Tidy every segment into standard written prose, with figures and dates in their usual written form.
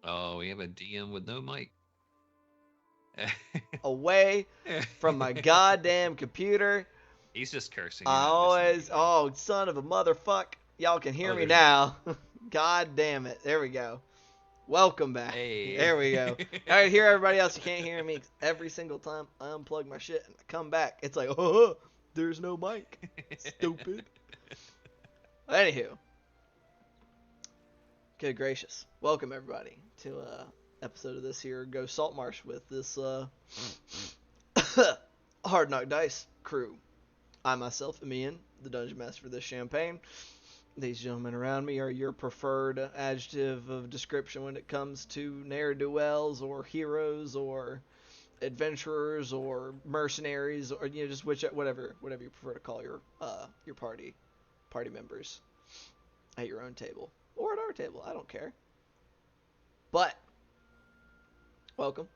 Oh, we have a DM with no mic. Away from my goddamn computer. He's just cursing. You're I not missing always, anything. oh, son of a motherfuck. Y'all can hear Oh, me there's. now. God damn it. There we go. Welcome back. Hey. There we go. All right, hear everybody else. You can't hear me every single time I unplug my shit and I come back. It's like, oh, there's no mic. Stupid. Anywho, good gracious. Welcome everybody to episode of this here Go Saltmarsh with this Hard Knock Dice crew. I myself am Ian, the Dungeon Master for this campaign. These gentlemen around me are your preferred adjective of description when it comes to ne'er-do-wells or heroes or adventurers or mercenaries or just whatever you prefer to call your party members at your own table or at our table. I don't care. But welcome,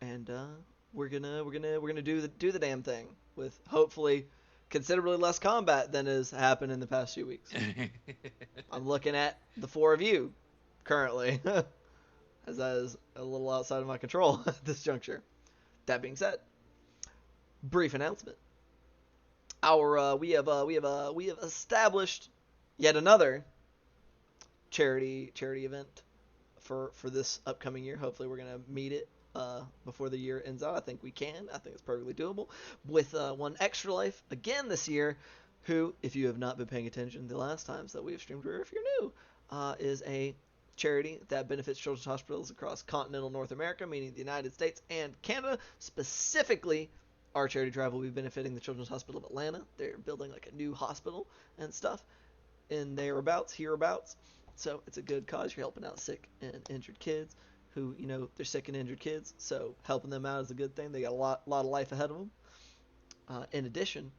and we're gonna do the damn thing with hopefully considerably less combat than has happened in the past few weeks. I'm looking at the four of you currently, as that is a little outside of my control at this juncture. That being said, brief announcement. We have established yet another charity event for this upcoming year. Hopefully, we're gonna meet it before the year ends out. I think we can. I think it's perfectly doable. With One Extra Life again this year, who, if you have not been paying attention the last times that we have streamed, or if you're new, is a charity that benefits children's hospitals across continental North America, meaning the United States and Canada. Specifically, our charity drive will be benefiting the Children's Hospital of Atlanta. They're building like a new hospital and stuff in thereabouts, hereabouts. So it's a good cause. You're helping out sick and injured kids who, they're sick and injured kids. So helping them out is a good thing. They got a lot of life ahead of them. In addition,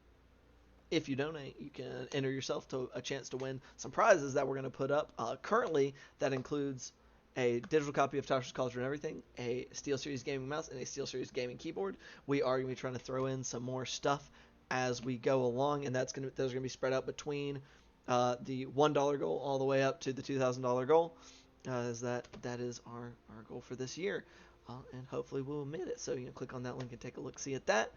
if you donate, you can enter yourself to a chance to win some prizes that we're going to put up. Currently, that includes a digital copy of Tasha's Culture and Everything, a SteelSeries gaming mouse, and a SteelSeries gaming keyboard. We are going to be trying to throw in some more stuff as we go along, and those are going to be spread out between the $1 goal all the way up to the $2,000 goal. As that is our goal for this year, and hopefully we'll meet it. So click on that link and take a look, see at that.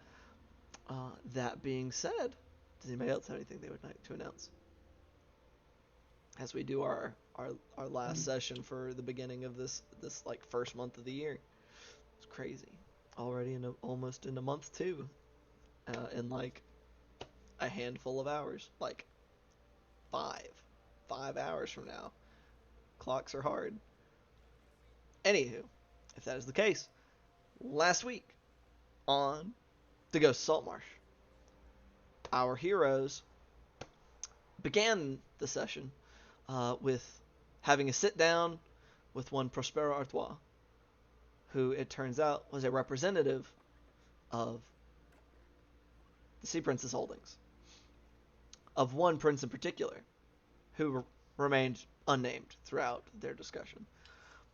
That being said, does anybody else have anything they would like to announce as we do our last session for the beginning of this like first month of the year? It's crazy. Already almost in a month too, in like a handful of hours, like 5 hours from now. Clocks are hard. Anywho, if that is the case, last week on the Ghost of Saltmarsh, our heroes began the session with having a sit down with one Prospero Artois, who it turns out was a representative of the Sea Princess Holdings, of one prince in particular, who remained unnamed throughout their discussion.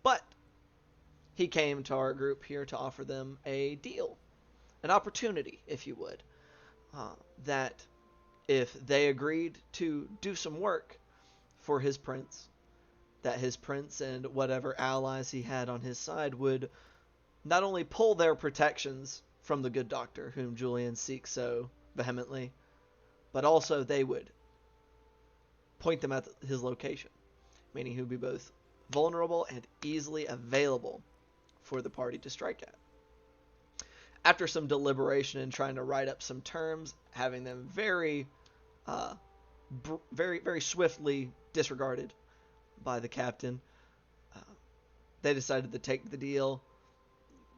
But he came to our group here to offer them a deal, an opportunity, if you would, that if they agreed to do some work for his prince, that his prince and whatever allies he had on his side would not only pull their protections from the good doctor whom Julian seeks so vehemently, but also they would point them at his location, meaning he would be both vulnerable and easily available for the party to strike at. After some deliberation and trying to write up some terms, having them very swiftly disregarded by the captain, they decided to take the deal,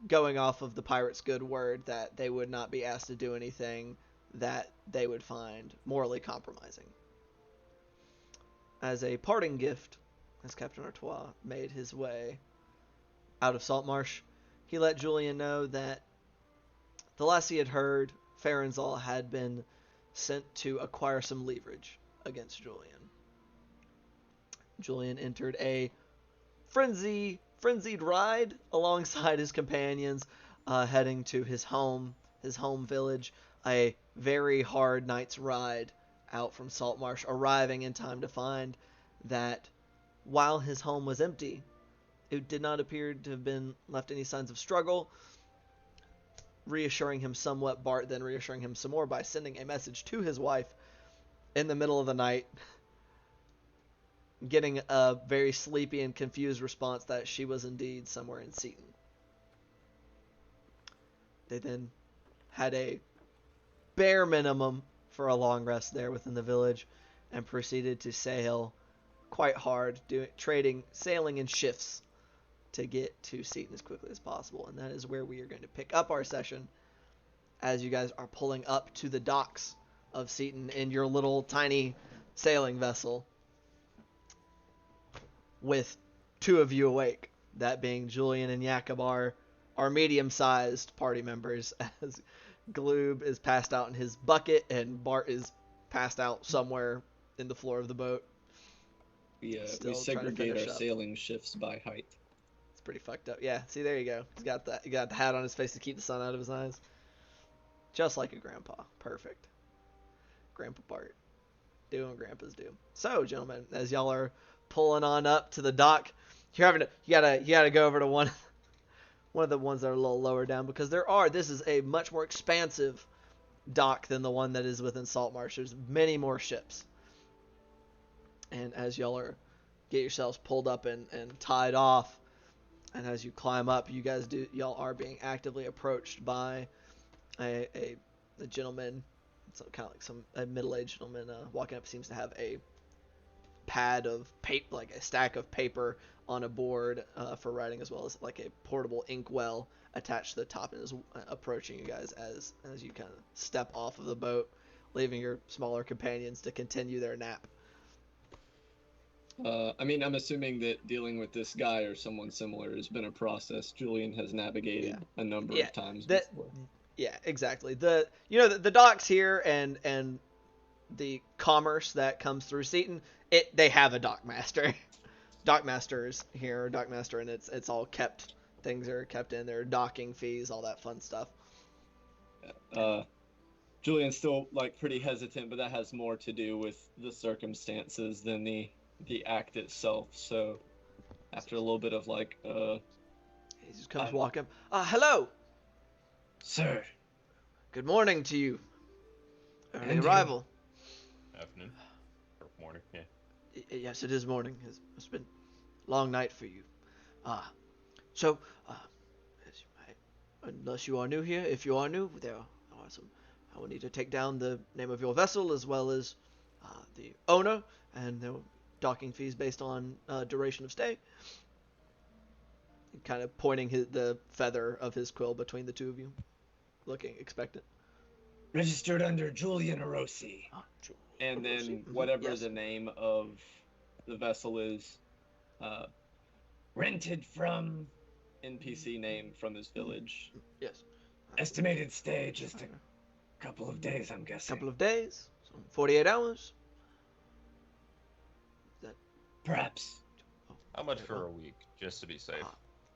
going off of the pirate's good word that they would not be asked to do anything that they would find morally compromising. As a parting gift, as Captain Artois made his way out of Saltmarsh, he let Julian know that the last he had heard, Farenzal had been sent to acquire some leverage against Julian. Julian entered a frenzied ride alongside his companions, heading to his home village, a very hard night's ride out from Saltmarsh, arriving in time to find that while his home was empty, it did not appear to have been left any signs of struggle. Reassuring him somewhat, Bart then reassuring him some more by sending a message to his wife in the middle of the night, getting a very sleepy and confused response that she was indeed somewhere in Seaton. They then had a bare minimum for a long rest there within the village and proceeded to sail quite hard, sailing in shifts to get to Seaton as quickly as possible. And that is where we are going to pick up our session as you guys are pulling up to the docks of Seaton in your little tiny sailing vessel with two of you awake, that being Julian and Yakob, our medium-sized party members, as Gloob is passed out in his bucket and Bart is passed out somewhere in the floor of the boat. We Still segregate our up. sailing shifts by height. It's pretty fucked up. Yeah, see, there you go. He got the hat on his face to keep the sun out of his eyes. Just like a grandpa. Perfect. Grandpa Bart. Doing grandpas do. So, gentlemen, as y'all are pulling on up to the dock, you gotta go over to one of the ones that are a little lower down, because this is a much more expansive dock than the one that is within Saltmarsh. There's many more ships. And as y'all get yourselves pulled up and tied off, and as you climb up, y'all are being actively approached by a gentleman, kind of like a middle-aged gentleman walking up. Seems to have a pad of paper, like a stack of paper on a board for writing, as well as like a portable inkwell attached to the top, and is approaching you guys as you kind of step off of the boat, leaving your smaller companions to continue their nap. I'm assuming that dealing with this guy or someone similar has been a process Julian has navigated a number of times before. Yeah, exactly. The docks here and the commerce that comes through Seaton, they have a dockmaster. Dockmasters here, dockmaster, and it's all kept. Things are kept in there, docking fees, all that fun stuff. Julian's still pretty hesitant, but that has more to do with the circumstances than the act itself. So after a little bit of he just comes walking. Hello, sir. Good morning to you. Early arrival. Afternoon. Or morning, yeah. Yes, it is morning. It's been a long night for you. So, unless you are new here, if you are new, there are some. I will need to take down the name of your vessel as well as the owner, and there are docking fees based on duration of stay. Kind of pointing the feather of his quill between the two of you, looking expectant. Registered under Julian Orosi. And then whatever the name of the vessel is, rented from NPC name from his village. Yes. Estimated stay just a couple of days, I'm guessing. Couple of days, so 48 hours. Perhaps. How much for a week, just to be safe?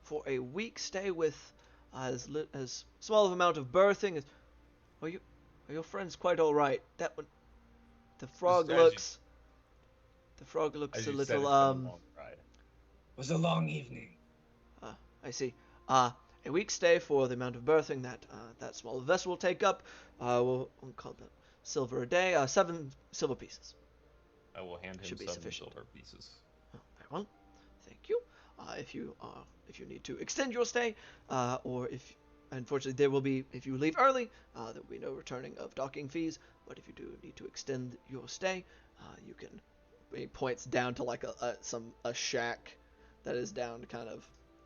For a week stay with as small of amount of berthing as. Are your friends quite all right? That one. The frog looks a little Was a long evening. I see. A week's stay for the amount of berthing that small vessel will take up. We'll call that silver a day. 7 silver pieces. I will hand him 7 silver pieces. Very well. Thank you. If you need to extend your stay, or if unfortunately if you leave early, there will be no returning of docking fees. But if you do need to extend your stay, you can. He points down to a shack that is down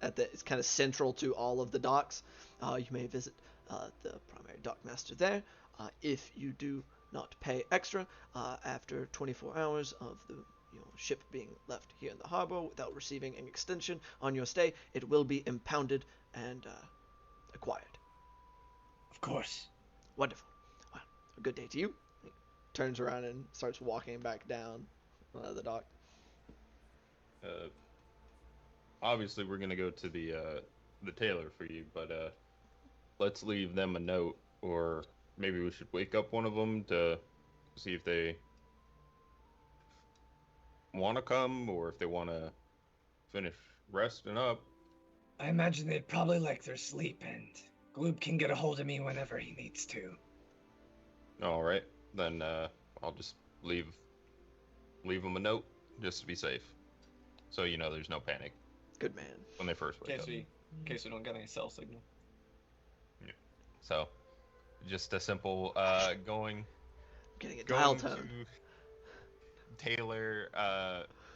it's kind of central to all of the docks. You may visit the primary dockmaster there. If you do not pay extra after 24 hours of the ship being left here in the harbor without receiving an extension on your stay, it will be impounded and acquired. Of course. Wonderful. Well, a good day to you. He turns around and starts walking back down the dock. Obviously, we're gonna go to the tailor for you, but let's leave them a note, or maybe we should wake up one of them to see if they want to come or if they want to finish resting up. I imagine they'd probably like their sleep, and Gloob can get a hold of me whenever he needs to. All right, then I'll just leave them a note just to be safe, so there's no panic Good man. when they first wake up. In case we don't get any cell signal. Yeah. So, just a simple going Getting a dial to tone. Taylor,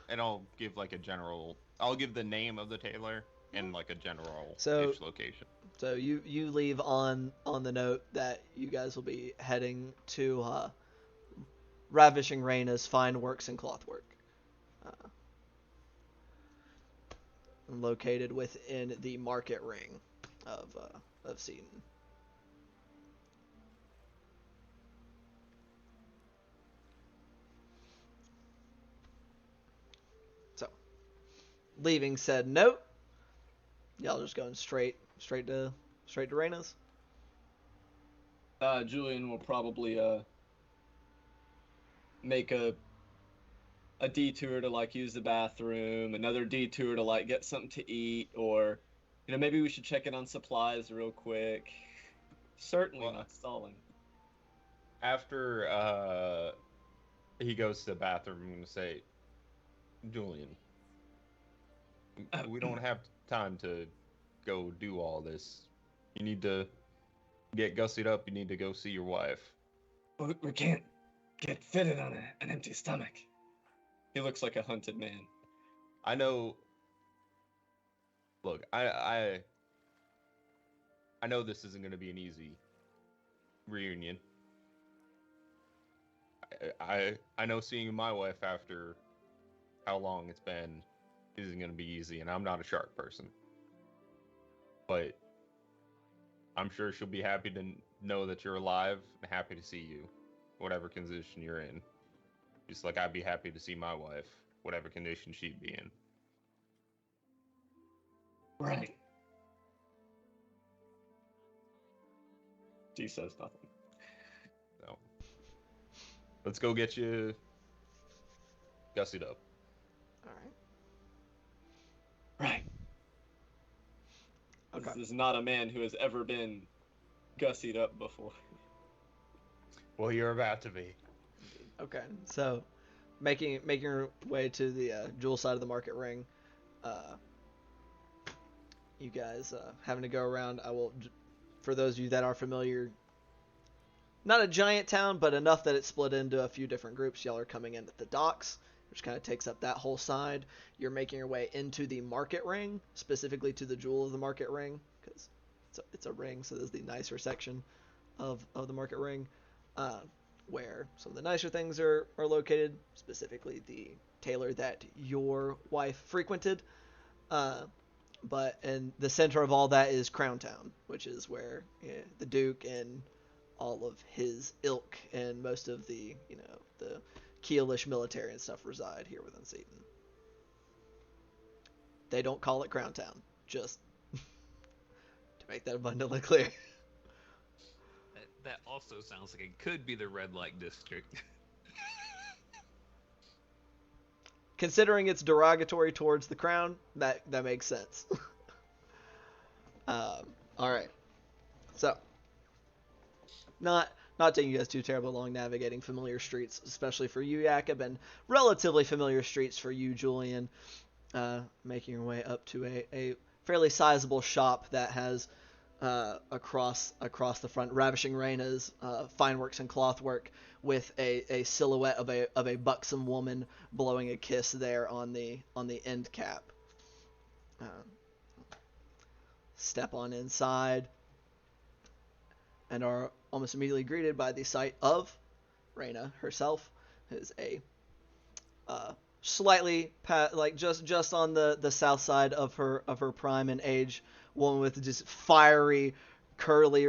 and I'll give like a general. I'll give the name of the tailor and like a general location. So you leave on the note that you guys will be heading to Ravishing Raina's Fine Works and Clothwork, located within the market ring of Seaton. So, leaving said note, y'all just going straight to Raina's. Julian will probably make a detour to like use the bathroom, another detour to like get something to eat, or maybe we should check in on supplies real quick. Certainly not stalling. After he goes to the bathroom, I'm gonna say, Julian, we don't have time to go do all this. You need to get gussied up. You need to go see your wife. We can't get fitted on an empty stomach. He looks like a hunted man. I know. Look, I know this isn't going to be an easy reunion. I know seeing my wife after how long it's been isn't going to be easy, and I'm not a shark person. But I'm sure she'll be happy to know that you're alive and happy to see you, whatever condition you're in. Just like I'd be happy to see my wife, whatever condition she'd be in. Right. G says nothing. So, let's go get you gussied up. All right. Right. Okay. This is not a man who has ever been gussied up before. Well, you're about to be. Okay. So, making your way to the jewel side of the market ring, you guys having to go around. I will, for those of you that are familiar, not a giant town, but enough that it's split into a few different groups. Y'all are coming in at the docks, which kind of takes up that whole side. You're making your way into the market ring, specifically to the jewel of the market ring, because it's a ring, so there's the nicer section of the market ring, where some of the nicer things are located, specifically the tailor that your wife frequented. But in the center of all that is Crown Town, which is where the Duke and all of his ilk and most of the the Keelish military and stuff reside here within Seaton. They don't call it Crown Town, just to make that abundantly clear. That also sounds like it could be the red light district. Considering it's derogatory towards the crown, that makes sense. All right, so not taking you guys too terribly long navigating familiar streets, especially for you, Jakob, and relatively familiar streets for you, Julian. Making your way up to a fairly sizable shop that has across the front, Ravishing Raina's fine works and cloth work, with a silhouette of a buxom woman blowing a kiss there on the end cap. Step on inside and are almost immediately greeted by the sight of Raina herself, who's a slightly just on the south side of her prime and age, woman with just fiery curly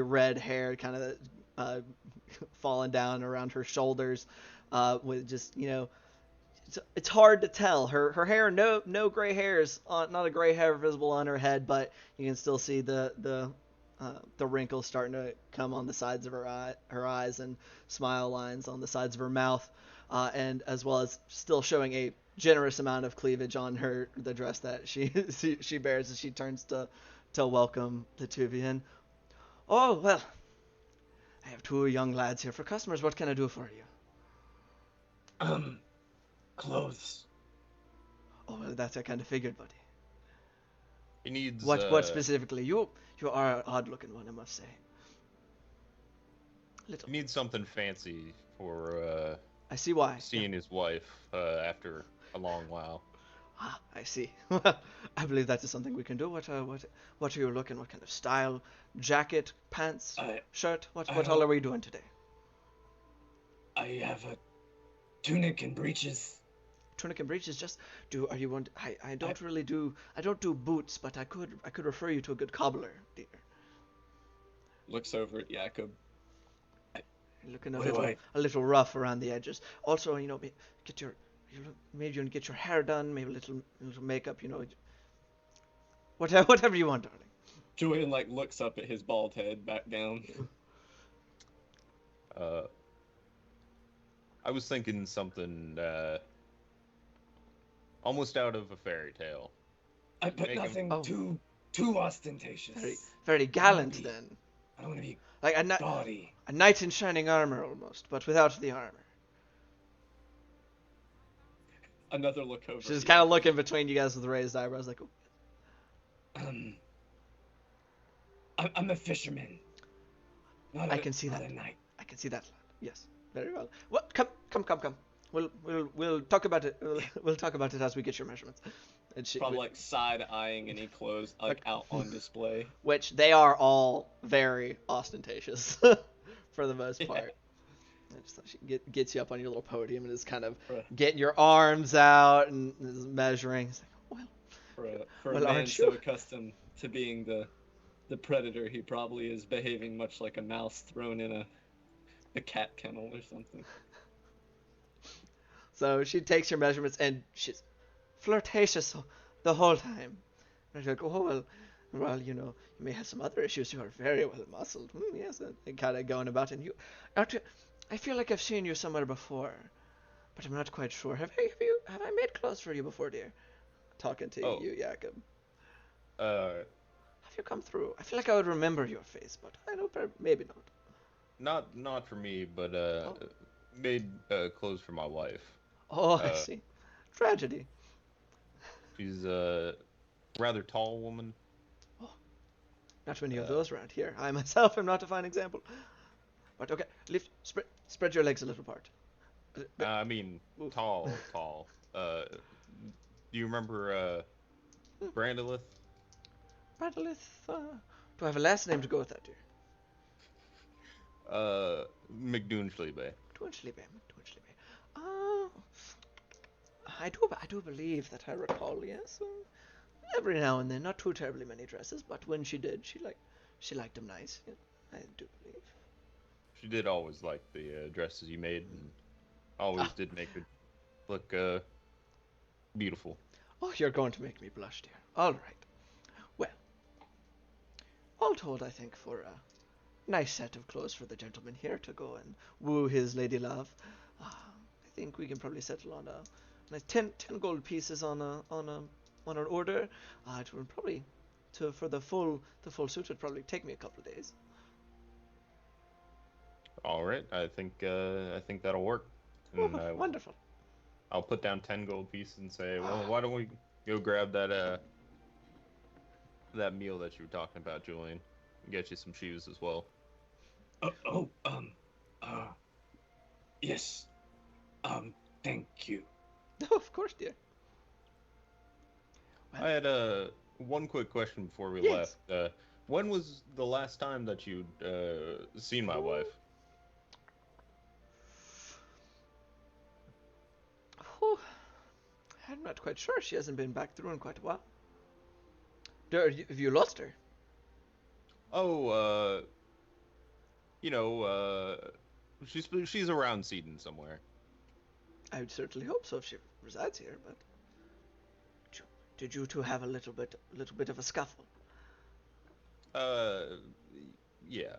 red hair, kind of falling down around her shoulders, with just it's hard to tell. Her hair, no gray hairs, not a gray hair visible on her head, but you can still see the wrinkles starting to come on the sides of her eyes and smile lines on the sides of her mouth, and as well as still showing a generous amount of cleavage on her, the dress that she bears as she turns to welcome the two of you in. Oh, well, I have two young lads here for customers. What can I do for you? Clothes. Oh, well, that's I kind of figured, buddy. He needs What specifically? You are an odd-looking one, I must say. Little. he needs something fancy for I see why. seeing his wife after a long while. Ah, I see. I believe that is something we can do. What are you looking? What kind of style? Jacket, pants, shirt? What all are we doing today? I have a tunic and breeches. Tunic and breeches. Just are you want? I don't really do. I don't do boots, but I could refer you to a good cobbler, dear. Looks over at Jakob. You're looking a little rough around the edges. Also, maybe you get your hair done, maybe a little makeup, whatever you want, darling. Julian like looks up at his bald head, back down. I was thinking something almost out of a fairy tale. But nothing too ostentatious. Very, very gallant then. I don't want to be like gaudy. A knight in shining armor almost, but without the armor. Another look over. She's kind of looking between you guys with raised eyebrows, like, oh. I'm a fisherman. I can see that. A knight. I can see that. Yes, very well. What? Come. We'll talk about it. We'll talk about it as we get your measurements. And probably like side eyeing any clothes like out on display. Which they are all very ostentatious for the most part. She gets you up on your little podium and is kind of getting your arms out and is measuring. It's like, for a man so accustomed to being the predator, he probably is behaving much like a mouse thrown in a cat kennel or something. So she takes your measurements and she's flirtatious the whole time. And you're like, oh, well, you may have some other issues. You are very well muscled. Yes, and kind of going about. And I feel like I've seen you somewhere before, but I'm not quite sure. Have I made clothes for you before, dear? Talking to you, Jakob. Have you come through? I feel like I would remember your face, but I know maybe not. Not for me, but made clothes for my wife. Oh, I see. Tragedy. She's a rather tall woman. Oh, not many of those around here. I myself am not a fine example. But okay, spread your legs a little apart. I mean, tall. Do you remember Brandolith? Brandolith? Do I have a last name to go with that, dear? McDoonschliebe. McDoonschliebe. I do believe that I recall, yes. Every now and then, not too terribly many dresses, but when she did, she liked them nice. Yeah, I do believe. She did always like the dresses you made, and always did make it look beautiful. Oh, you're going to make me blush, dear. All right. Well, all told, I think for a nice set of clothes for the gentleman here to go and woo his lady love, I think we can probably settle on like 10 gold pieces on an order. It would probably for the full suit would probably take me a couple of days. All right, I think that'll work. And wonderful. I'll put down 10 gold pieces and say, well, why don't we go grab that meal that you were talking about, Julian, and get you some shoes as well. Yes. Thank you. Oh, of course, dear. Well, I had one quick question before we left. When was the last time that you'd seen my wife? Oh, I'm not quite sure. She hasn't been back through in quite a while. Have you lost her? Oh, she's around Seaton somewhere. I would certainly hope so if she resides here, but did you two have a little bit of a scuffle? Yeah.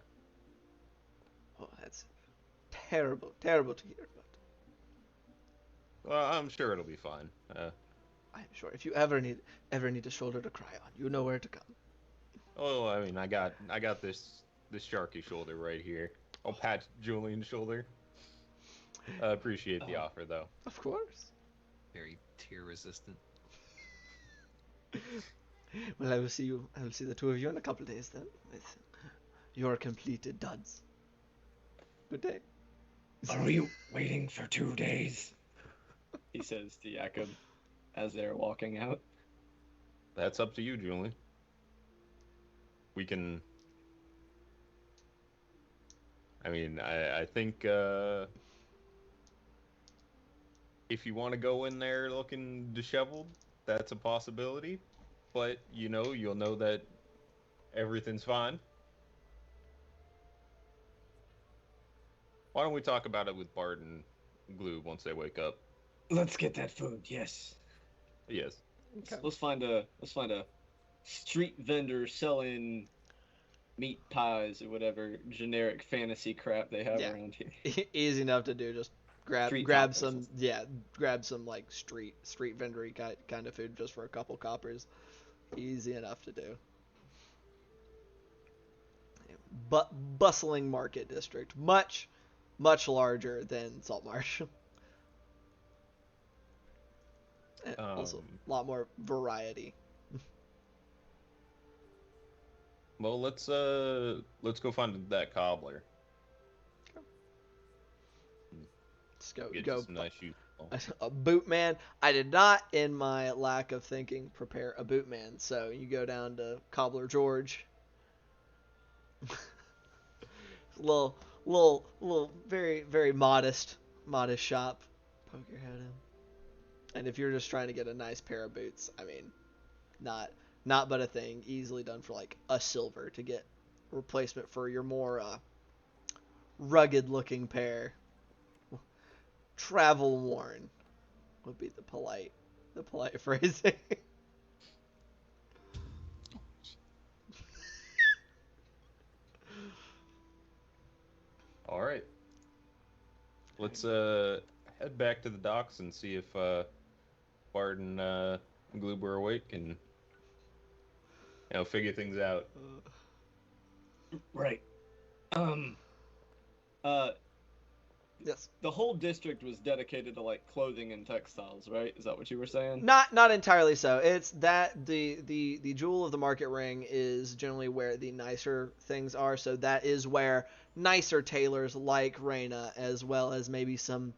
Oh, that's terrible to hear about. Well, I'm sure it'll be fine. I'm sure if you ever need a shoulder to cry on, you know where to come. Oh, I mean, I got this sharky shoulder right here. I'll pat Julian's shoulder. I appreciate the offer, though. Of course. Very tear resistant. Well, I will see you. I will see the two of you in a couple of days then, with your completed duds. Good day. Are we waiting for 2 days? He says to Jakob as they're walking out. That's up to you, Julian. We can. I mean, I think if you want to go in there looking disheveled, that's a possibility. But you'll know that everything's fine. Why don't we talk about it with Bart and Glue once they wake up? Let's get that food, yes. Yes. Okay. Let's find a street vendor selling meat pies or whatever generic fantasy crap they have Yeah. around here. Easy enough to do. Just grab Street grab tacos. some like street vendory kind of food just for a couple coppers. Easy enough to do. But bustling market district, much larger than Saltmarsh. And also a lot more variety. Well, let's go find that cobbler. Let's go Get go you some nice shoes. a boot man. I did not, in my lack of thinking, prepare a boot man. So you go down to Cobbler George. little, very, very modest shop. Poke your head in. And if you're just trying to get a nice pair of boots, I mean, not but a thing. Easily done for like a silver to get replacement for your more rugged looking pair. Travel worn would be the polite phrasing. All right. Let's head back to the docks and see if Bart and Gloob are awake and figure things out. Right. Yes. The whole district was dedicated to like clothing and textiles, right? Is that what you were saying? Not entirely so. It's that the jewel of the market ring is generally where the nicer things are. So that is where nicer tailors like Reyna, as well as maybe some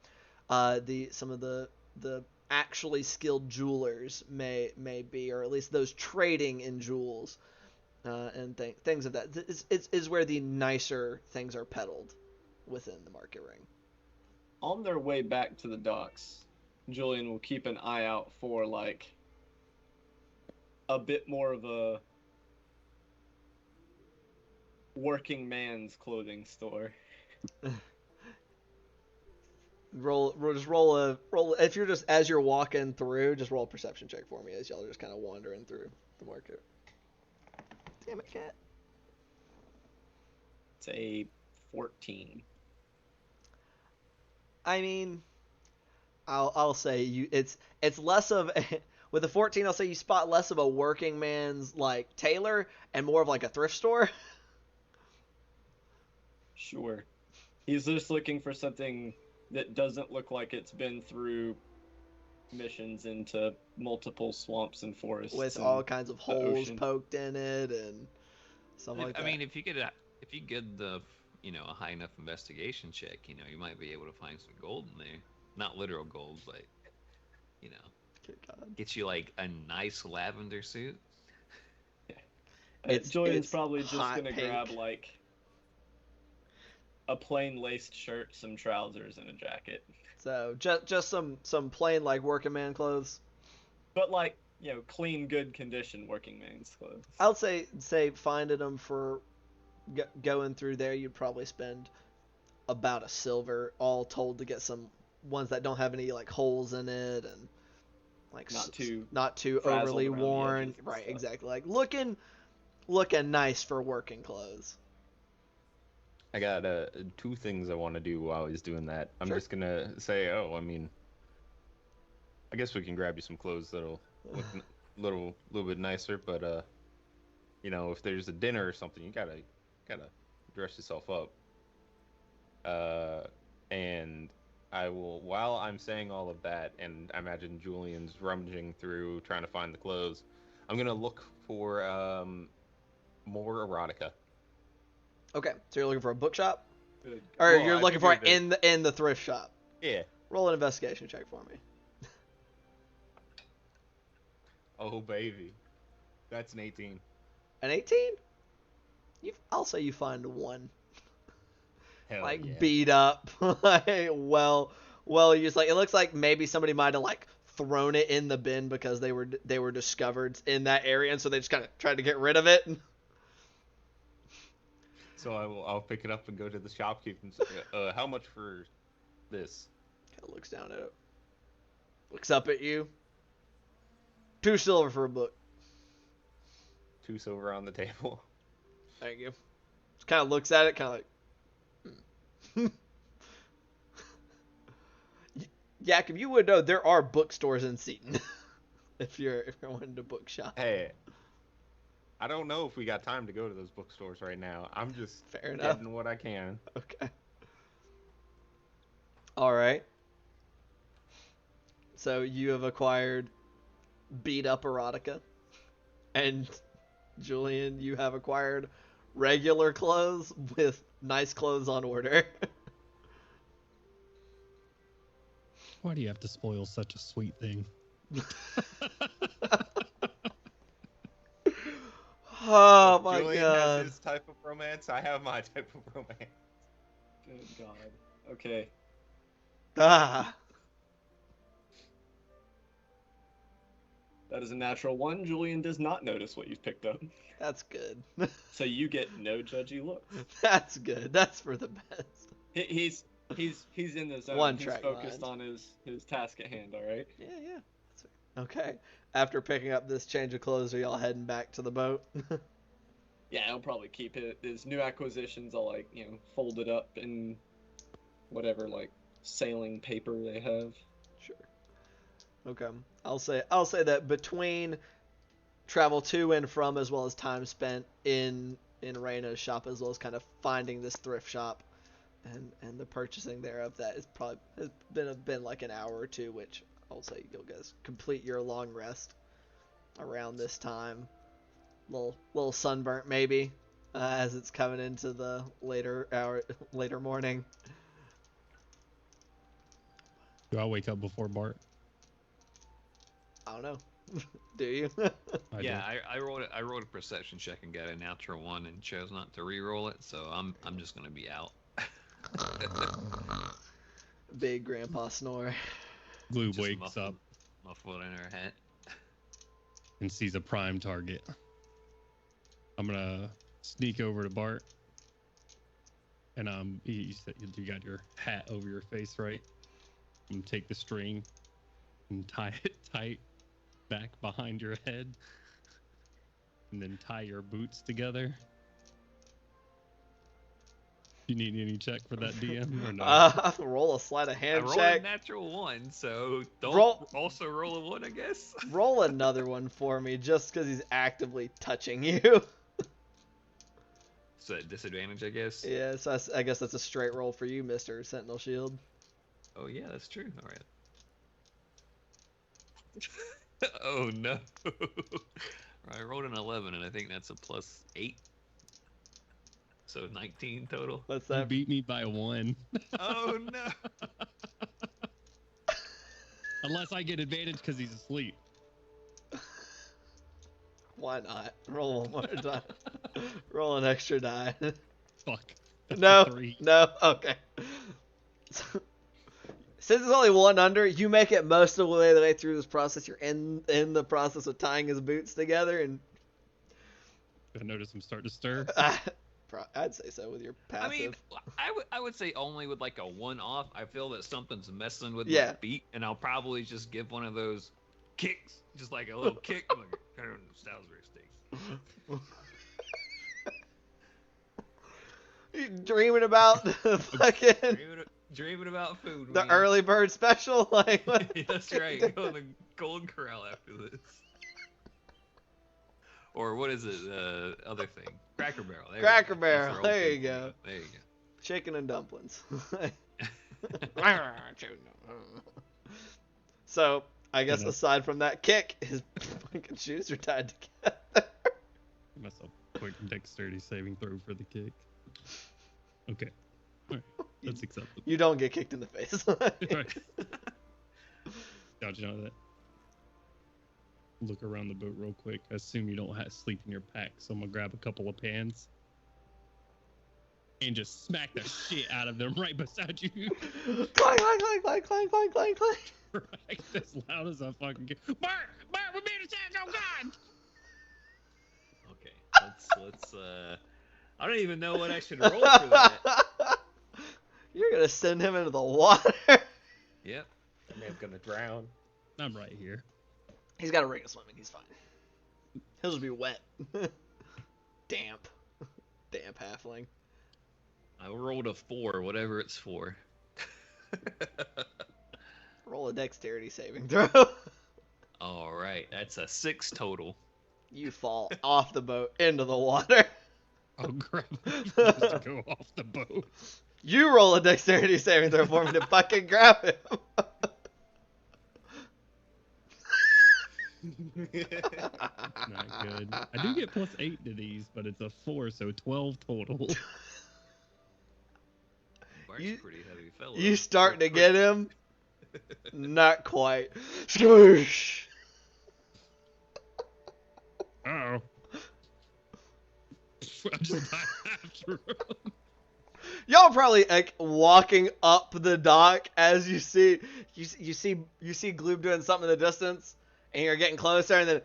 of the actually skilled jewelers may be, or at least those trading in jewels and things of that. Is where the nicer things are peddled within the market ring. On their way back to the docks, Julian will keep an eye out for like a bit more of a working man's clothing store. Roll if you're just as you're walking through, just roll a perception check for me as y'all are just kind of wandering through the market. Damn it, cat. It's a 14. I mean, I'll say it's less of with a 14. I'll say you spot less of a working man's like tailor and more of like a thrift store. Sure. He's just looking for something that doesn't look like it's been through missions into multiple swamps and forests With and all kinds of the holes ocean. poked in it and stuff like that. I mean, if you get the a high enough investigation check, you might be able to find some gold in there. Not literal gold, but Good God. get you like a nice lavender suit. Julian's it's probably just hot gonna pink. grab like a plain laced shirt, some trousers, and a jacket. So just some plain like working man clothes. But like, clean, good condition working man's clothes. I would say finding them for going through there, you'd probably spend about a silver all told to get some ones that don't have any like holes in it and like not too frazzled overly around the worn. edges and Right, stuff. exactly. Like looking nice for working clothes. I got 2 things I want to do while he's doing that. I'm Sure. just gonna say, I mean, I guess we can grab you some clothes that'll look little bit nicer. But you know, if there's a dinner or something, you gotta dress yourself up. And I will, while I'm saying all of that, and I imagine Julian's rummaging through trying to find the clothes, I'm gonna look for more erotica. Okay, so you're looking for a bookshop, Good. or Well, you're I looking for it figured in the thrift shop. Yeah. Roll an investigation check for me. Oh baby, that's an 18. An 18? I'll say you find one. Hell Like yeah. beat up. Like, well, used. Like it looks like maybe somebody might have like thrown it in the bin because they were discovered in that area, and so they just kind of tried to get rid of it. So I'll pick it up and go to the shopkeeper and say, how much for this? Kind of looks down at it. Looks up at you. 2 silver for a book. 2 silver on the table. Thank you. Just kind of looks at it, kind of like. Yak, if you would know, there are bookstores in Seaton. if you're wanting to bookshop. Hey, I don't know if we got time to go to those bookstores right now. I'm just Fair enough. getting what I can. Okay. All right. So you have acquired beat up erotica, and Julian, you have acquired regular clothes with nice clothes on order. Why do you have to spoil such a sweet thing? Oh my Julian god. has his type of romance. I have my type of romance. Good God. Okay. Ah. That is a natural 1. Julian does not notice what you've picked up. That's good. So you get no judgy looks. That's good. That's for the best. He's in the zone. One He's track focused mind. on his task at hand, alright? Yeah. That's fair. Okay. After picking up this change of clothes, are y'all heading back to the boat? Yeah, he'll probably keep it. His new acquisitions all fold it up in whatever sailing paper they have. Sure. Okay. I'll say that between travel to and from, as well as time spent in Reina's shop, as well as kind of finding this thrift shop and the purchasing thereof, that is probably has been like an hour or two, which I'll say you'll guys complete your long rest around this time. Little sunburnt maybe, as it's coming into the later morning. Do I wake up before Bart? I don't know. Do you? I Yeah, do. I rolled a perception check and got a natural 1 and chose not to re-roll it, so I'm just gonna be out. Big grandpa snore. Glue Just wakes up muffled in her hat. and sees a prime target. I'm gonna sneak over to Bart, and you said you got your hat over your face, right? I'm gonna take the string and tie it tight back behind your head, and then tie your boots together. You need any check for that, DM, or no? Roll a sleight of I hand rolled check. a natural 1, so don't also roll a 1, I guess. Roll another one for me, just because he's actively touching you. So disadvantage, I guess. Yeah, so I guess that's a straight roll for you, Mr. Sentinel Shield. Oh yeah, that's true. All right. Oh no. I rolled an 11, and I think that's a +8. So 19 total. What's You that? beat me by 1. Oh no. Unless I get advantage because he's asleep. Why not? Roll one more time. Roll an extra die. Fuck. That's No, a 3. no, okay. Since it's only one under, you make it most of the way through this process. You're in the process of tying his boots together, and I notice him start to stir. I'd say so with your passive. I mean, I would say only with like a 1 off. I feel that something's messing with Yeah. my feet, and I'll probably just give one of those kicks, just like a little kick, like kind of Salisbury steaks. You dreaming about fucking dreaming about food. The man. early bird special, like what? That's right. Go to the Golden Corral after this. Or what is it? Other thing. Cracker Barrel. There Cracker we go. That's Barrel, their old there thing you for go. There you Chicken and dumplings. go. So I guess Gonna- aside from that kick, his fucking shoes are tied together. That's a quick dexterity saving throw for the kick. Okay. All right. That's acceptable. You don't get kicked in the face. Right. Dodge out of that. Look around the boat real quick. I assume you don't have sleep in your pack, so I'm gonna grab a couple of pans and just smack the shit out of them right beside you. Clank, clank, clank, clank, clank, clank, clank, clank. Right, as loud as I fucking can. Bart, we're being attacked! Oh God! Okay. Let's. I don't even know what I should roll for that. You're gonna send him into the water. Yep. That man's gonna drown. I'm right here. He's got a ring of swimming. He's fine. He'll just be wet. Damp. Damp halfling. I rolled a 4, whatever it's for. Roll a dexterity saving throw. All right, that's a 6 total. You fall off the boat into the water. I'll grab him just to go off the boat. You roll a dexterity saving throw for me to fucking grab him. Not good. I do get +8 to these, but it's a 4, so 12 total. Bart's You- a pretty heavy fellow. You starting to get him? Not quite. Swoosh. Uh-oh. I just died after him. Y'all probably like walking up the dock as you see Gloob doing something in the distance, and you're getting closer, and then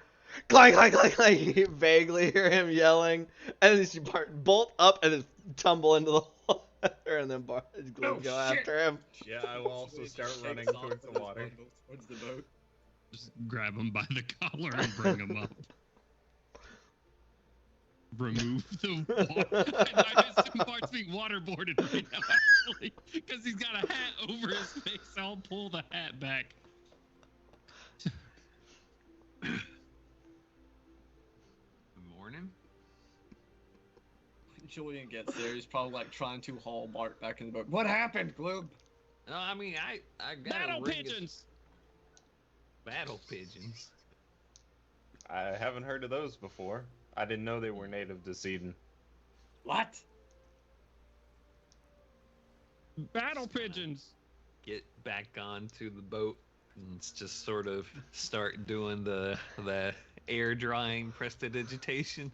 clank clank clank clank. You vaguely hear him yelling, and then you see Bart bolt up and then tumble into the water, and then Gloob go after him. Yeah, I will also start running towards the water. Towards the boat. Just grab him by the collar and bring him up. Remove the water. I assume Bart's being waterboarded right now, actually, because he's got a hat over his face. I'll pull the hat back. Good morning. When Julian gets there, he's probably like trying to haul Bart back in the boat. What happened, Gloob? No, I mean I got Battle a ring of- pigeons! Battle pigeons. I haven't heard of those before. I didn't know they were native to Sweden. What? Battle pigeons! Get back onto the boat and just sort of start doing the air drying prestidigitation.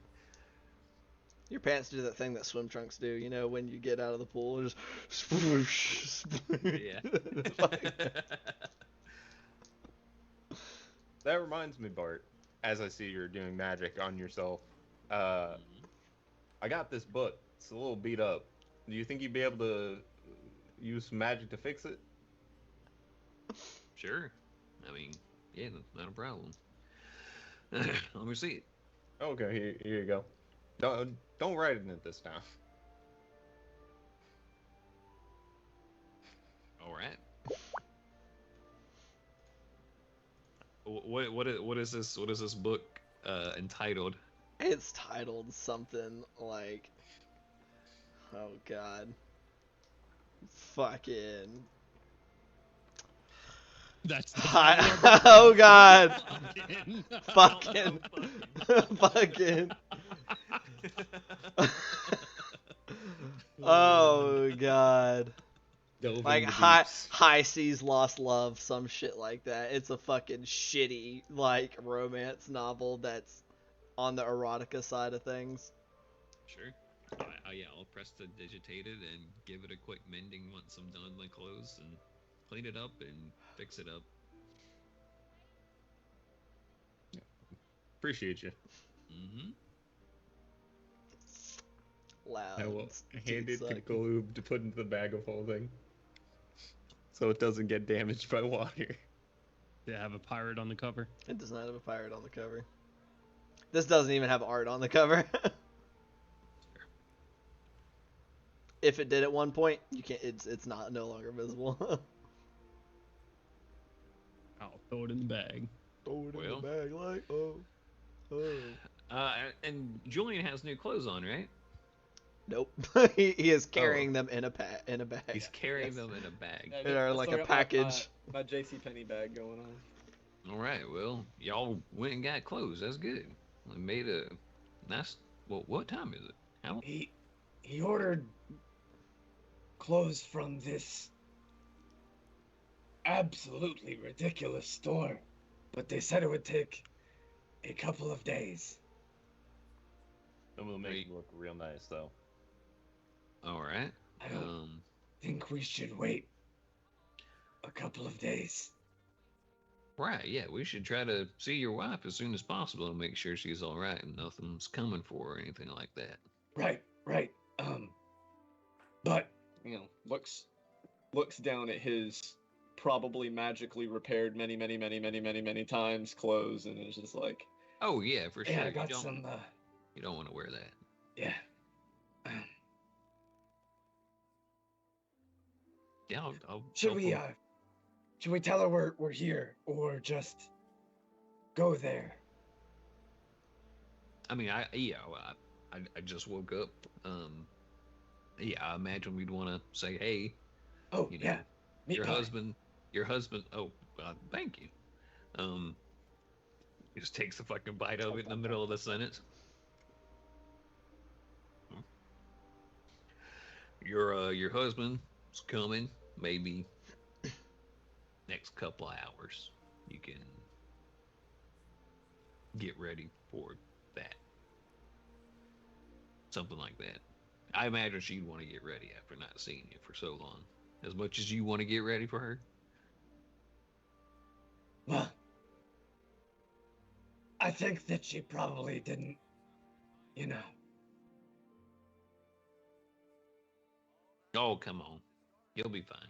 Your pants do that thing that swim trunks do. You know when you get out of the pool, just swoosh. Yeah. That reminds me, Bart, as I see you're doing magic on yourself, I got this book. It's a little beat up. Do you think you'd be able to use some magic to fix it? Sure. I mean, yeah, that's not a problem. Let me see it. Okay, here you go. Don't write in it this time. All right. What is this? What is this book entitled? It's titled something like, oh god, fucking. That's the Oh god, Fucking. fucking. Oh god. Like high seas lost love, some shit like that. It's a fucking shitty like romance novel that's on the erotica side of things. Sure. Yeah, I'll press the digitate it and give it a quick mending once I'm done my clothes and clean it up and fix it up. Appreciate you. Mm-hmm. Loud. I will teeth hand it to sucking. Gloob to put into the bag of holding, so it doesn't get damaged by water. They have a pirate on the cover. It does not have a pirate on the cover. This doesn't even have art on the cover. if it did at one point, you can't. It's not no longer visible. I'll throw it in the bag. Throw it Well. in the bag like oh. And Julian has new clothes on, right? Nope. he is carrying them in a bag. He's carrying Yes. them in a bag. Yeah, They are I like still a got my- package. My JCPenney bag going on. All right. Well, y'all went and got clothes. That's good. We made a nice. Well, what time is it? How? He ordered clothes from this absolutely ridiculous store, but they said it would take a couple of days. Some of them make Wait. them look real nice, though. All right. I don't think we should wait a couple of days. Right. Yeah. We should try to see your wife as soon as possible and make sure she's all right and nothing's coming for her or anything like that. Right. But You know, looks down at his probably magically repaired many times clothes, and is just like, Oh yeah, for sure. yeah, I You got don't- some. You don't want to wear that. Yeah. Yeah. I'll Should I'll we pull- should we tell her we're here or just go there? I mean, I just woke up. Yeah, I imagine we'd want to say, hey, Oh you know, yeah. Meat your pie. husband. Oh, thank you. He just takes the fucking bite of it in the middle of the sentence. Your husband's coming. Maybe next couple of hours. You can get ready for that. Something like that. I imagine she'd want to get ready after not seeing you for so long. As much as you want to get ready for her. Well, I think that she probably didn't, you know. Oh, come on. You'll be fine.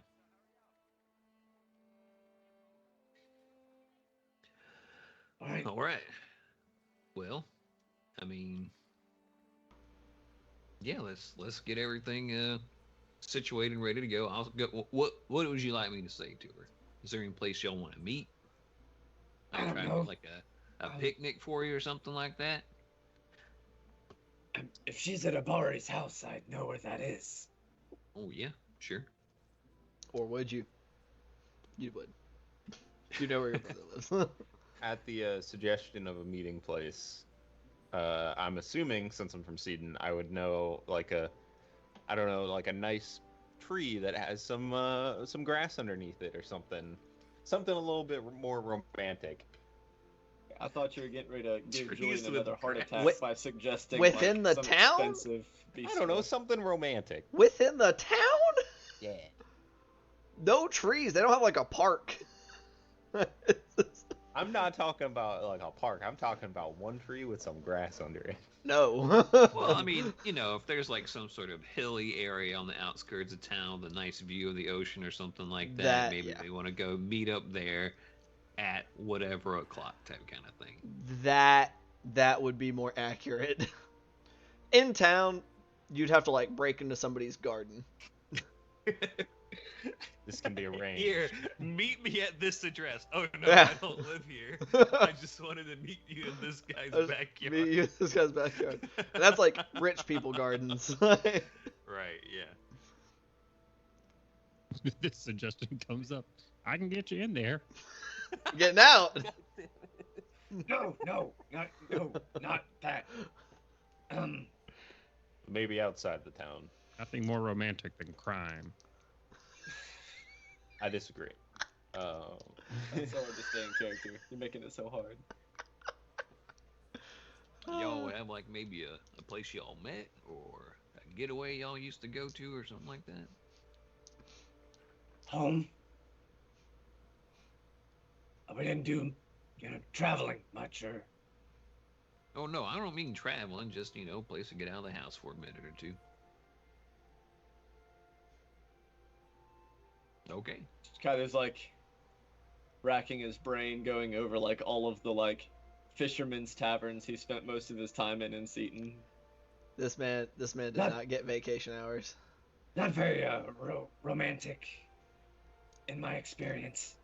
All right. All right. Well, I mean, yeah, let's get everything situated and ready to go. I'll go. What would you like me to say to her? Is there any place y'all want to meet? I don't try to know. get like a picnic for you or something like that. If she's at Abari's house, I'd know where that is. Oh yeah, sure. Or would you? You would. You know where your brother lives. At the suggestion of a meeting place, I'm assuming, since I'm from Sweden, I would know like a nice tree that has some grass underneath it or something a little bit more romantic. I thought you were getting ready to give Trees Julian with another heart grass. attack Wi- by suggesting within like, the some town? expensive I don't know, bistro. something romantic. Within the town? Yeah. No trees. They don't have like a park. I'm not talking about like a park. I'm talking about one tree with some grass under it. No. Well, I mean, you know, if there's like some sort of hilly area on the outskirts of town with a nice view of the ocean or something like that, That, maybe yeah. they want to go meet up there at whatever o'clock type kind of thing. that would be more accurate. In town, you'd have to like break into somebody's garden. This can be arranged. Here, meet me at this address. Oh no, Yeah. I don't live here. I just wanted to meet you in this guy's backyard. Meet you in this guy's backyard. And that's like rich people gardens. Right, yeah. This suggestion comes up. I can get you in there. Getting out. No, not that. Maybe outside the town. Nothing more romantic than crime. I disagree. That's so hard to stay in character. You're making it so hard. Y'all would have like maybe a place y'all met or a getaway y'all used to go to or something like that. Home. We didn't do, traveling much or. Oh no, I don't mean traveling, just a place to get out of the house for a minute or two. Okay. Kind of like racking his brain, going over like all of the like fishermen's taverns he spent most of his time in Seaton. This man did Not- not get vacation hours. Not very romantic, in my experience.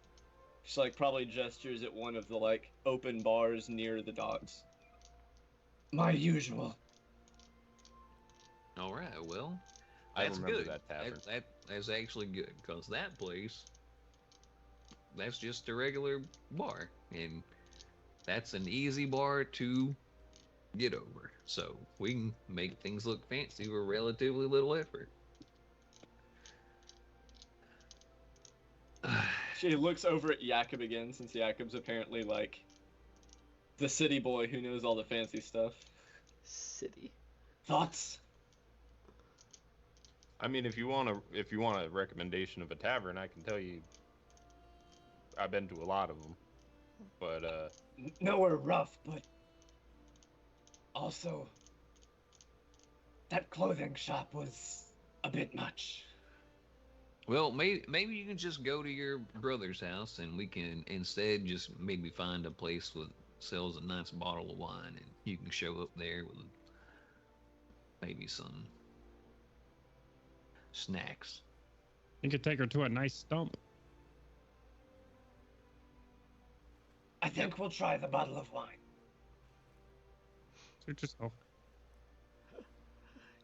She like probably gestures at one of the like open bars near the docks. My usual. All right, well, I that's remember good. that tavern. That's actually good because that place, that's just a regular bar, and that's an easy bar to get over. So we can make things look fancy with relatively little effort. She looks over at Jakob again, since Jakob's apparently like the city boy who knows all the fancy stuff. City. Thoughts? I mean, if you want a recommendation of a tavern, I can tell you. I've been to a lot of them, but Nowhere rough, but also that clothing shop was a bit much. Well, maybe you can just go to your brother's house, and we can instead just maybe find a place that sells a nice bottle of wine, and you can show up there with maybe some snacks. You could take her to a nice stump. I think we'll try the bottle of wine. Suit yourself.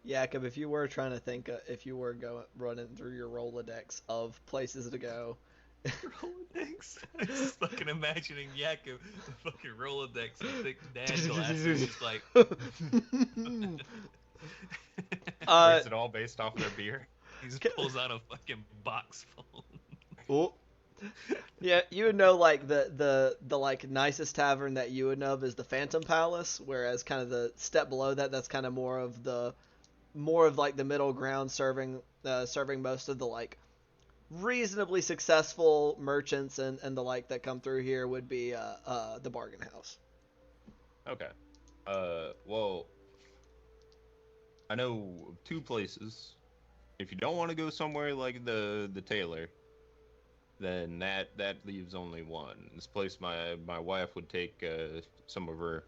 Jakob, if you were trying to think, if you were running through your Rolodex of places to go, Rolodex. I'm just fucking imagining Jakob, the fucking Rolodex, and thick dad glasses, just like. or is it all based off their beer? He just pulls out a fucking box full. oh, yeah, you would know like the like nicest tavern that you would know of is the Phantom Palace, whereas kind of the step below that, that's kind of more of like the middle ground, serving most of the like reasonably successful merchants and the like that come through here would be the Bargain House. Okay. Well, I know two places. If you don't want to go somewhere like the tailor, then that leaves only one. This place my wife would take some of her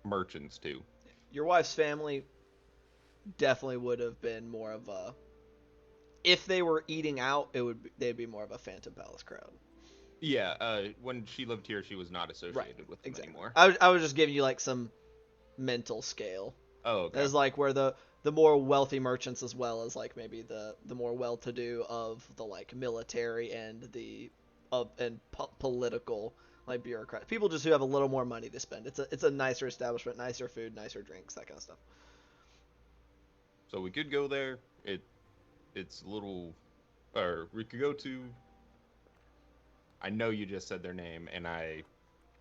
merchants to. Your wife's family definitely would have been more of a, if they were eating out, they'd be more of a Phantom Palace crowd. Yeah, when she lived here, she was not associated with them anymore. I was just giving you like some mental scale. Oh, okay. As like where the more wealthy merchants, as well as like maybe the more well-to-do of the like military and political like bureaucrats, people just who have a little more money to spend. It's a nicer establishment, nicer food, nicer drinks, that kind of stuff. So we could go there. It's a little, or we could go to. I know you just said their name, and I.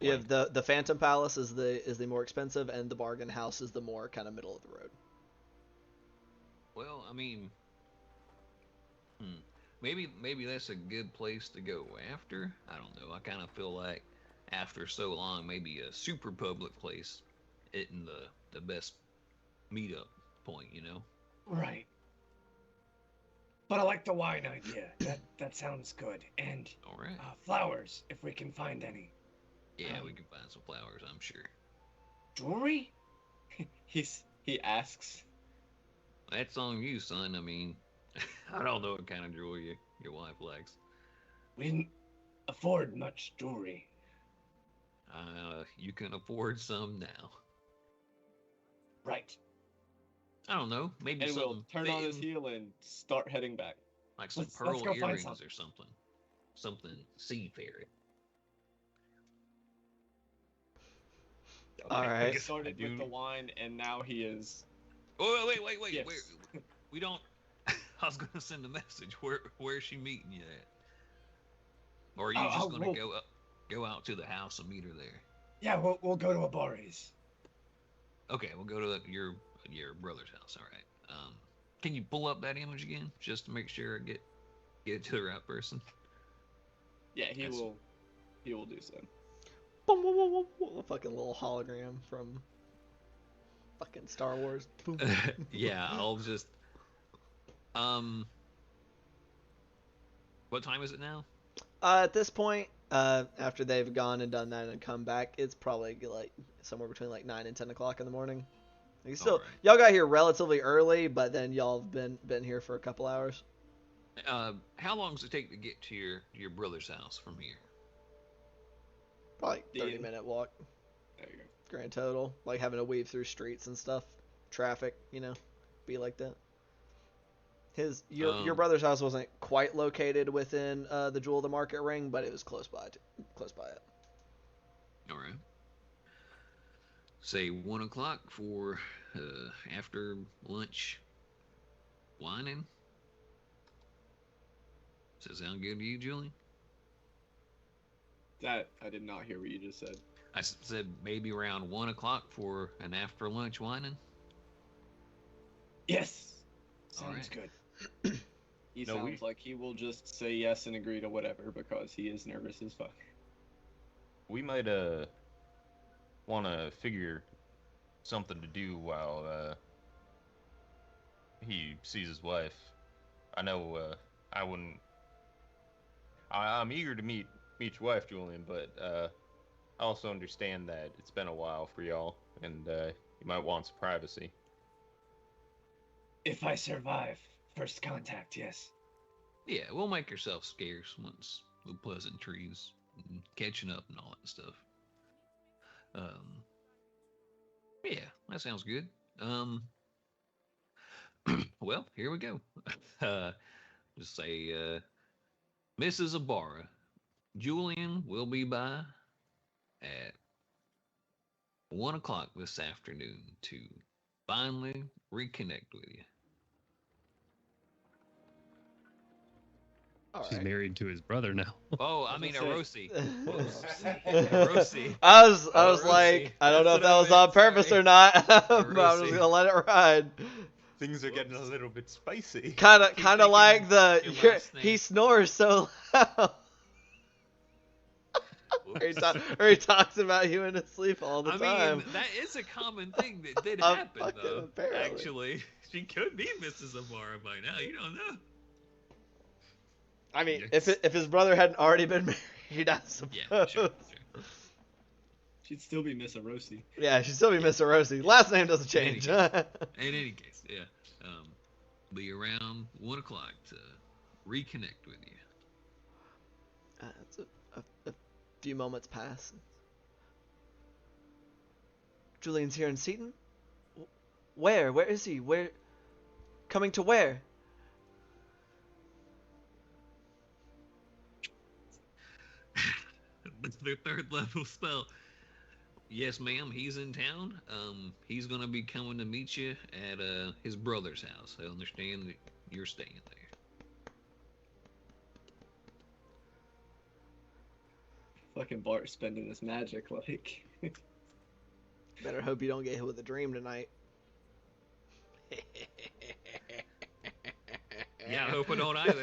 You have the Phantom Palace is the more expensive, and the Bargain House is the more kind of middle of the road. Well, I mean, maybe that's a good place to go after. I don't know. I kind of feel like after so long, maybe a super public place isn't the best meetup point, you know? Right. But I like the wine idea. That sounds good. And All right. flowers, if we can find any. Yeah, we can find some flowers, I'm sure. Jewelry? He asks. That's on you, son. I mean, I don't know what kind of jewelry your wife likes. We didn't afford much jewelry. You can afford some now. Right. I don't know. Maybe And something will turn on his fitting, heel and start heading back. like some Let's pearl go find earrings some. or something. Something seafaring. All right. He started with the wine, and now he is. Oh, wait. Yes. We don't. I was gonna send a message. Where's she meeting you at? Or are you just gonna go out to the house and meet her there? Yeah, we'll go to Abari's. Okay, we'll go to your brother's house. All right. Can you pull up that image again, just to make sure I get it to the right person? Yeah, he will do so. A fucking little hologram from fucking Star Wars. Yeah, I'll just. What time is it now? At this point, after they've gone and done that and come back, it's probably like somewhere between like 9 and 10 o'clock in the morning. You still, Alright. y'all got here relatively early, but then y'all have been here for a couple hours. How long does it take to get to your brother's house from here? Probably like 30 Dean. minute walk, There you go. grand total. Like having to weave through streets and stuff, traffic, be like that. Your brother's house wasn't quite located within the Jewel of the Market ring, but it was close by it. All right. Say 1 o'clock for after lunch whining. Does that sound good to you, Julian? That I did not hear what you just said. I said maybe around 1 o'clock for an after lunch whining. Yes. All Sounds right. good. He No, sounds like he will just say yes and agree to whatever because he is nervous as fuck. We might want to figure something to do while he sees his wife. I know I wouldn't. I'm eager to meet your wife, Julian, but I also understand that it's been a while for y'all, and you might want some privacy. If I survive first contact, yes. Yeah, we'll make ourselves scarce once the pleasantries and catching up and all that stuff. Yeah, that sounds good. Well, here we go. Just say, Mrs. Ibarra, Julian will be by at 1 o'clock this afternoon to finally reconnect with you. All She's right. married to his brother now. Oh, I I mean, was gonna Arosi. I Arosi. was like, I don't know if That's what that I was on meant, purpose sorry. or not, but I'm just Rosie. gonna let it ride. Things are getting a little bit spicy. Kind of thinking like your last he name. snores so loud. Whoops. Or he talks about you in his sleep all the I time. mean, that is a common thing that did I'm happen, fucking though. apparently. Actually, she could be Mrs. Ibarra by now. You don't know. I mean, Yes. if his brother hadn't already been married, I suppose. Yeah, sure. She'd still be Miss Arosi. Yeah, she'd still be Miss Rossi. Last name doesn't In any change. case. In any case, yeah. Be around 1 o'clock to reconnect with you. It's a few moments pass. Julian's here in Seaton? Where? Where is he? Where? Coming to where? The third level spell. Yes, ma'am, he's in town. He's gonna be coming to meet you at his brother's house. I understand that you're staying there. Fucking Bart spending this magic like. Better hope you don't get hit with a dream tonight. Yeah, I hope I don't either.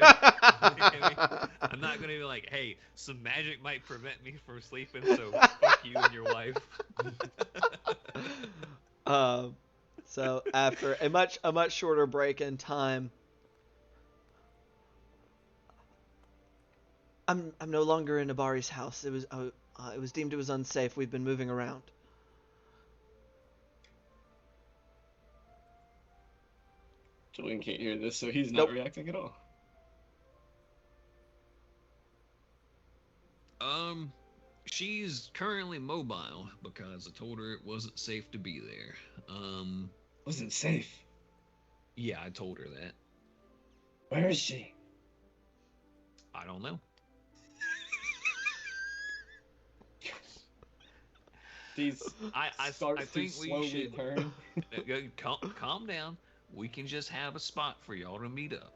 I'm not gonna be like, hey, some magic might prevent me from sleeping, so fuck you and your wife. So after a much shorter break in time, I'm no longer in Abari's house. It was deemed it was unsafe. We've been moving around. Julian can't hear this, so he's not Nope. reacting at all. She's currently mobile because I told her it wasn't safe to be there. Wasn't safe. Yeah, I told her that. Where is she? I don't know. These I starts to think we slowly should turn. calm down. We can just have a spot for y'all to meet up.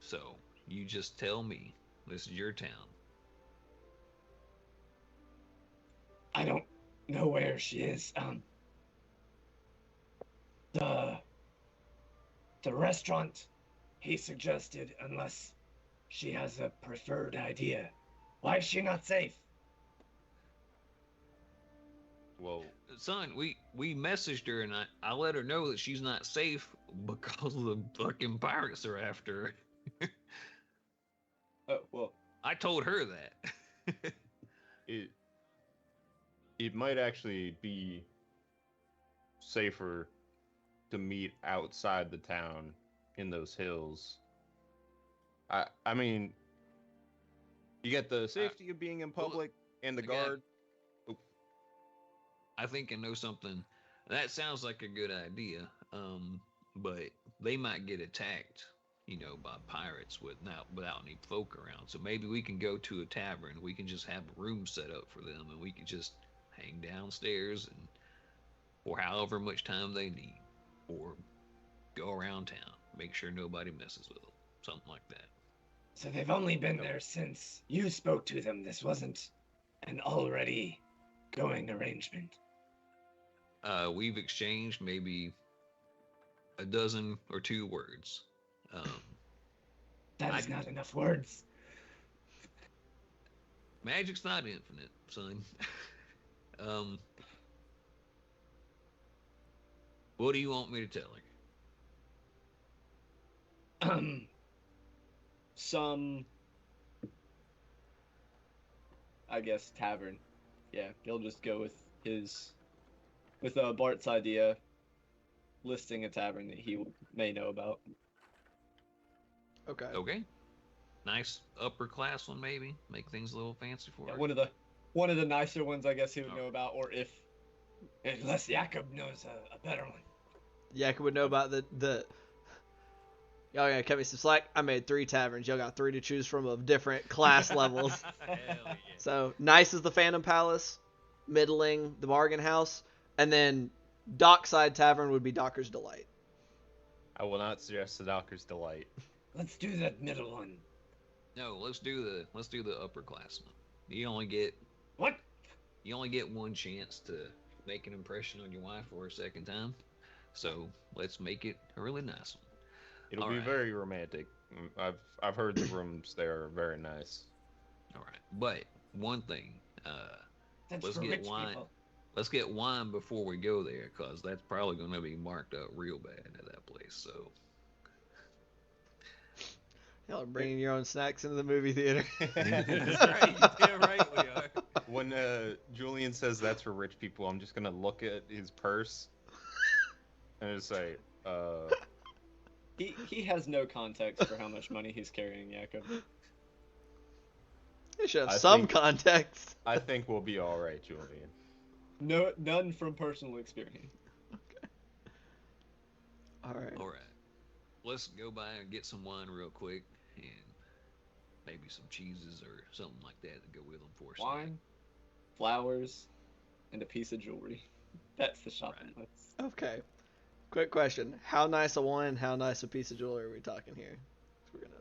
So you just tell me. This is your town. I don't know where she is. The restaurant he suggested, unless she has a preferred idea. Why is she not safe? Well, Son, we messaged her and I let her know that she's not safe because the fucking pirates are after her. Oh well, I told her that. it might actually be safer to meet outside the town in those hills. I mean, you get the safety of being in public and the again, guard. I think I know something. That sounds like a good idea. But they might get attacked, by pirates without any folk around. So maybe we can go to a tavern. We can just have a room set up for them, and we can just hang downstairs and for however much time they need, or go around town, make sure nobody messes with them, something like that. So they've only been there since you spoke to them. This wasn't an already going arrangement. We've exchanged maybe a dozen or two words. That is not enough words. Magic's not infinite, son. What do you want me to tell her? Some, I guess, tavern. Yeah, he'll just go with Bart's idea, listing a tavern that he may know about. Okay. Okay. Nice upper class one, maybe. Make things a little fancy for Yeah, her. one of the nicer ones, I guess he would know about, or if Unless Jakob knows a better one. Yak would know about the. Y'all gonna cut me some slack? I made 3 taverns. Y'all got 3 to choose from of different class levels. Hell yeah. So nice is the Phantom Palace, middling the Bargain House, and then Dockside Tavern would be Docker's Delight. I will not suggest the Docker's Delight. Let's do that middle one. No, let's do the upper class one. You only get What? one chance to make an impression on your wife for a second time. So let's make it a really nice one. It'll All be right. very romantic. I've heard the rooms there are very nice. All right. But one thing, That's Let's for get rich wine. people. let's get wine before we go there, cause that's probably going to be marked up real bad at that place. So Y'all are bringing your own snacks into the movie theater. that's right. Yeah, right. We are. When Julian says that's for rich people, I'm just gonna look at his purse and just say, he has no context for how much money he's carrying, Jakob. You should have I some think- context. I think we'll be all right, Julian. No, none from personal experience. All right. All right. Let's go by and get some wine real quick, and maybe some cheeses or something like that to go with them for us. Wine, flowers, and a piece of jewelry. That's the shopping Right. list. Okay. Quick question: how nice a wine? How nice a piece of jewelry are we talking here? We're gonna.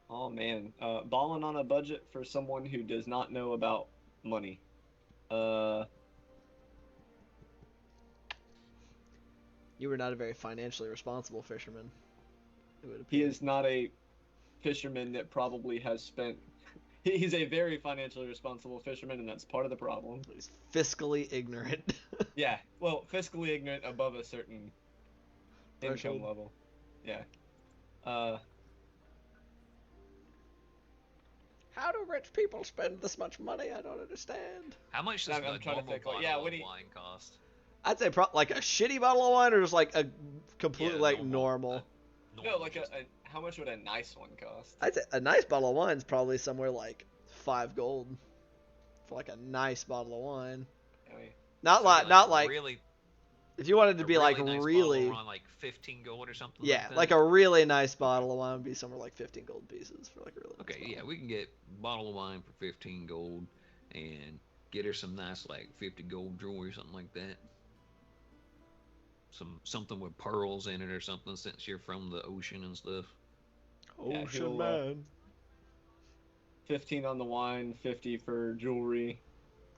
Oh man, balling on a budget for someone who does not know about money. You were not a very financially responsible fisherman. It would He appear. is not a fisherman that probably has spent. He's a very financially responsible fisherman, and that's part of the problem. He's fiscally ignorant. Yeah, well, fiscally ignorant above a certain Threshold. income level. Yeah. How do rich people spend this much money? I don't understand. How much does I'm a trying to normal think, like, bottle yeah, of what do you- wine cost? I'd say like a shitty bottle of wine, or just like a completely Yeah, like normal. No, like how much would a nice one cost? I'd say a nice bottle of wine's probably somewhere like 5 gold for like a nice bottle of wine. I mean, Not like really. if you wanted to a be like nice bottle really, around like 15 gold or something. yeah, like that? like a really nice bottle of wine would be somewhere like 15 gold pieces for like a really. Okay, nice yeah, bottle. we can get a bottle of wine for 15 gold, and get her some nice like 50 gold jewelry or something like that. Something with pearls in it or something, since you're from the ocean and stuff. Yeah, Ocean he'll, man. 15 on the wine, 50 for jewelry,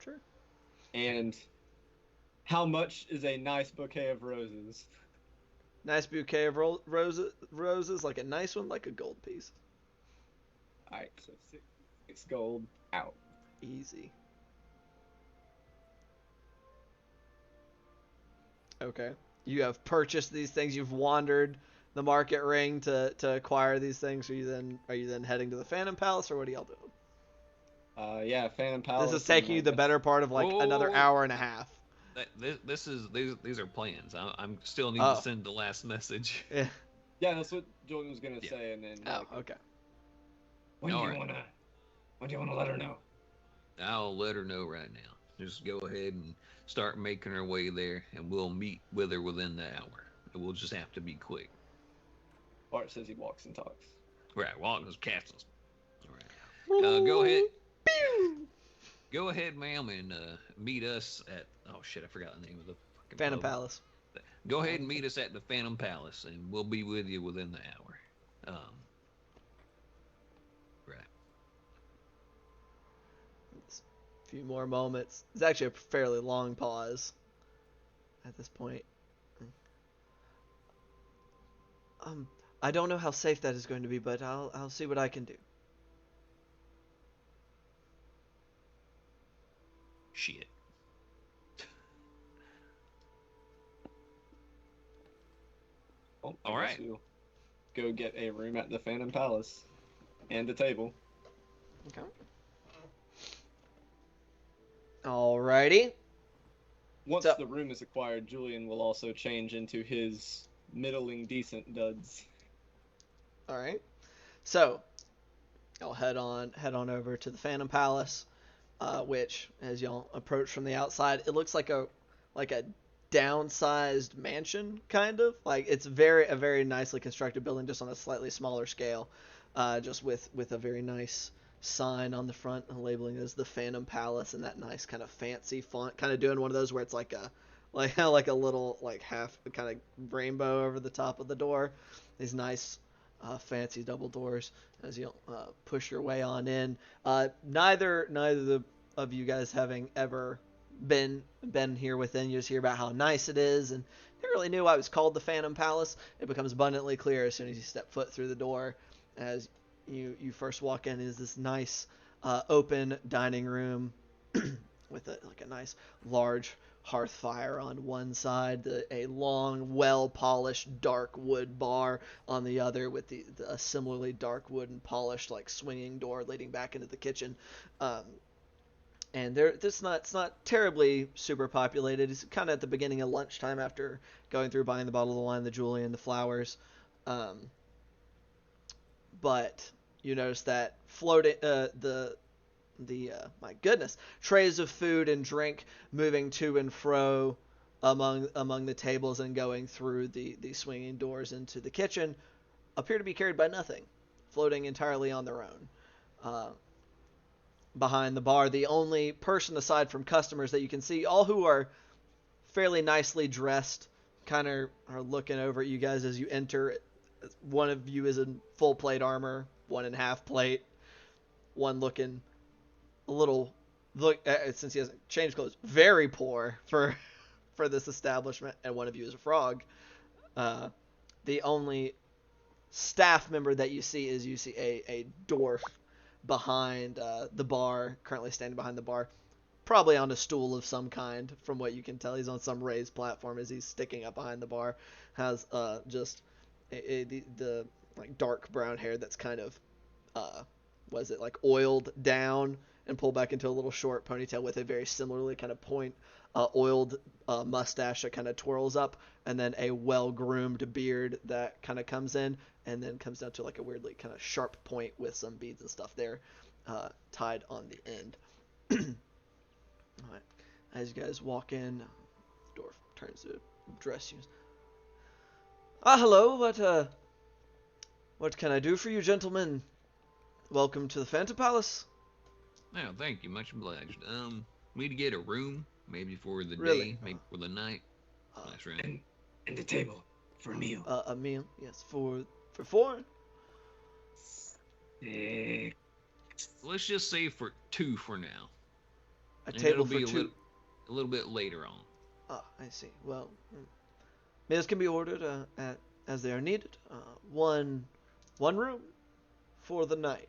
Sure. and how much is a nice bouquet of roses? Nice bouquet of roses, like a nice one, like a gold piece. All right, so six gold out. Easy. Okay. You have purchased these things. You've wandered the market ring to acquire these things. Are you then heading to the Phantom Palace, or what are y'all doing? Yeah, Phantom Palace. This is taking you the better part of like Whoa, another whoa, whoa. hour and a half. These are plans. I'm still need Oh. to send the last message. Yeah. Yeah, that's what Jordan was gonna Yeah. say, and then. Oh, okay. When do you Alright. wanna let her know? I'll let her know right now. Just go ahead and start making her way there, and we'll meet with her within the hour. It will just have to be quick. Bart says he walks and talks. Right, Walton's castles. All right. Go ahead. Go ahead, ma'am, and meet us at. Oh shit, I forgot the name of the fucking Phantom pub. Palace. Go ahead and meet us at the Phantom Palace, and we'll be with you within the hour. Right. A few more moments. It's actually a fairly long pause at this point. I don't know how safe that is going to be, but I'll see what I can do. Shit. Well, All I right. guess we'll go get a room at the Phantom Palace and a table. Okay. Alrighty. Once So- the room is acquired, Julian will also change into his middling decent duds. All right. So, I'll head on over to the Phantom Palace, which, as y'all approach from the outside, it looks like a downsized mansion, kind of. Like it's a very nicely constructed building, just on a slightly smaller scale, just with a very nice sign on the front labeling it as the Phantom Palace, and that nice kind of fancy font, kind of doing one of those where it's like a little like half kind of rainbow over the top of the door. These nice fancy double doors as you push your way on in. Neither of you guys having ever been here within, you just hear about how nice it is, and never really knew why it was called the Phantom Palace. It becomes abundantly clear as soon as you step foot through the door. As you first walk in, is this nice open dining room with a nice large hearth fire on one side, a long, well-polished dark wood bar on the other, with a similarly dark wood and polished like swinging door leading back into the kitchen. And it's not terribly super populated. It's kind of at the beginning of lunchtime after going through buying the bottle of wine, the jewelry, and the flowers. But you notice that floating my goodness, trays of food and drink moving to and fro among the tables and going through the swinging doors into the kitchen appear to be carried by nothing, floating entirely on their own. Behind the bar, the only person aside from customers that you can see, all who are fairly nicely dressed, kind of are looking over at you guys as you enter. One of you is in full plate armor, one in half plate, one looking a little, since he hasn't changed clothes, very poor for this establishment, and one of you is a frog. The only staff member that you see is a dwarf behind the bar, currently standing behind the bar, probably on a stool of some kind. From what you can tell, he's on some raised platform as he's sticking up behind the bar. Has just the like dark brown hair that's kind of was it like oiled down and pulled back into a little short ponytail, with a very similarly kind of oiled mustache that kind of twirls up, and then a well-groomed beard that kind of comes in and then comes down to like a weirdly kind of sharp point with some beads and stuff there tied on the end. All right. As you guys walk in, the dwarf turns to address you. Hello. What can I do for you, gentlemen? Welcome to the Phantom Palace. Oh, thank you, much obliged. We need to get a room, maybe for the Really? day, maybe for the night. That's right. And a table for a meal. A meal, yes, for four. Let's just say for 2 for now. A And table it'll for be two. a little bit later on. I see. Well, meals can be ordered as they are needed. One room for the night.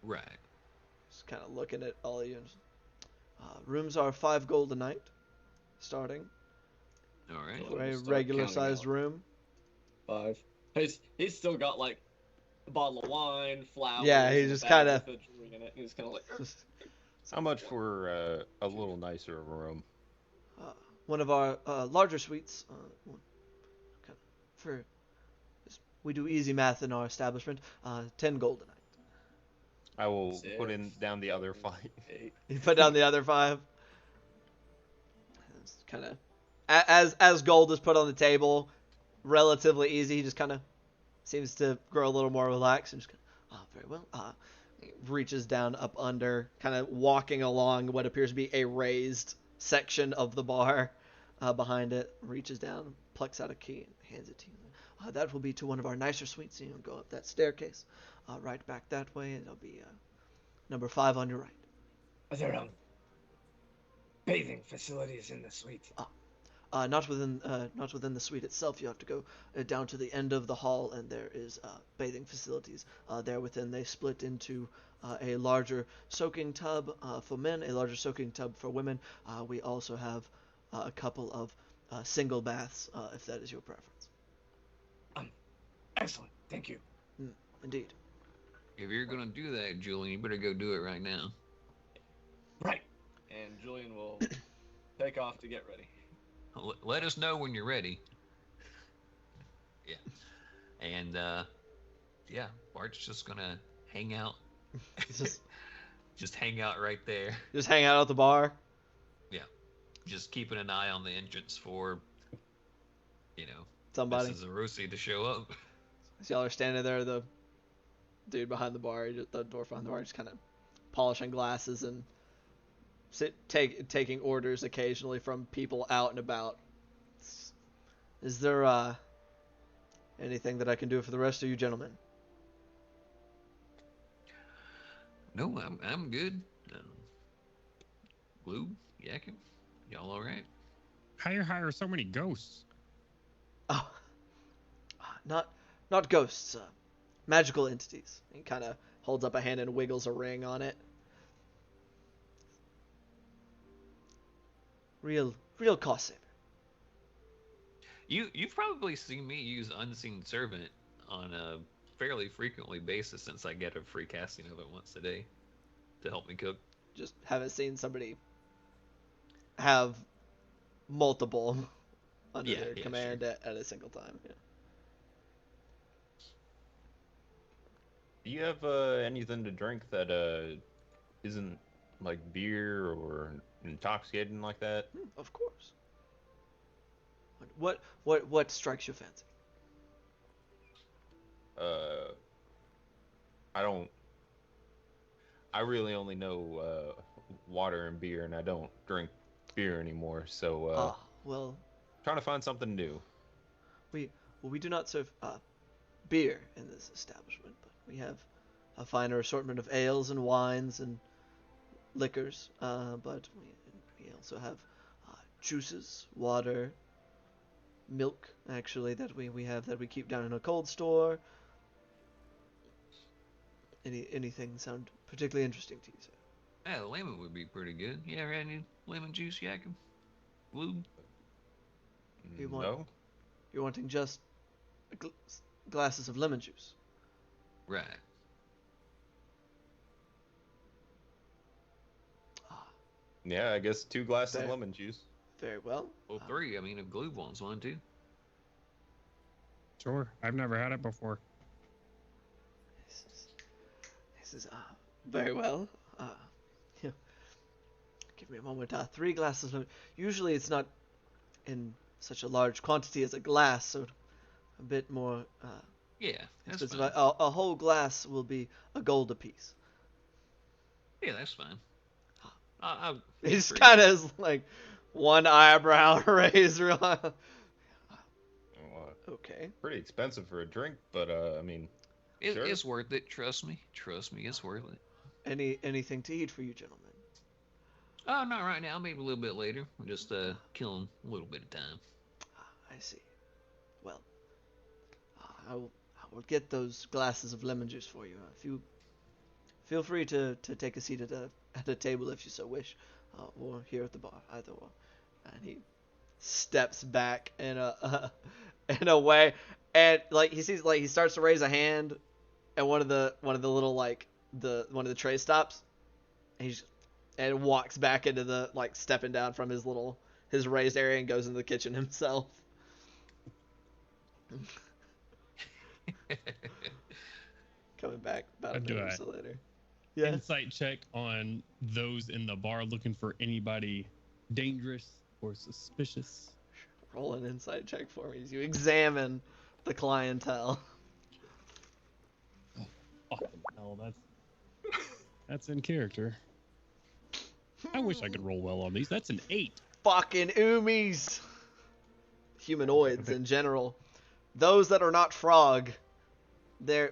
Right. Just kind of looking at all of you. Rooms are 5 gold a night, starting All right. for a Start regular counting sized out. room. 5. He's still got like a bottle of wine, flowers. Yeah, he's and a just bag kinda- with the jewelry in it. He's kind of like. Just, How much for a little nicer room? one of our larger suites. For we do easy math in our establishment. 10 gold a night. I will put Six, down the other 5. 8. You put down the other 5. It's kind of as gold is put on the table, relatively easy. He just kind of seems to grow a little more relaxed and just very well. He reaches down up under, kind of walking along what appears to be a raised section of the bar behind it. Reaches down, plucks out a key, and hands it to you. That will be to one of our nicer suites. You'll go up that staircase, right back that way, and it'll be number 5 on your right. Are there bathing facilities in the suite? Not within the suite itself. You have to go down to the end of the hall, and there is bathing facilities there within. They split into a larger soaking tub for men, a larger soaking tub for women. We also have a couple of single baths, if that is your preference. Excellent. Thank you. Indeed. If you're gonna do that, Julian, you better go do it right now. Right. And Julian will take off to get ready. Let us know when you're ready. Yeah. And yeah, Bart's just gonna hang out. Just hang out right there. Just hang out at the bar. Yeah. Just keeping an eye on the entrance for, Somebody. Mrs. Arusi to show up. So y'all are standing there, the dude behind the bar, the dwarf behind the bar, just kind of polishing glasses and taking orders occasionally from people out and about. Is there anything that I can do for the rest of you gentlemen? No, I'm good. Glue, Yakin, y'all all right? How you hire so many ghosts? Oh, not ghosts, magical entities. He kind of holds up a hand and wiggles a ring on it. Real cost saver. You've probably seen me use Unseen Servant on a fairly frequently basis since I get a free casting of it once a day to help me cook. Just haven't seen somebody have multiple under their command sure. at a single time. Yeah. Do you have anything to drink that isn't like beer or intoxicating like that? Of course. What strikes your fancy? I really only know water and beer, and I don't drink beer anymore. So well, trying to find something new. we do not serve beer in this establishment, but we have a finer assortment of ales and wines and liquors. But we also have juices, water, milk, actually, that we have that we keep down in a cold store. Anything sound particularly interesting to you, sir? Yeah, lemon would be pretty good. You ever had any lemon juice, Yakin? Glue? No. You're wanting just glasses of lemon juice. Right. Yeah, I guess 2 glasses Fair. of lemon juice. Very well. Well, 3. I mean, if Glue wants one too. Sure. I've never had it before. This is very well. Yeah. Give me a moment. 3 glasses of lemon. Usually it's not in such a large quantity as a glass, so a bit more Yeah, that's expensive. fine. A whole glass will be a gold apiece. Yeah, that's fine. He's kind of like one eyebrow raised real high. Okay. Pretty expensive for a drink, but I mean, sure. It's worth it. Trust me, it's worth it. Anything to eat for you gentlemen? Oh, not right now. Maybe a little bit later. We're just killing a little bit of time. I see. Well, I will get those glasses of lemon juice for you. If you feel free to take a seat at a table if you so wish, or here at the bar, either or. And he steps back in a way, and like he sees, like he starts to raise a hand, and one of the little like one of the trays stops, and and walks back into the, like, stepping down from his little his raised area and goes into the kitchen himself. Coming back about a Do minute or I- so later. Yeah. Insight check on those in the bar looking for anybody dangerous or suspicious. Roll an insight check for me as you examine the clientele. Fucking hell, that's in character. I wish I could roll well on these. That's an 8. Fucking oomies. Humanoids in general. Those that are not frog, they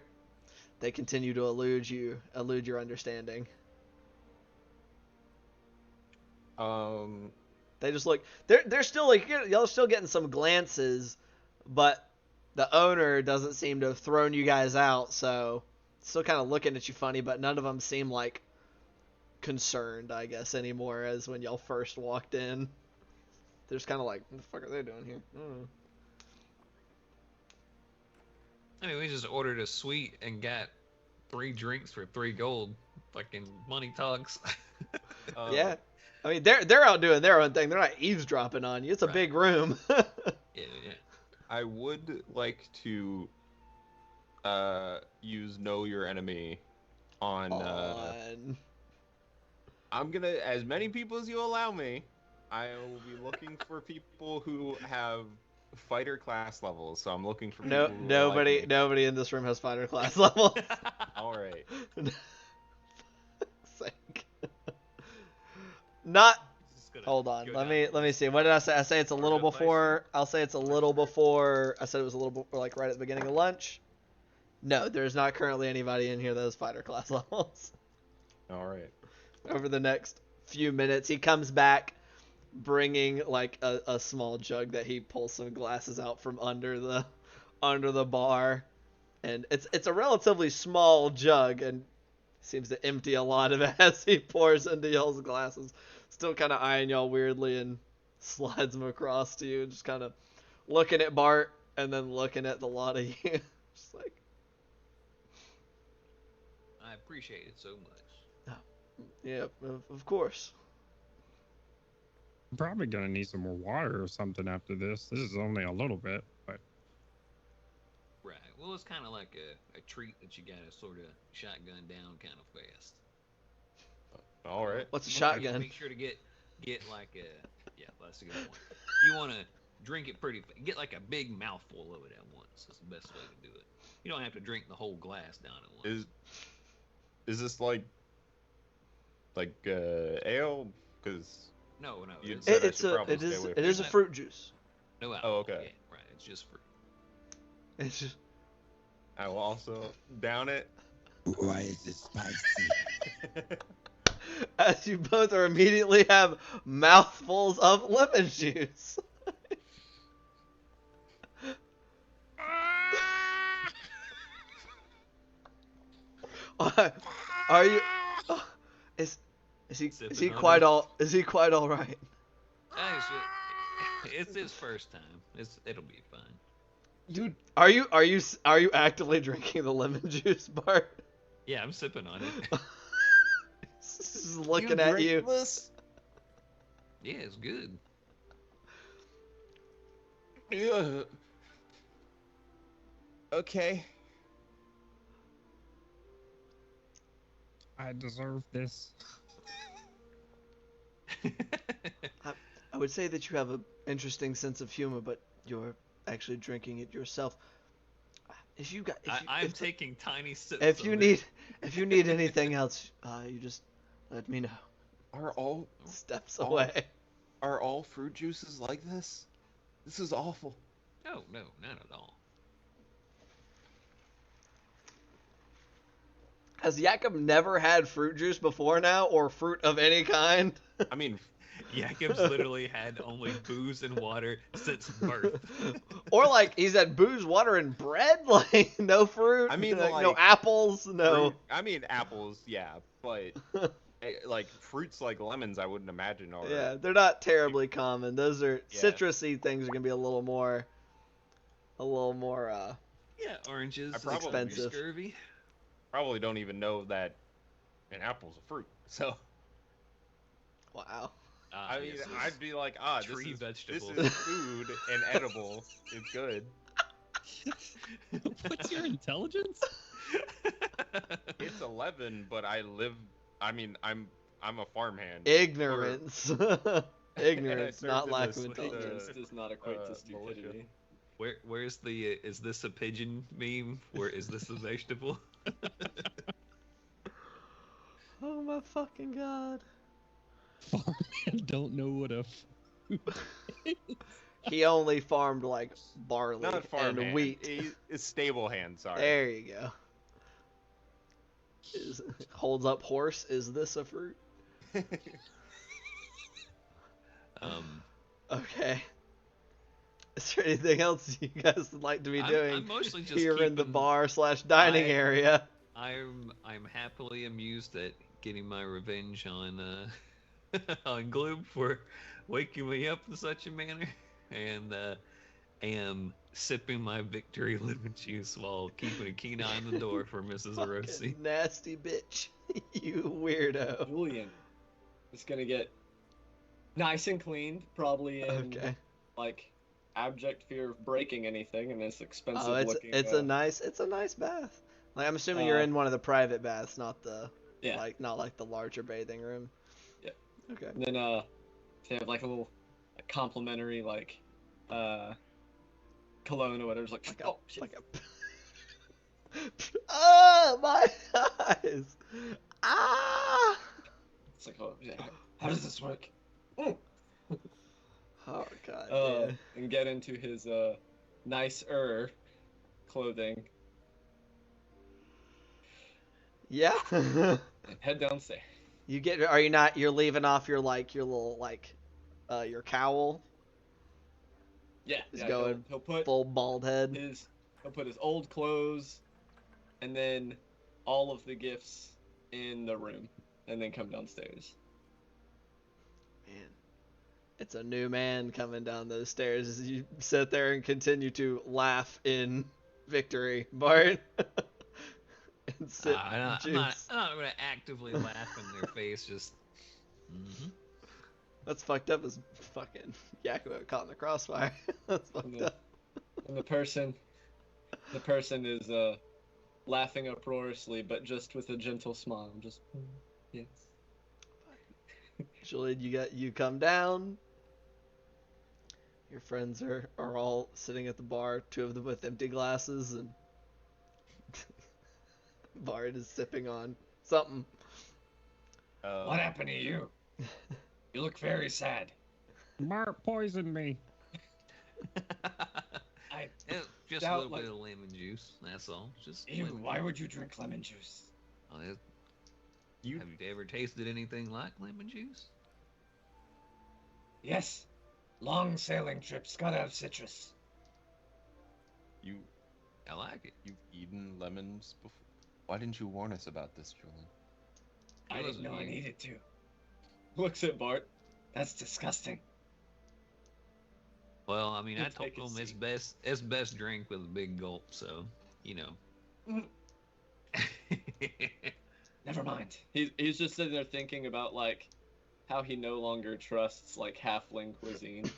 continue to elude your understanding. They just look. They're still like, y'all are still getting some glances, but the owner doesn't seem to have thrown you guys out, so still kind of looking at you funny. But none of them seem like concerned, I guess, anymore as when y'all first walked in. They're just kind of like, what the fuck are they doing here? I don't know. I mean, we just ordered a suite and got 3 drinks for 3 gold. Fucking money talks. Yeah. I mean, they're out doing their own thing. They're not eavesdropping on you. It's a Right. big room. Yeah. I would like to use Know Your Enemy on. I'm gonna, as many people as you allow me, I will be looking for people who have fighter class levels. So I'm looking for people who nobody like me. in this room has fighter class level. All right. Sake. Not. Just gonna Hold on. go Let down me see. What did I say? I say it's a little Organization. before. I'll say it's a little before. I said it was a little before, like right at the beginning of lunch. No, there's not currently anybody in here that has fighter class levels. All right. Over the next few minutes, he comes back bringing like a small jug that he pulls some glasses out from under the bar, and it's a relatively small jug and seems to empty a lot of it as he pours into y'all's glasses, still kind of eyeing y'all weirdly, and slides them across to you, just kind of looking at Bart and then looking at the lot of you. Just like, I appreciate it so much. yeah, of course. I'm probably gonna need some more water or something after this. This is only a little bit, but Right. Well, it's kind of like a treat that you gotta sort of shotgun down kind of fast. All right. What's a Make- shotgun? Make sure to get like a, yeah, that's a good one. You want to drink it pretty, get like a big mouthful of it at once. That's the best way to do it. You don't have to drink the whole glass down at once. Is this like ale? Because No, You'd it's, said I It's should a probably it stay is away it from is a that. fruit juice. no alcohol. Oh, okay. Yeah, right. It's just fruit. It's just I will also down it. Why is it spicy? as you both are immediately have mouthfuls of lemon juice. Are you? Is he Sipping on quite it. all? Is he quite all right? It's his first time. It'll be fine. Dude, are you actively drinking the lemon juice, Bart? Yeah, I'm sipping on it. Just looking at you. This? Yeah, it's good. Yeah. Okay. I deserve this. I would say that you have an interesting sense of humor, but you're actually drinking it yourself. If you got, I'm taking tiny sips. if of you it. need anything else, you just let me know. Are all Steps Oh. away. are all fruit juices like this? This is awful. No, not at all. Has Jakob never had fruit juice before now, or fruit of any kind? I mean, Jakob's literally had only booze and water since birth. Or like he's had booze, water, and bread, like no fruit. I mean, no like, apples, no. fruit- I mean apples, yeah, but like fruits like lemons, I wouldn't imagine are. Yeah, they're not terribly common. Those are Yeah. citrusy things are gonna be a little more. Yeah, oranges. I probably- Expensive. Scurvy. Probably don't even know that an apple's a fruit. So Wow. I mean, yes, those I'd be like, tree this vegetables. is food and edible. It's good. What's your intelligence? It's 11, but I live. I mean, I'm a farmhand. Ignorance. Ignorance, served not in lack the of s- intelligence. Ignorance does not equate to militia. stupidity. Where's the is this a pigeon meme? Where is this a vegetable? Oh my fucking god. Farmhand don't know what a He only farmed like barley Not farmhand. and wheat. It's stable hand. Sorry. There you go. Holds up horse. Is this a fruit? Okay. Is there anything else you guys would like to be doing I'm mostly just here in the keeping- bar/dining area? I'm happily amused at getting my revenge on on Gloob for waking me up in such a manner, and am sipping my victory lemon juice while keeping a keen eye on the door for Mrs. Orosi. Fucking nasty bitch. You weirdo. Julian is gonna get nice and cleaned, probably in Okay. like abject fear of breaking anything, and it's expensive Oh, looking. it's a nice bath. Like I'm assuming you're in one of the private baths, not the Yeah. not like the larger bathing room. Yeah. Okay. And then they have like a little complimentary like cologne or whatever. It's like, oh shit. Like a oh my eyes! Ah! It's like, oh yeah. How does this work? Oh god. Yeah. And get into his nicer clothing Yeah. and head downstairs. Are you not? You're leaving off your little your cowl, Yeah, He's yeah, going he'll put full bald head. he'll put his old clothes and then all of the gifts in the room and then come downstairs. Man, it's a new man coming down those stairs as you sit there and continue to laugh in victory, Bart. And sip I'm juice. not gonna actively laugh in their face. Just. Mhm. That's fucked up as fucking Yakuo caught in the crossfire. That's fucked And the, up. and the person is laughing uproariously, but just with a gentle smile. Just yes. Julian, you come down. Your friends are all sitting at the bar, two of them with empty glasses, and Bard is sipping on something. What happened to you? You look very sad. Mark poisoned me. I Yeah, just a doubt, little like- bit of lemon juice. That's all. Just Ew, lemon why juice. would you drink lemon juice? Oh, You have you ever tasted anything like lemon juice? Yes. Long sailing trips gotta have citrus. I like it. you've eaten lemons before. Why didn't you warn us about this, Julian? I It didn't know I wasn't you. needed to. Looks at Bart. That's disgusting. Well, I mean, I Let's told take a him it's seat. best drink with a big gulp, so you know. Never mind. He's just sitting there thinking about like how he no longer trusts like halfling cuisine.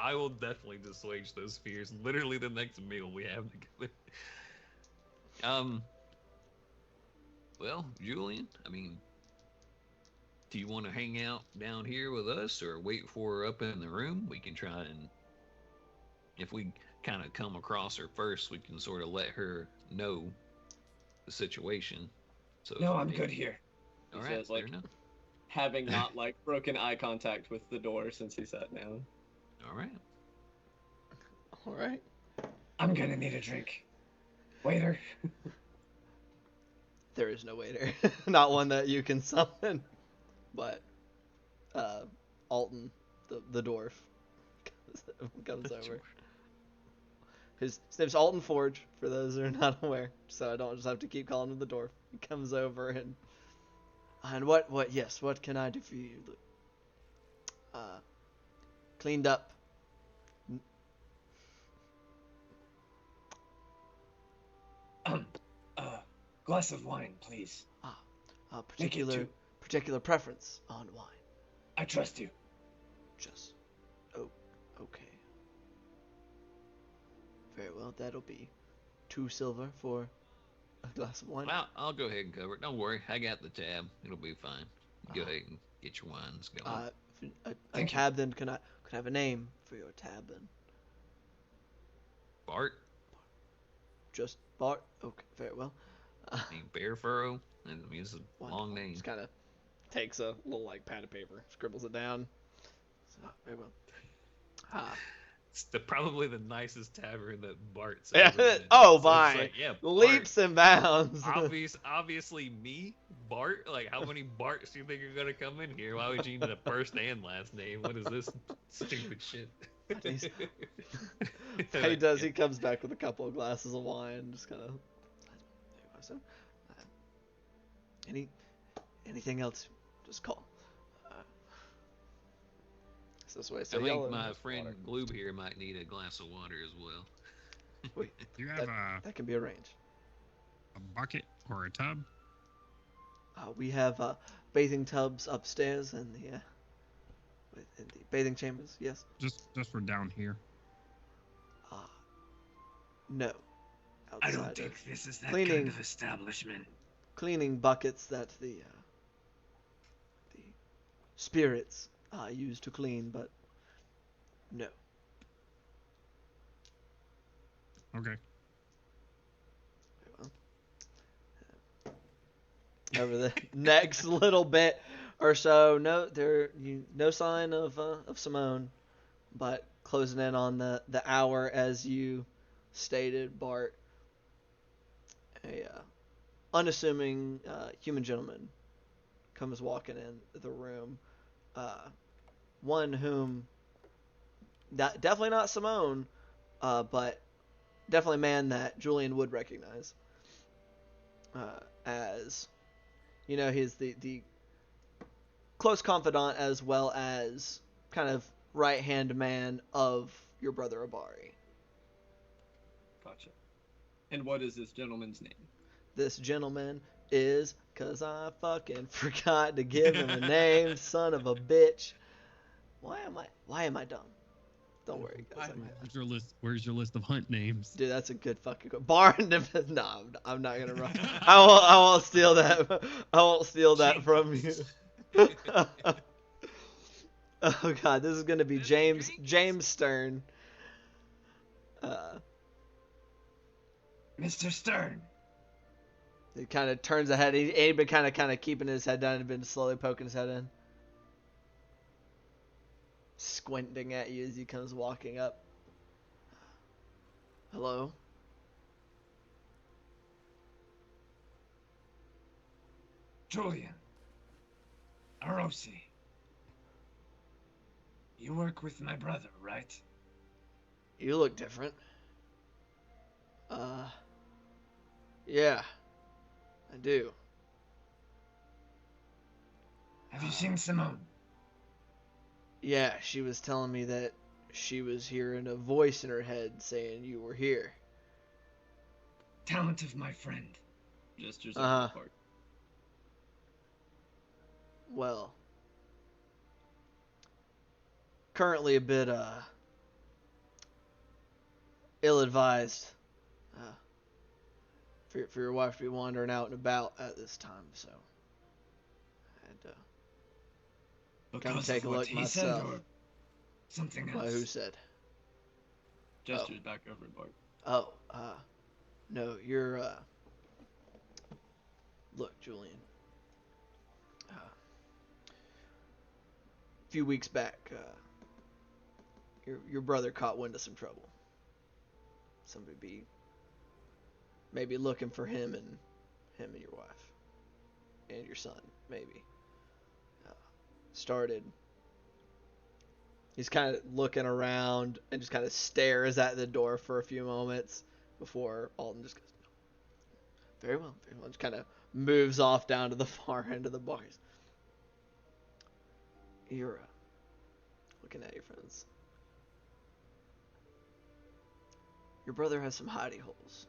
I will definitely assuage those fears. Literally the next meal we have together. Well, Julian, I mean, do you want to hang out down here with us or wait for her up in the room? We can try and, if we kind of come across her first, we can sort of let her know the situation. So No, I'm good here. He All right, says, fair like- enough. Having not like broken eye contact with the door since he sat down. All right. All right. I'm gonna need a drink. Waiter. There is no waiter, not one that you can summon, but Alton, the dwarf, comes over. His name's Alton Forge, for those who are not aware, so I don't just have to keep calling him the dwarf. He comes over and what can I do for you? Cleaned up. Glass of wine, please. A Make it particular two. particular preference on wine. I trust you. Just, oh, okay. Very well, that'll be 2 silver for a glass of wine. Well, I'll go ahead and cover it. Don't worry, I got the tab. It'll be fine. Go ahead and get your wines going. A Thank you. tab then, can I have a name for your tab then? Bart, Just Bart? Okay, very well. I mean Bear Furrow, and I mean it's a Wonderful. long name. Just kind of takes a little like pad of paper, scribbles it down. So, very well. It's probably the nicest tavern that Bart's Yeah. ever been. Oh, So my. it's like, yeah, Leaps and bounds. Obviously me, Bart. Like, how many Barts do you think are gonna come in here? Why would you need a first and last name? What is this stupid shit? He does. He comes back with a couple of glasses of wine, just kind of. So, anything else? Just call. This way. So I y'all think are- my friend water. Gloob here might need a glass of water as well. Wait, Do you have that can be arranged. a bucket or a tub? We have bathing tubs upstairs in the bathing chambers. Yes. Just for down here. No. I Outside don't of think this is that cleaning. kind of establishment. cleaning buckets that the spirits use to clean, but no. Okay. Over the next little bit or so, no sign of Simone, but closing in on the hour as you stated, Bart. A unassuming human gentleman comes walking in the room. One whom definitely not Simone, but definitely a man that Julian would recognize as, he's the close confidant as well as kind of right-hand man of your brother Abari. Gotcha. And what is this gentleman's name? This gentleman is, cause I fucking forgot to give him a name, son of a bitch. Why am I dumb? Don't worry, guys. Where's your list of hunt names? Dude, that's a good fucking Barn. No, I'm not gonna run. I won't steal that. I won't steal that from you. Oh god, this is gonna be James Stern. Mr. Stern. He kind of turns ahead. He'd been kind of keeping his head down and been slowly poking his head in, squinting at you as he comes walking up. Hello. Julian. Arosi. You work with my brother, right? You look different. Yeah, I do. Have you seen Simone? Yeah, she was telling me that she was hearing a voice in her head saying you were here. Talent of my friend. Gestures over the part. Well, currently a bit ill-advised for your wife to be wandering out and about at this time, so I had to come Because take of a what look he said, myself. or something Well, else? who said? Gestures back over to Bart. Oh, no, you're look, Julian. A few weeks back, your brother caught wind of some trouble. Somebody maybe looking for him and your wife and your son, maybe. Started. He's kind of looking around and just kind of stares at the door for a few moments before Alden just goes, no. Very well, very well. Just kind of moves off down to the far end of the bar. You're looking at your friends. Your brother has some hidey holes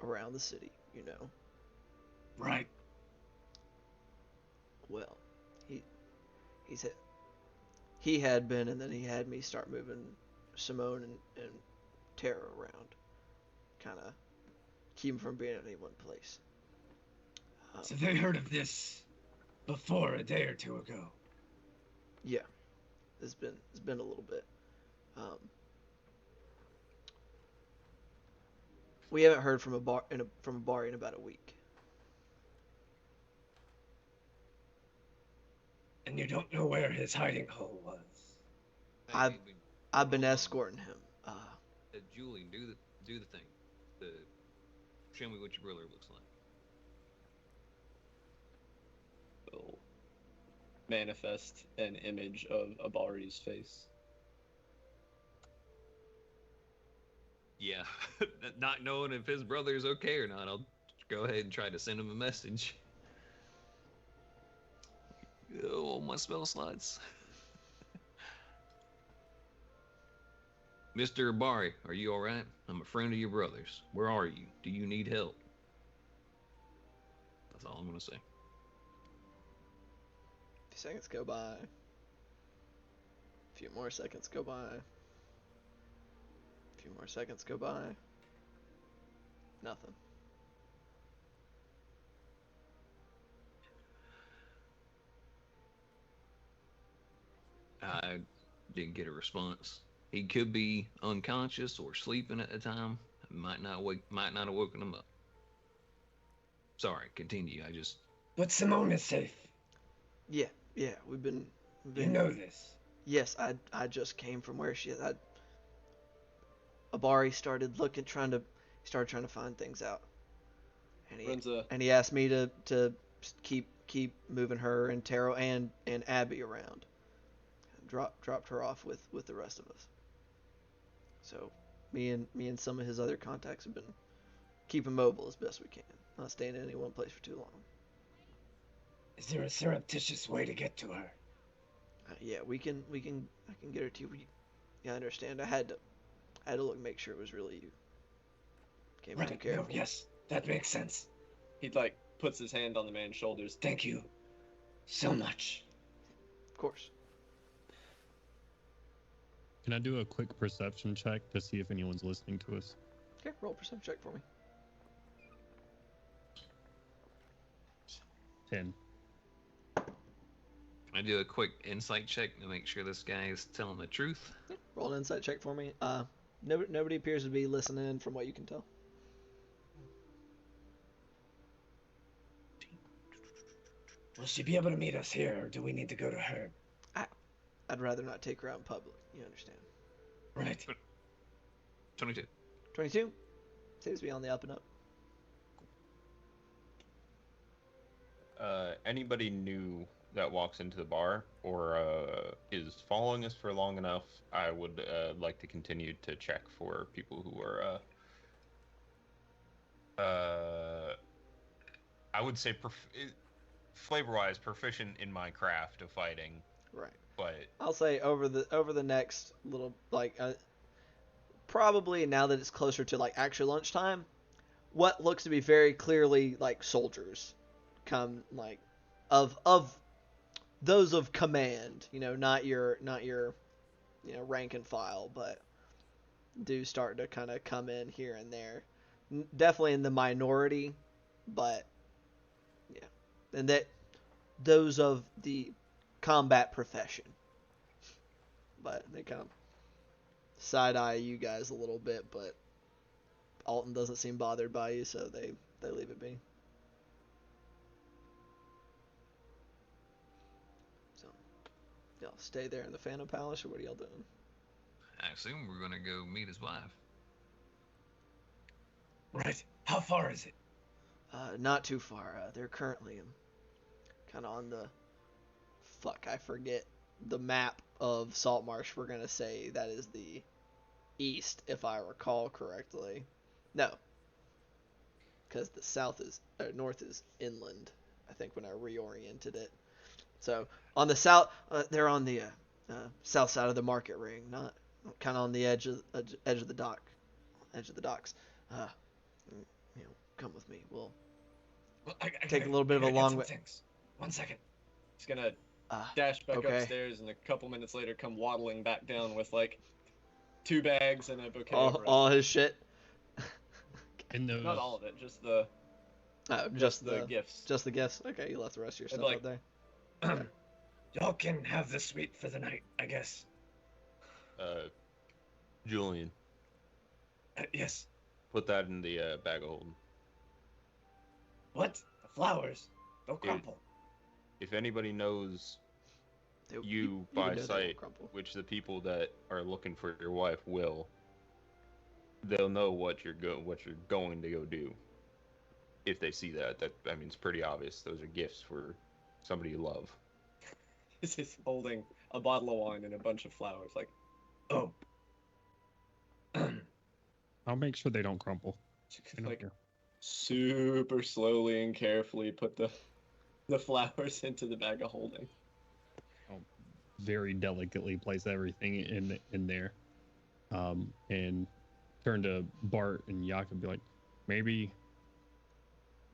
around the city, you know. Right. Well, he had been, and then he had me start moving Simone and Tara around, kind of keep them from being in any one place. So they heard of this before a day or two ago. Yeah, it's been a little bit. We haven't heard from a bar in about a week. And you don't know where his hiding hole was. I've been escorting him. Julie, do the thing. Show me what your brother looks like. Will manifest an image of Abari's face. Yeah, not knowing if his brother's okay or not, I'll go ahead and try to send him a message. Oh, my spell slots. Mr. Abari, are you alright? I'm a friend of your brother's. Where are you? Do you need help? That's all I'm gonna say. A few seconds go by. A few more seconds go by. A few more seconds go by. Nothing. I didn't get a response. He could be unconscious or sleeping at the time. Might not have woken him up. Sorry, continue. But Simone is safe. Yeah, we've been You know this. Yes, I just came from where she is. Abari started trying to find things out, and he asked me to keep moving her and Taro and Abby around. Dropped her off with the rest of us. So me and some of his other contacts have been keeping mobile as best we can, not staying in any one place for too long. Is there a surreptitious way to get to her? Yeah, I can get her to you. Yeah, I understand. I had to look, make sure it was really you. Can't be too Right. careful. No, yes, that makes sense. He puts his hand on the man's shoulders. Thank you so much. Of course. Can I do a quick perception check to see if anyone's listening to us? Okay, roll a perception check for me. 10. Can I do a quick insight check to make sure this guy is telling the truth? Yeah, roll an insight check for me. Nobody appears to be listening from what you can tell. Will she be able to meet us here, or do we need to go to her? I'd rather not take her out in public. You understand? Right. 22. 22 seems to be on the up and up. Anybody new that walks into the bar or is following us for long enough, I would like to continue to check for people who are, I would say, flavor-wise, proficient in my craft of fighting. Right. But I'll say over the next little probably now that it's closer to actual lunchtime, what looks to be very clearly soldiers come of those of command, not your rank and file, but do start to kind of come in here and there. Definitely in the minority, but yeah, and that those of the combat profession. But they kind of side-eye you guys a little bit, but Alton doesn't seem bothered by you, so they leave it be. So, y'all stay there in the Phantom Palace, or what are y'all doing? I assume we're gonna go meet his wife. Right. How far is it? Not too far. They're currently kind of on the... I forget the map of Saltmarsh. We're going to say that is the east, if I recall correctly. No. Because the north is inland, I think, when I reoriented it. So, on the south, they're on the south side of the market ring, not kind of on the edge of the docks. Come with me. We'll I take a little bit of a long way. Things. 1 second. He's gonna dash back Okay. upstairs, and a couple minutes later come waddling back down with like 2 bags and a bouquet all, of roses. all his shit. And those. Not all of it, just the Just the the gifts. Just the gifts. Okay, you left the rest of your stuff like- up there. Y'all can have the suite for the night, I guess. Julian, Yes. put that in the bag of holding. What? The flowers. They'll crumple. If anybody knows They- you would by know they won't sight, crumple. which the people that are looking for your wife will, they'll know what you're going to go do. If they see that, I mean, it's pretty obvious. Those are gifts for somebody you love. He's just holding a bottle of wine and a bunch of flowers. Like, Oh. I'll make sure they don't crumple. I don't like care. super slowly and carefully put the flowers into the bag of holding. Very delicately place everything in there, and turn to Bart and Yak and be like, maybe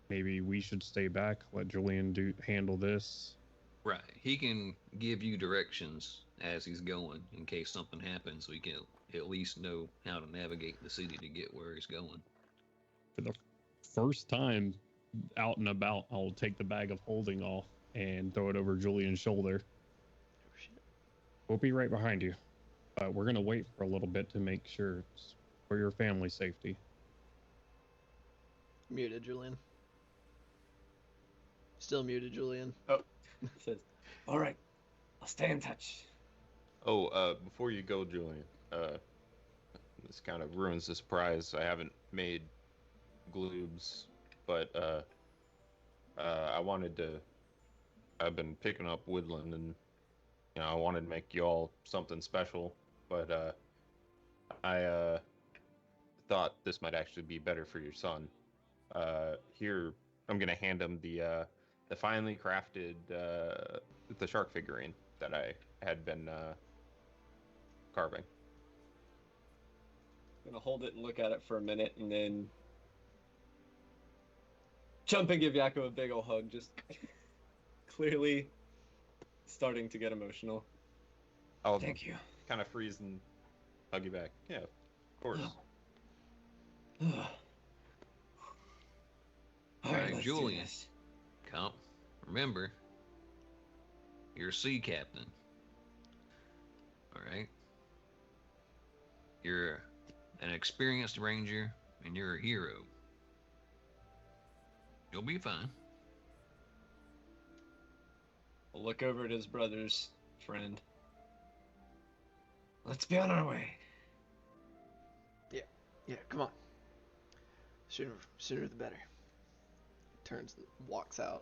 we should stay back, let Julian handle this. Right. He can give you directions as he's going in case something happens. We can at least know how to navigate the city to get where he's going. For the first time out and about, I'll take the bag of holding off and throw it over Julian's shoulder. Oh, shit. We'll be right behind you, but we're gonna wait for a little bit to make sure it's for your family's safety. Muted, Julian. Still muted, Julian. Says, All right. I'll stay in touch. Oh, before you go, Julian, this kind of ruins the surprise. I haven't made gloobs, but I've been picking up woodland, and I wanted to make you all something special, but I thought this might actually be better for your son. Here, I'm gonna hand him the finely crafted the shark figurine that I had been carving. gonna hold it and look at it for a minute, and then jump and give Yakko a big ol' hug. Just clearly starting to get emotional. I'll Thank you. kind of freeze and hug you back. Yeah, of course. All right, Alright, let's Julian. do this. Come. Remember, you're a sea captain. Alright? You're an experienced ranger, and you're a hero. You'll be fine. I'll look over at his brother's friend. Let's be on our way. Yeah, come on. Sooner the better. Turns and walks out.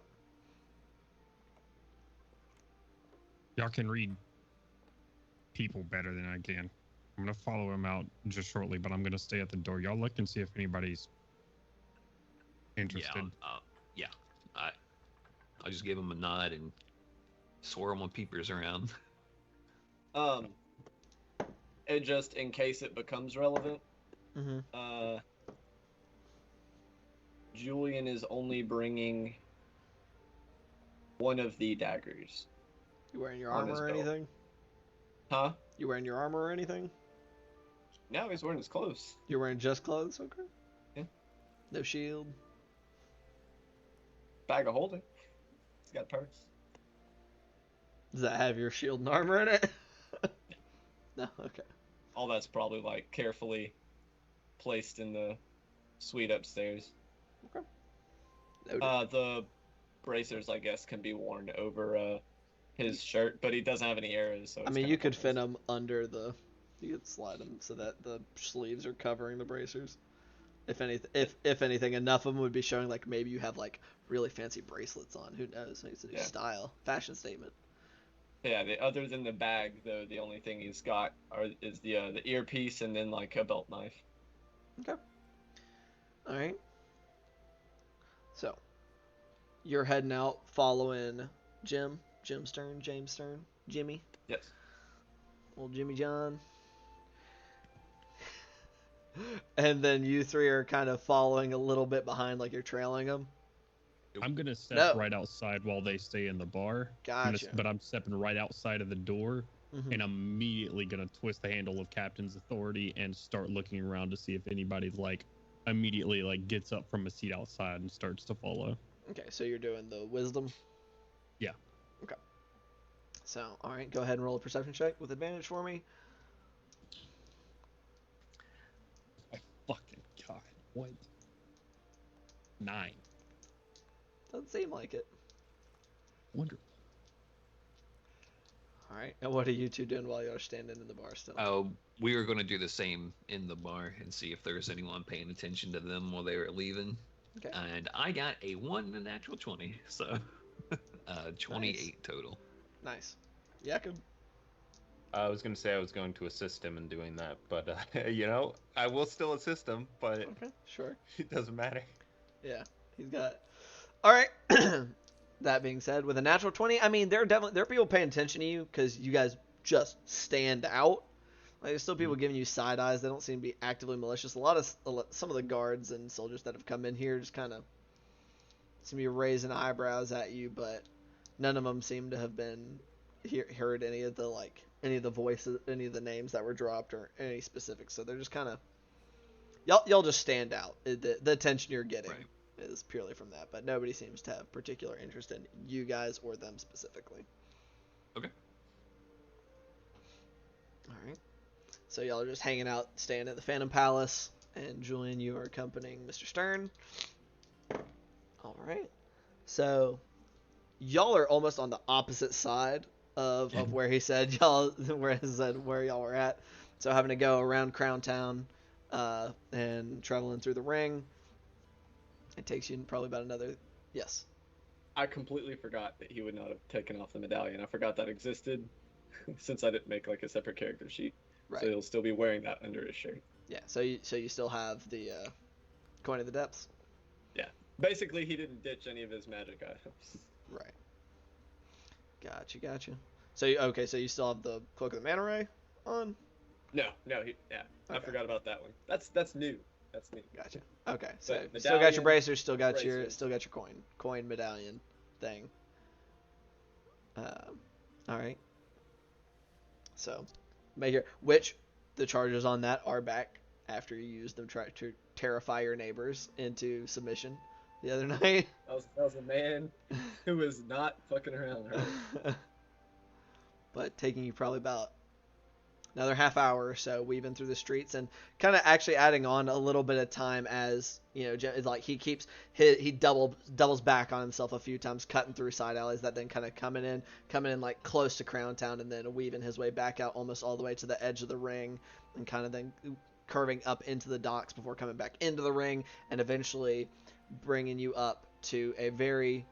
Y'all can read people better than I can. I'm gonna follow him out just shortly, but I'm gonna stay at the door. Y'all look and see if anybody's interested. Yeah, I'll just give him a nod and swirl my peepers around. And just in case it becomes relevant, Mm-hmm. Julian is only bringing one of the daggers. You wearing your On armor his or belt. anything? Huh? You wearing your armor or anything? No, he's wearing his clothes. You're wearing just clothes? Okay. Yeah. No shield? Bag of holding. He's got a purse. Does that have your shield and armor in it? No? Okay. All that's probably like carefully placed in the suite upstairs. Noted. The bracers, I guess, can be worn over his shirt, but he doesn't have any arrows. So I it's mean, kinda you could fit pointless. them under the. You could slide them so that the sleeves are covering the bracers. If anything, enough of them would be showing like maybe you have like really fancy bracelets on. Who knows? Maybe it's a new Yeah. style, fashion statement. Yeah, other than the bag, though, the only thing he's got is the earpiece and then like a belt knife. Okay. All right. So, you're heading out following James Stern, Jimmy, Yes. old Jimmy John. And then you three are kind of following a little bit behind, like you're trailing him. I'm gonna step No. right outside while they stay in the bar. Gotcha. But I'm stepping right outside of the door, Mhm. and I'm immediately gonna twist the handle of Captain's authority and start looking around to see if anybody like immediately like gets up from a seat outside and starts to follow. Okay, so you're doing the wisdom. Yeah. Okay. So, all right, go ahead and roll a perception check with advantage for me. My fucking god! What? 9. Doesn't seem like it. Wonderful. All right, and what are you two doing while you're standing in the bar still? We were going to do the same in the bar and see if there's anyone paying attention to them while they were leaving. Okay. And I got a 1 and a natural 20, so 28 Nice. total. Nice. Jakob. I was going to say I was going to assist him in doing that, but I will still assist him, but Okay, sure. it doesn't matter. Yeah, he's got. All right. That being said, with a natural 20, I mean, there are people paying attention to you because you guys just stand out. Like, there's still people giving you side eyes. They don't seem to be actively malicious. Some of the guards and soldiers that have come in here just kind of seem to be raising eyebrows at you, but none of them seem to have been heard any of the voices, any of the names that were dropped or any specifics. So they're just kind of y'all just stand out. The attention you're getting. Right. Is purely from that, but nobody seems to have particular interest in you guys or them specifically. Okay. All right. So y'all are just hanging out, staying at the Phantom Palace, and Julian, you are accompanying Mr. Stern. All right. So y'all are almost on the opposite side of where he said where y'all were at. So having to go around Crown Town, and traveling through the ring. It takes you probably about another. Yes. I completely forgot that he would not have taken off the medallion. I forgot that existed since I didn't make like a separate character sheet. Right. So he'll still be wearing that under his shirt. Yeah. So you still have the coin of the depths. Yeah. Basically, he didn't ditch any of his magic items. Right. Gotcha. So you still have the cloak of the manta ray on. Yeah. Okay. I forgot about that one. That's new. That's new. Gotcha. Okay. So But still got your medallion, bracers, still got bracers. your coin medallion thing. All right. So, which the charges on that are back after you used them to terrify your neighbors into submission the other night. That was a man who was not fucking around, right? But taking you probably about another half hour or so weaving through the streets and kind of actually adding on a little bit of time as, like he doubles back on himself a few times, cutting through side alleys that then kind of coming in like close to Crown Town and then weaving his way back out almost all the way to the edge of the ring and kind of then curving up into the docks before coming back into the ring and eventually bringing you up to a very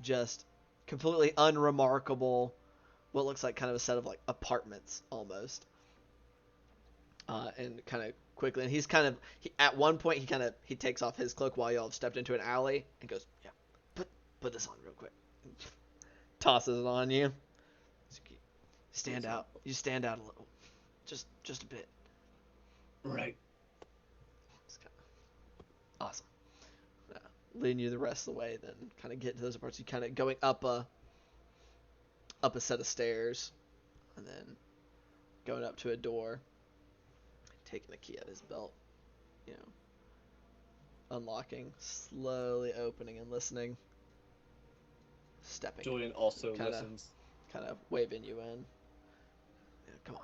just completely unremarkable, what looks like kind of a set of like apartments almost, and kind of quickly, and at one point he takes off his cloak while y'all have stepped into an alley and goes, yeah, put this on real quick, tosses it on you. Stand out, you stand out a little, just a bit. Right. It's kind of awesome. Leading you the rest of the way, then kind of get to those parts. You kind of going up a set of stairs, and then going up to a door, taking the key out of his belt, unlocking, slowly opening and listening, stepping. Julian also listens. Kind of waving you in. Yeah, come on.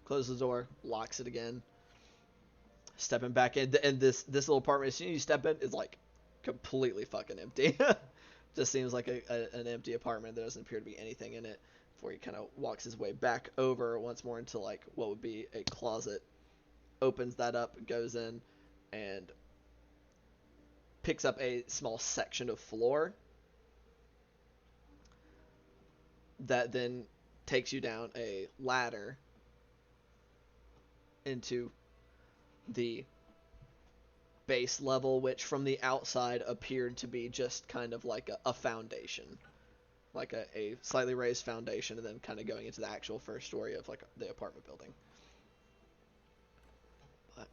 Closes the door, locks it again. Stepping back in, and this little apartment, as soon as you step in, is like completely fucking empty. Just seems like an empty apartment. There doesn't appear to be anything in it. Before he kind of walks his way back over once more into like what would be a closet, opens that up, goes in, and picks up a small section of floor that then takes you down a ladder into the base level, which from the outside appeared to be just kind of like a foundation, like a slightly raised foundation, and then kind of going into the actual first story of like the apartment building. But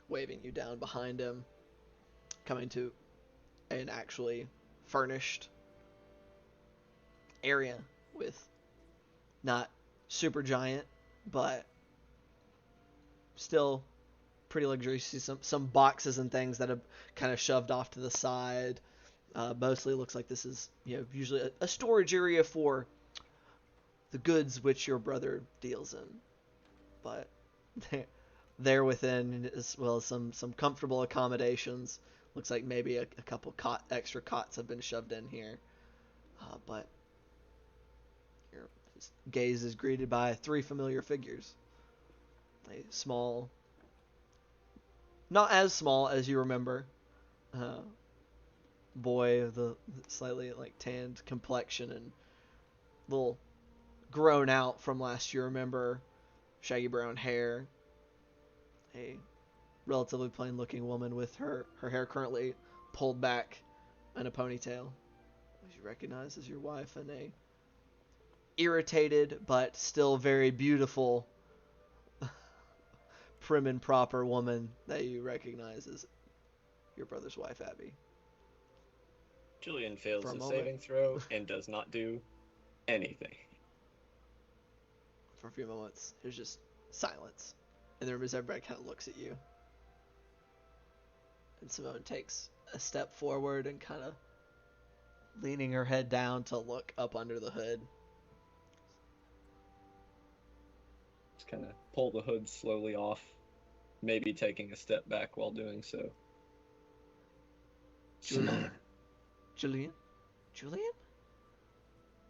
waving you down behind him, coming to an actually furnished area with not super giant, but still pretty luxurious. You see some boxes and things that have kind of shoved off to the side. Mostly looks like this is, usually a storage area for the goods which your brother deals in. But there within, as well as some comfortable accommodations. Looks like maybe a couple extra cots have been shoved in here. But your gaze is greeted by 3 familiar figures. A small, not as small as you remember, boy of the slightly tanned complexion and little grown out from last year. Remember, shaggy brown hair. A relatively plain looking woman with her hair currently pulled back in a ponytail, as you recognize as your wife, and a irritated but still very beautiful prim and proper woman that you recognize as your brother's wife, Abby. Julian fails For a his moment. saving throw and does not do anything. For a few moments, there's just silence in the room as everybody kind of looks at you. And Simone takes a step forward and kind of leaning her head down to look up under the hood. Just kind of pull the hood slowly off, maybe taking a step back while doing so. Simone. Julian? Julian?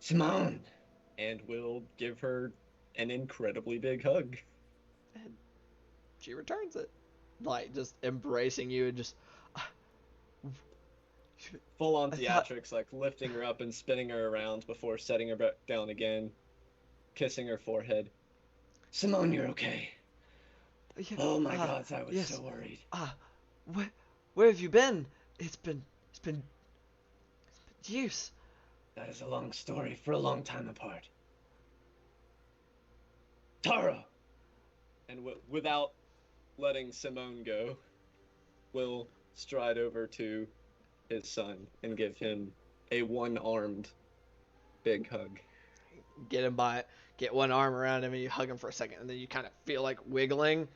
Simone. And will give her an incredibly big hug. And she returns it. Just embracing you and just... Full on I thought- theatrics, lifting her up and spinning her around before setting her back down again, kissing her forehead. Simone, you're okay. Yeah, Oh my God, I was yes. so worried. Where have you been? It's been years. That is a long story for a long time apart. Tara! And without letting Simone go, will stride over to his son and give him a one-armed big hug. Get one arm around him and you hug him for a second, and then you kind of feel like wiggling.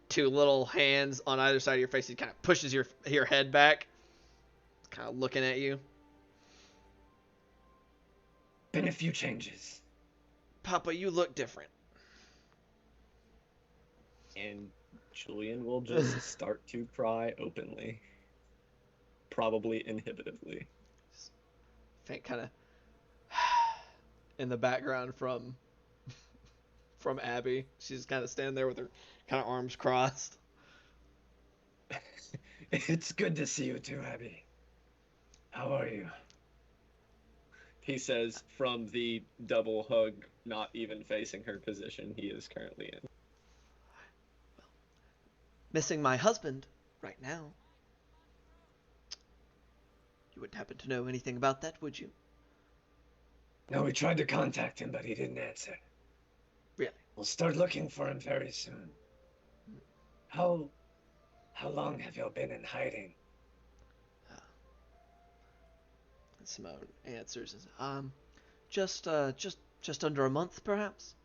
2 little hands on either side of your face. He kind of pushes your head back, kind of looking at you. Been a few changes. Papa, you look different. And Julian will just start to cry openly. Probably inhibitively. Faint kind of in the background from Abby. She's kind of standing there with her kind of arms crossed. It's good to see you too, Abby. How are you? He says from the double hug, not even facing her position he is currently in. Missing my husband right now. You wouldn't happen to know anything about that, would you? No, we tried to contact him, but he didn't answer. Really? We'll start looking for him very soon. How long have you been in hiding? And Simone answers, just under a month, perhaps.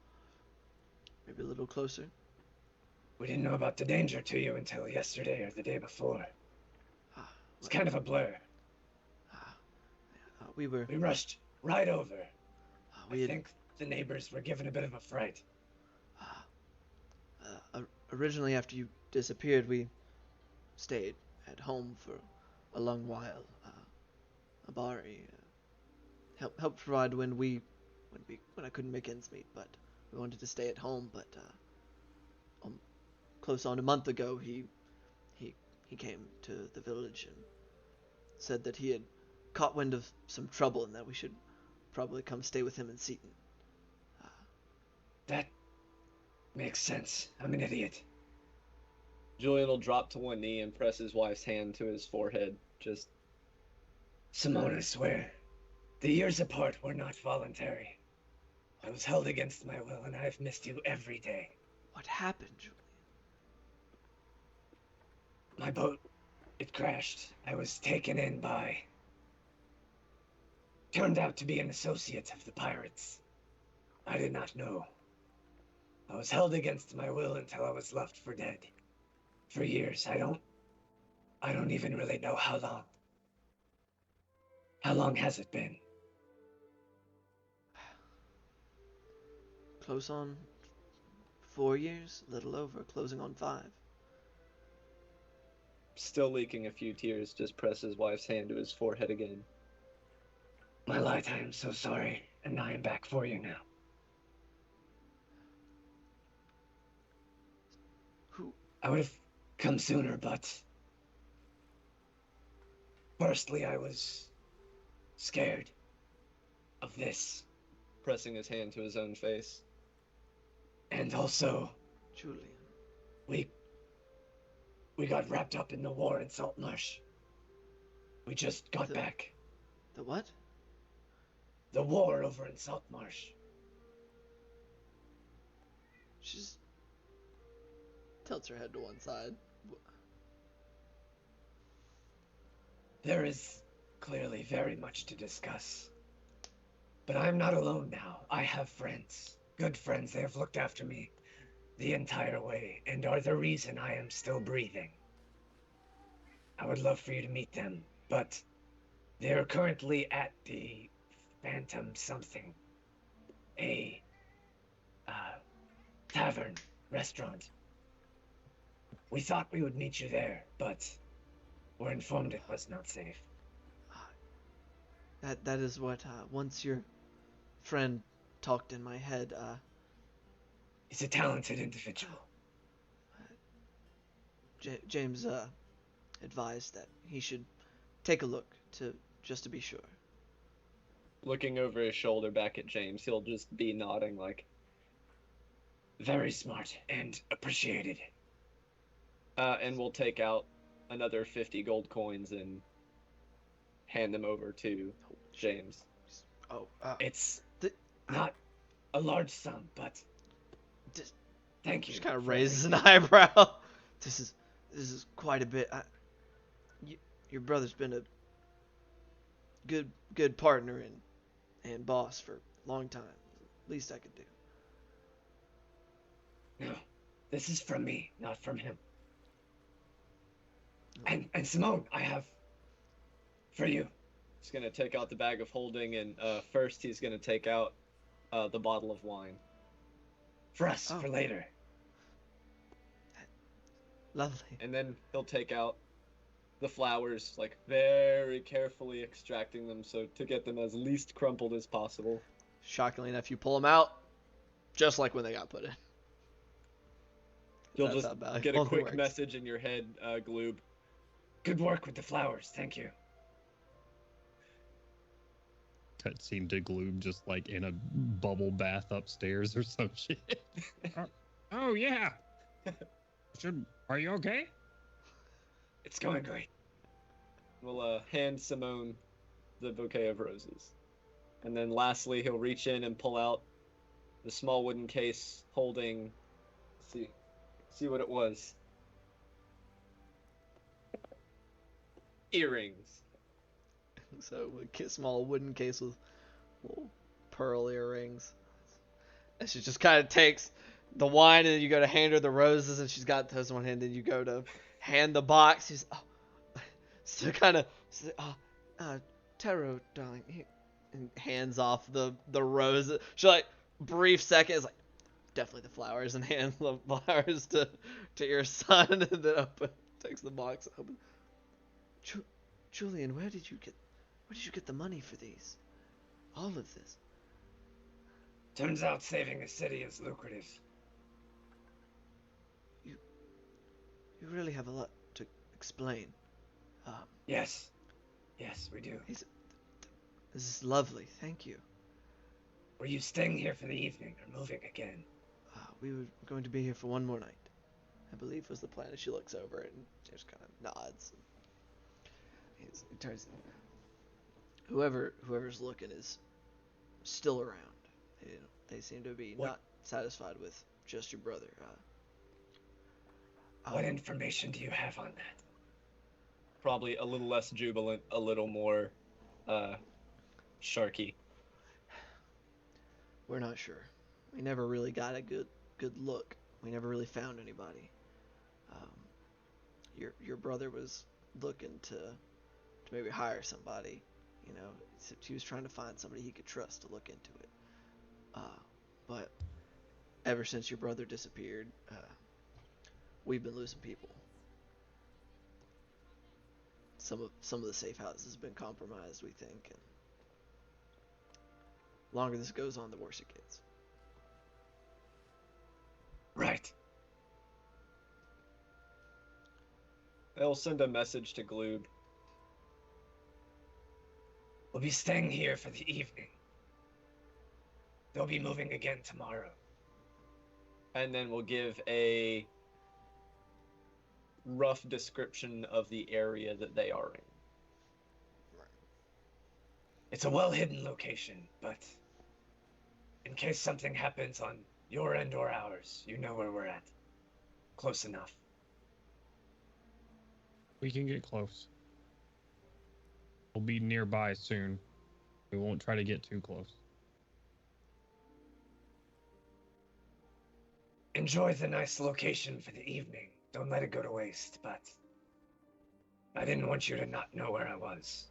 Maybe a little closer. We didn't know about the danger to you until yesterday or the day before. It's kind of a blur. We rushed right over. we I think the neighbors were given a bit of a fright. Originally, after you disappeared, we stayed at home for a long while. Abari helped provide when I couldn't make ends meet, but we wanted to stay at home. But close on a month ago, he came to the village and said that he had caught wind of some trouble and that we should probably come stay with him in Seaton. That makes sense. I'm an idiot. Julian will drop to one knee and press his wife's hand to his forehead. Just, Simone, I swear, the years apart were not voluntary. I was held against my will, and I've missed you every day. What happened, Julian? My boat, It crashed. I was taken in by... Turned out to be an associate of the pirates. I did not know. I was held against my will until I was left for dead. For years. I don't even really know how long. How long has it been? Close on 4 years, a little over, closing on 5. Still leaking a few tears, just press his wife's hand to his forehead again. My light, I am so sorry, and I am back for you now. Who? I would have come sooner, but... Firstly, I was scared of this. Pressing his hand to his own face. And also, Julian. we got wrapped up in the war in Saltmarsh. We just got back. The what? The war over in Saltmarsh. She just tilts her head to one side. There is clearly very much to discuss. But I am not alone now. I have friends. Good friends. They have looked after me the entire way and are the reason I am still breathing. I would love for you to meet them, but they are currently at the Phantom something. A tavern, restaurant. We thought we would meet you there, but were informed it was not safe. That is what once your friend talked in my head. He's a talented individual. James advised that he should take a look just to be sure. Looking over his shoulder back at James, he'll just be nodding like, very smart and appreciated. And we'll take out another 50 gold coins and hand them over to James. Oh, it's not a large sum, but thank you. Just kind of raises an eyebrow. This is quite a bit. Your brother's been a good partner and boss for a long time. Least I could do. No, this is from me, not from him. And Simone, I have for you. He's gonna take out the bag of holding, and first he's gonna take out the bottle of wine. For us, for later. Lovely. And then he'll take out the flowers, like very carefully extracting them, so to get them as least crumpled as possible. Shockingly enough, you pull them out just like when they got put in. You'll just get a quick message in your head, Gloob. Good work with the flowers, thank you. Cutscene to Gloob just like in a bubble bath upstairs or some shit. Oh yeah. Are you okay? It's going great. We'll hand Simone the bouquet of roses. And then lastly, he'll reach in and pull out the small wooden case holding, see what it was. Earrings. So a small wooden case with little pearl earrings. And she just kind of takes the wine, and then you go to hand her the roses, and she's got those in one hand. Then you go to hand the box. She's so kind of Taro, darling, here, and hands off the roses. She like brief second is like definitely the flowers, and hands the flowers to your son, and then takes the box open. Julian, where did you get the money for these? All of this. Turns out saving a city is lucrative. You really have a lot to explain. Yes, we do. This is lovely. Thank you. Were you staying here for the evening or moving again? We were going to be here for one more night, I believe was the plan. And she looks over it and just kind of nods. He turns. Whoever's looking is still around. They seem to be not satisfied with just your brother. What information do you have on that? probably a little less jubilant, a little more sharky. We're not sure. We never really got a good look. We never really found anybody. Your brother was looking to maybe hire somebody. You know, except he was trying to find somebody he could trust to look into it. But ever since your brother disappeared, we've been losing people. Some of the safe houses have been compromised, we think, and the longer this goes on, the worse it gets. Right. They'll send a message to Gloob. We'll be staying here for the evening. They'll be moving again tomorrow. And then we'll give a rough description of the area that they are in. It's a well-hidden location, but in case something happens on your end or ours, you know where we're at. Close enough. We can get close. We'll be nearby soon. We won't try to get too close. Enjoy the nice location for the evening. Don't let it go to waste, but I didn't want you to not know where I was.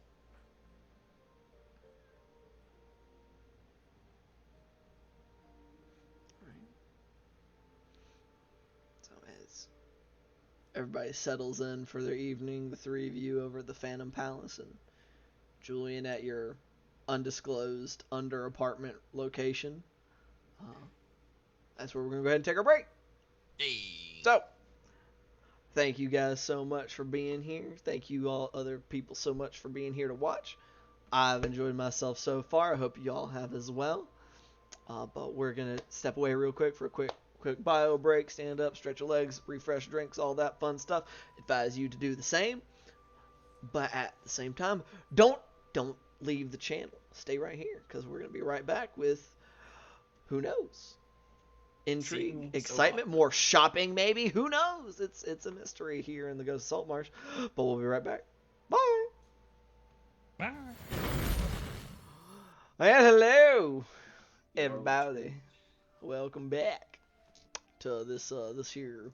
So as everybody settles in for their evening, the three of you over at the Phantom Palace, and Julian at your undisclosed under apartment location. That's where we're going to go ahead and take our break. Hey. So, thank you guys so much for being here. Thank you all other people so much for being here to watch. I've enjoyed myself so far. I hope you all have as well. But we're going to step away real quick for a quick bio break. Stand up, stretch your legs, refresh drinks, all that fun stuff. Advise you to do the same. But at the same time, don't leave the channel. Stay right here because we're going to be right back with who knows? Intrigue, excitement, more shopping maybe. Who knows? It's a mystery here in the Ghost of Saltmarsh. But we'll be right back. Bye. Bye. And hello, everybody. Welcome back to this here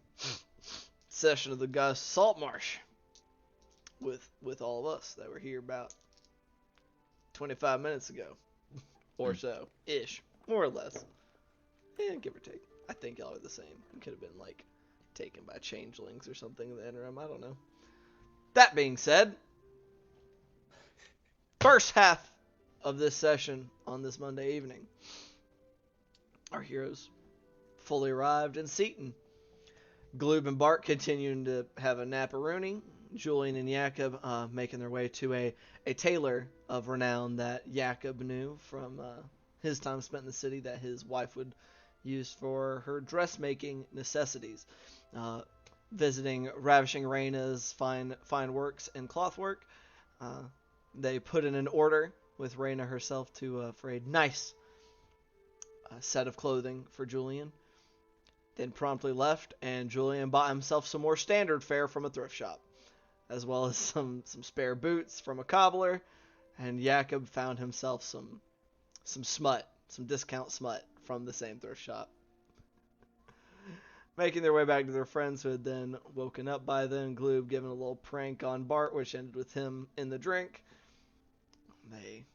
session of the Ghost of Saltmarsh with all of us that were here about 25 minutes ago or so ish, more or less. Give or take. I think y'all are the same. You could have been like taken by changelings or something in the interim. I don't know. That being said, first half of this session on this Monday evening, our heroes fully arrived in Seaton. Gloob and Bart continuing to have a naparoonie. Julian and Jakob making their way to a tailor of renown that Jakob knew from his time spent in the city that his wife would use for her dressmaking necessities. Visiting Ravishing Raina's fine works and clothwork, they put in an order with Raina herself for a nice set of clothing for Julian. Then promptly left, and Julian bought himself some more standard fare from a thrift shop, as well as some spare boots from a cobbler, and Jakob found himself some discount smut from the same thrift shop. Making their way back to their friends who had then woken up by then, Gloob giving a little prank on Bart, which ended with him in the drink. They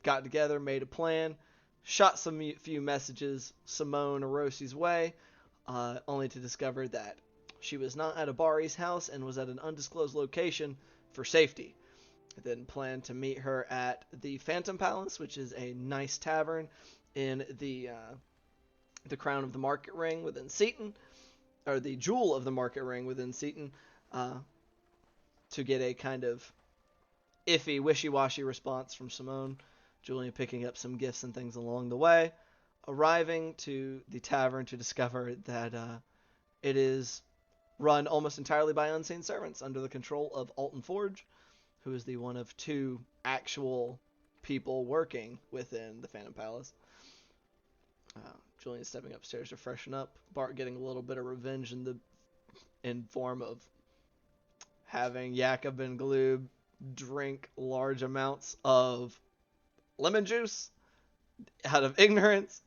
got together, made a plan, shot some few messages Simone Orosi's way, only to discover that she was not at Abari's house and was at an undisclosed location for safety. They then planned to meet her at the Phantom Palace, which is a nice tavern in the Crown of the Market Ring within Seaton, or the Jewel of the Market Ring within Seaton, to get a kind of iffy, wishy-washy response from Simone. Julian picking up some gifts and things along the way, arriving to the tavern to discover that it is run almost entirely by unseen servants under the control of Alton Forge, who is the one of two actual people working within the Phantom Palace. Julian stepping upstairs to freshen up. Bart getting a little bit of revenge in form of having Jakob and Gloob drink large amounts of lemon juice out of ignorance,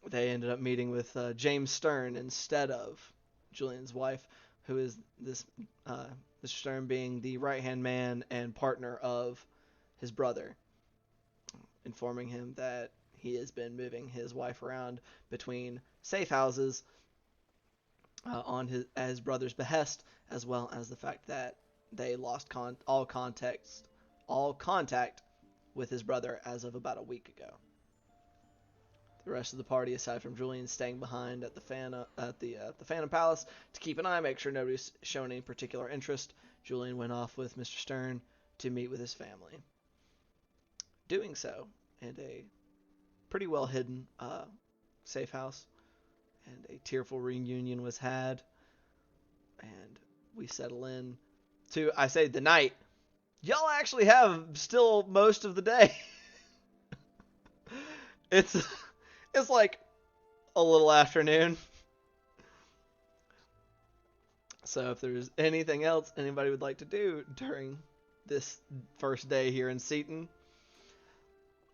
they ended up meeting with James Stern instead of Julian's wife, who is this Mr. Stern being the right-hand man and partner of his brother, informing him that he has been moving his wife around between safe houses on his brother's behest, as well as the fact that they lost all contact with his brother as of about a week ago. The rest of the party, aside from Julian staying behind at the Phantom Palace to keep an eye, make sure nobody's shown any particular interest, Julian went off with Mr. Stern to meet with his family. Doing so in a pretty well hidden safe house, and a tearful reunion was had, and we settle in to, I say, the night. Y'all actually have still most of the day. It's like a little afternoon. So if there's anything else anybody would like to do during this first day here in Seaton.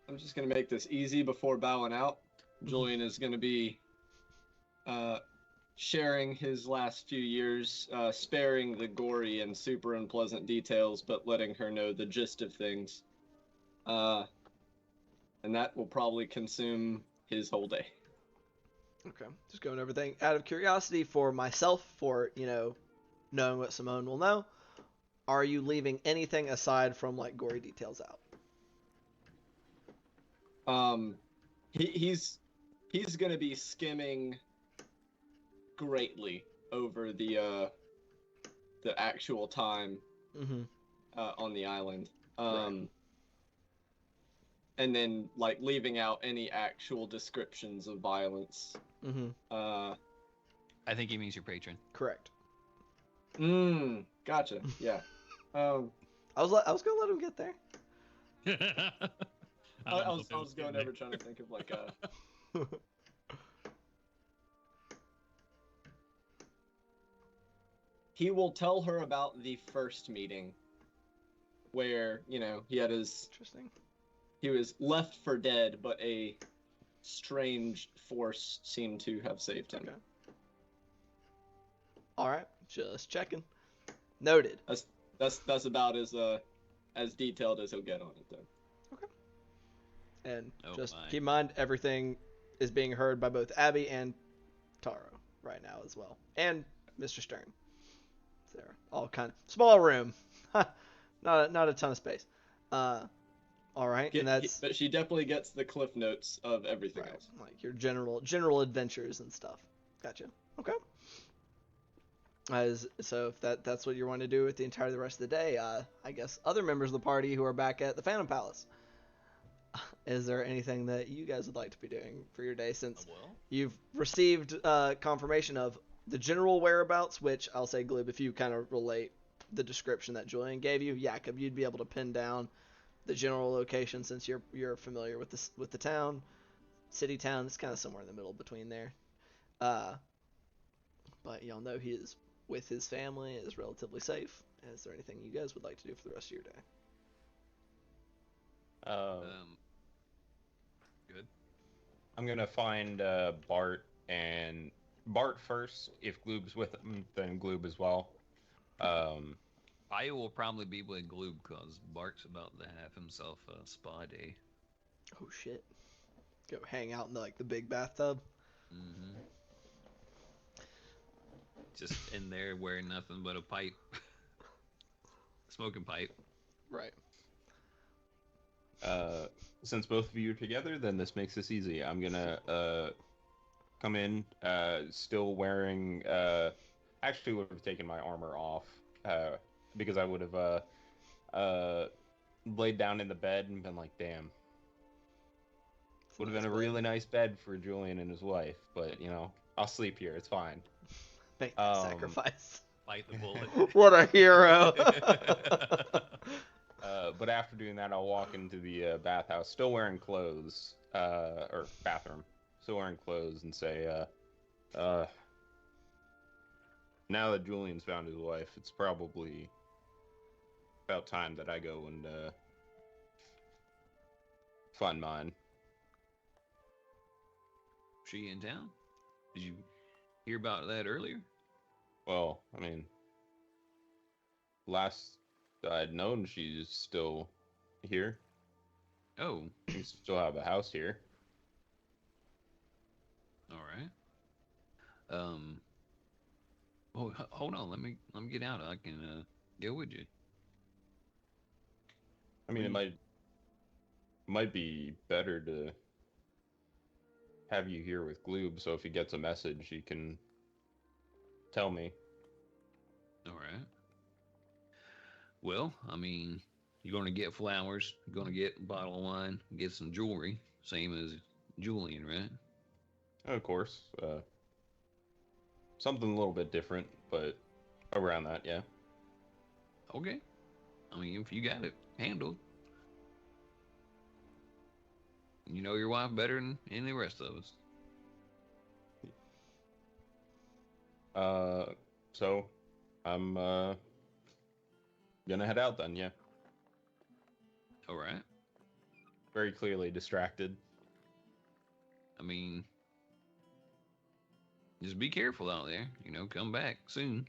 I'm just gonna make this easy before bowing out. Julian is gonna be sharing his last few years, sparing the gory and super unpleasant details, but letting her know the gist of things. And that will probably consume his whole day. Okay, just going over everything out of curiosity for myself, for knowing what Simone will know. Are you leaving anything aside from like gory details out? He's gonna be skimming greatly over the actual time on the island. Right. And then like leaving out any actual descriptions of violence. I think he means your patron. Correct. Gotcha. Yeah. I was gonna let him get there. I was going over trying to think of like a. He will tell her about the first meeting, where he had his. Interesting. He was left for dead, but a strange force seemed to have saved him. Okay. All right, just checking. Noted. That's about as detailed as he'll get on it, though. Okay. And keep in mind, everything is being heard by both Abby and Taro right now as well, and Mr. Stern. They're all kind of small room, not a ton of space. All right, but she definitely gets the cliff notes of everything else, like your general adventures and stuff. Gotcha. Okay. So if that's what you want to do with the rest of the day, I guess other members of the party who are back at the Phantom Palace. Is there anything that you guys would like to be doing for your day, since you've received confirmation of the general whereabouts, which I'll say, Glib, if you kind of relate the description that Julian gave you, Jakob, you'd be able to pin down the general location since you're familiar with the town, city town. It's kind of somewhere in the middle between there. But y'all know he is with his family, is relatively safe. Is there anything you guys would like to do for the rest of your day? Good. I'm gonna find Bart first. If Gloob's with him, then Gloob as well. I will probably be with Gloob because Bart's about to have himself a spa day. Oh shit! Go hang out in the big bathtub. Just in there wearing nothing but a pipe, smoking pipe. Right. Since both of you are together, then this makes this easy. I'm gonna come in, still wearing. Actually, would have taken my armor off, because I would have laid down in the bed and been like, "Damn, would have been a really nice bed for Julian and his wife." But I'll sleep here. It's fine. Make that sacrifice. Bite the bullet. What a hero! But after doing that, I'll walk into the bathhouse, still wearing clothes, or bathroom, still wearing clothes, and say, now that Julian's found his wife, it's probably about time that I go and find mine. She in town? Did you hear about that earlier? Well, I mean, last I'd known, she's still here. Oh, We still have a house here. all right. Oh, hold on. Let me get out. I can go with you. I mean, it might be better to have you here with Gloob, so if he gets a message, he can tell me. All right. Well, I mean, you're gonna get flowers. You're gonna get a bottle of wine. Get some jewelry, same as Julian, right? Of course, something a little bit different, but around that, yeah. Okay. I mean, if you got it handled, you know your wife better than any of the rest of us. So I'm gonna head out then, yeah. All right. Very clearly distracted. I mean, just be careful out there. You know, come back soon.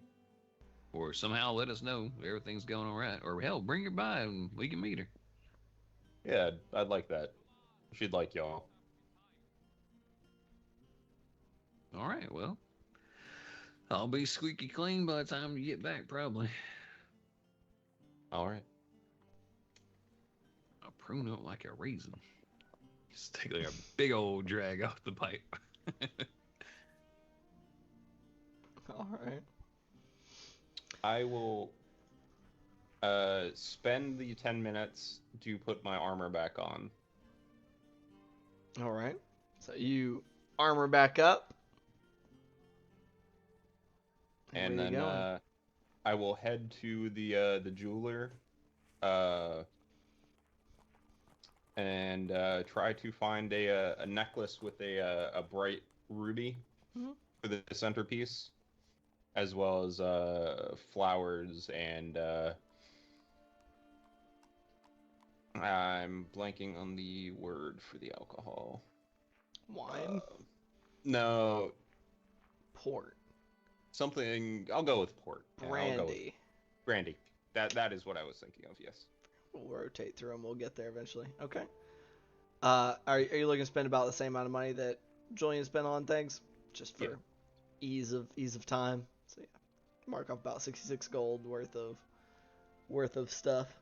Or somehow let us know everything's going all right. Or hell, bring her by and we can meet her. Yeah, I'd like that. She'd like y'all. All right, well, I'll be squeaky clean by the time you get back, probably. All right. I'll prune up like a raisin. Just take like a big old drag off the pipe. All right. I will spend the 10 minutes to put my armor back on. All right. So you armor back up. And where you then going? I will head to the jeweler and try to find a necklace with a bright ruby Mhm. for the centerpiece, as well as flowers and I'm blanking on the word for the alcohol. Wine, No, port, something. I'll go with port. Yeah, I'll go with brandy. brandy. That is what I was thinking of. Yes. We'll rotate through them. We'll get there eventually. Okay. Are you looking to spend about the same amount of money that Julian spent on things, just for ease of time? So yeah, mark off about 66 gold worth of stuff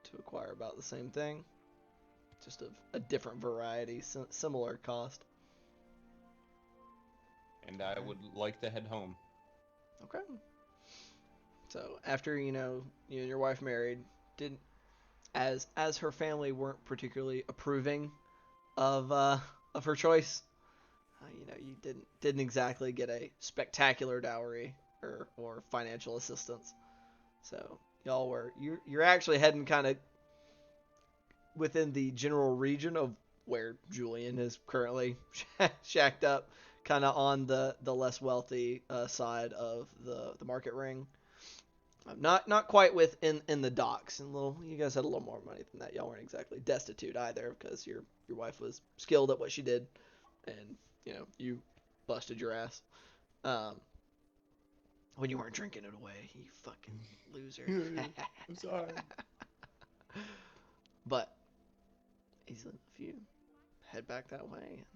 to acquire about the same thing, just of a different variety, similar cost. And I would like to head home. Okay. So after you and your wife married, didn't as her family weren't particularly approving of her choice, you didn't exactly get a spectacular dowry or financial assistance. So y'all you're actually heading kind of within the general region of where Julian is currently shacked up, kind of on the less wealthy side of the market ring. Not quite in the docks, and you guys had a little more money than that. Y'all weren't exactly destitute either, because your wife was skilled at what she did, and you busted your ass when you weren't drinking it away. You fucking loser. I'm sorry. But if you head back that way,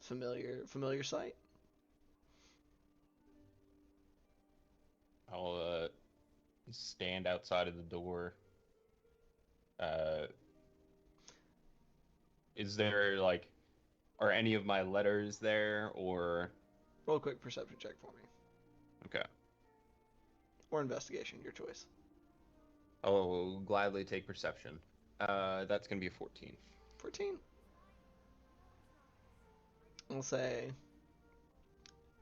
familiar sight. I'll stand outside of the door. Is there are any of my letters there, or Roll a quick perception check for me, okay? or investigation, your choice. I'll gladly take perception. That's gonna be a 14. 14. I'll say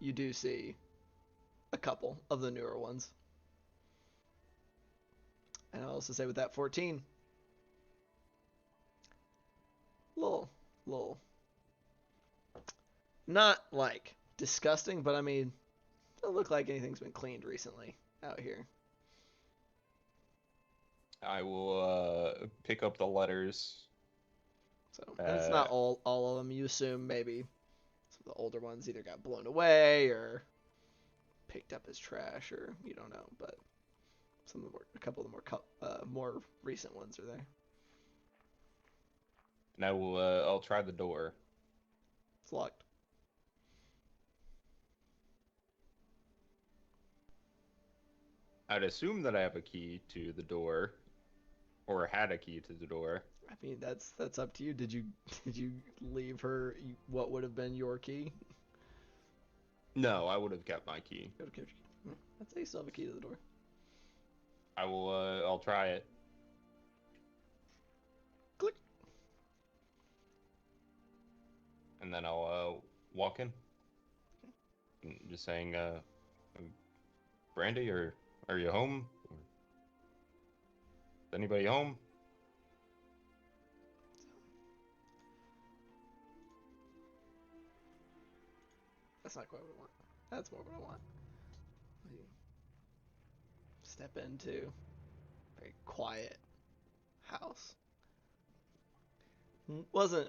you do see a couple of the newer ones. And I'll also say with that 14, little, not like disgusting, but I mean, doesn't look like anything's been cleaned recently out here. I will pick up the letters. So, and it's not all of them. You assume maybe some of the older ones either got blown away or picked up as trash, or you don't know. But some of a couple of the more recent ones are there. And I will I'll try the door. It's locked. I'd assume that I have a key to the door, or had a key to the door. I mean, that's up to you. Did you leave her what would have been your key? No, I would have kept my key. Go to keep your key. I'd say you still have a key to the door. I will. I'll try it. Click. And then I'll walk in. Just saying, Brandy, or are you home? Is anybody home? That's not quite what I want. That's more what I want. You step into a very quiet house. Wasn't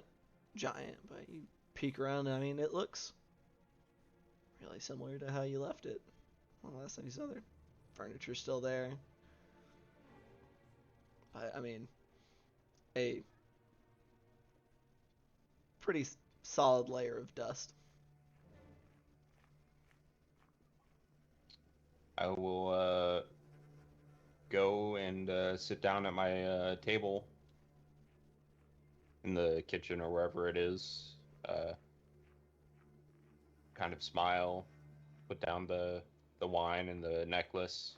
giant, but you peek around. I mean, it looks really similar to how you left it when last time you saw there. Furniture's still there. I mean, a pretty solid layer of dust. I will go and sit down at my table in the kitchen or wherever it is. Kind of smile, put down the wine and the necklace,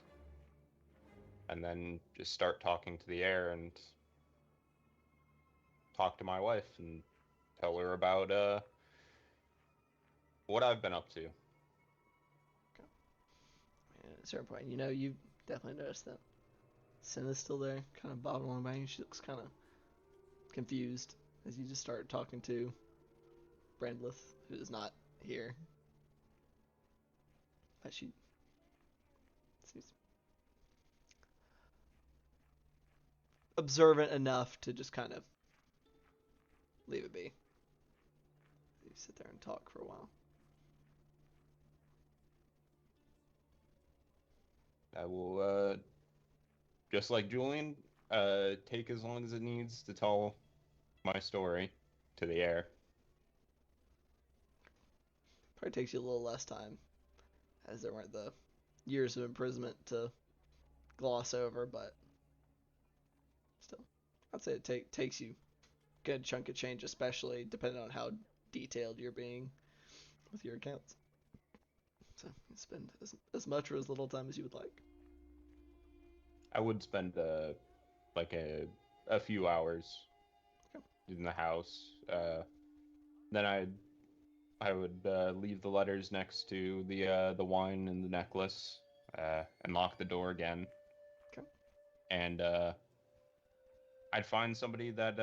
and then just start talking to the air and talk to my wife and tell her about what I've been up to. And at a certain point, you definitely noticed that Senna's still there, kind of bobbing along by you. She looks kind of confused as you just start talking to Brandleth, who is not here. But she seems observant enough to just kind of leave it be. You sit there and talk for a while. I will, just like Julian, take as long as it needs to tell my story to the air. Probably takes you a little less time, as there weren't the years of imprisonment to gloss over, but still, I'd say it takes you a good chunk of change, especially depending on how detailed you're being with your accounts. So you spend as much or as little time as you would like. I would spend like a few hours in the house. Then I would leave the letters next to the wine and the necklace, and lock the door again. Okay. And I'd find somebody that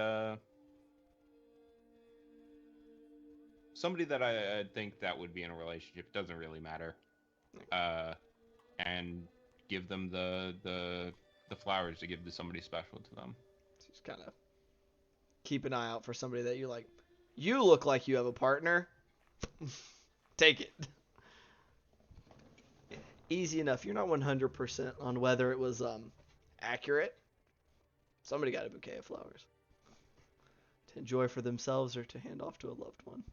I think that would be in a relationship. It doesn't really matter. And give them the flowers to give to somebody special to them. Just kind of keep an eye out for somebody that you like. You look like you have a partner. Take it. Easy enough. You're not 100% on whether it was accurate. Somebody got a bouquet of flowers to enjoy for themselves or to hand off to a loved one.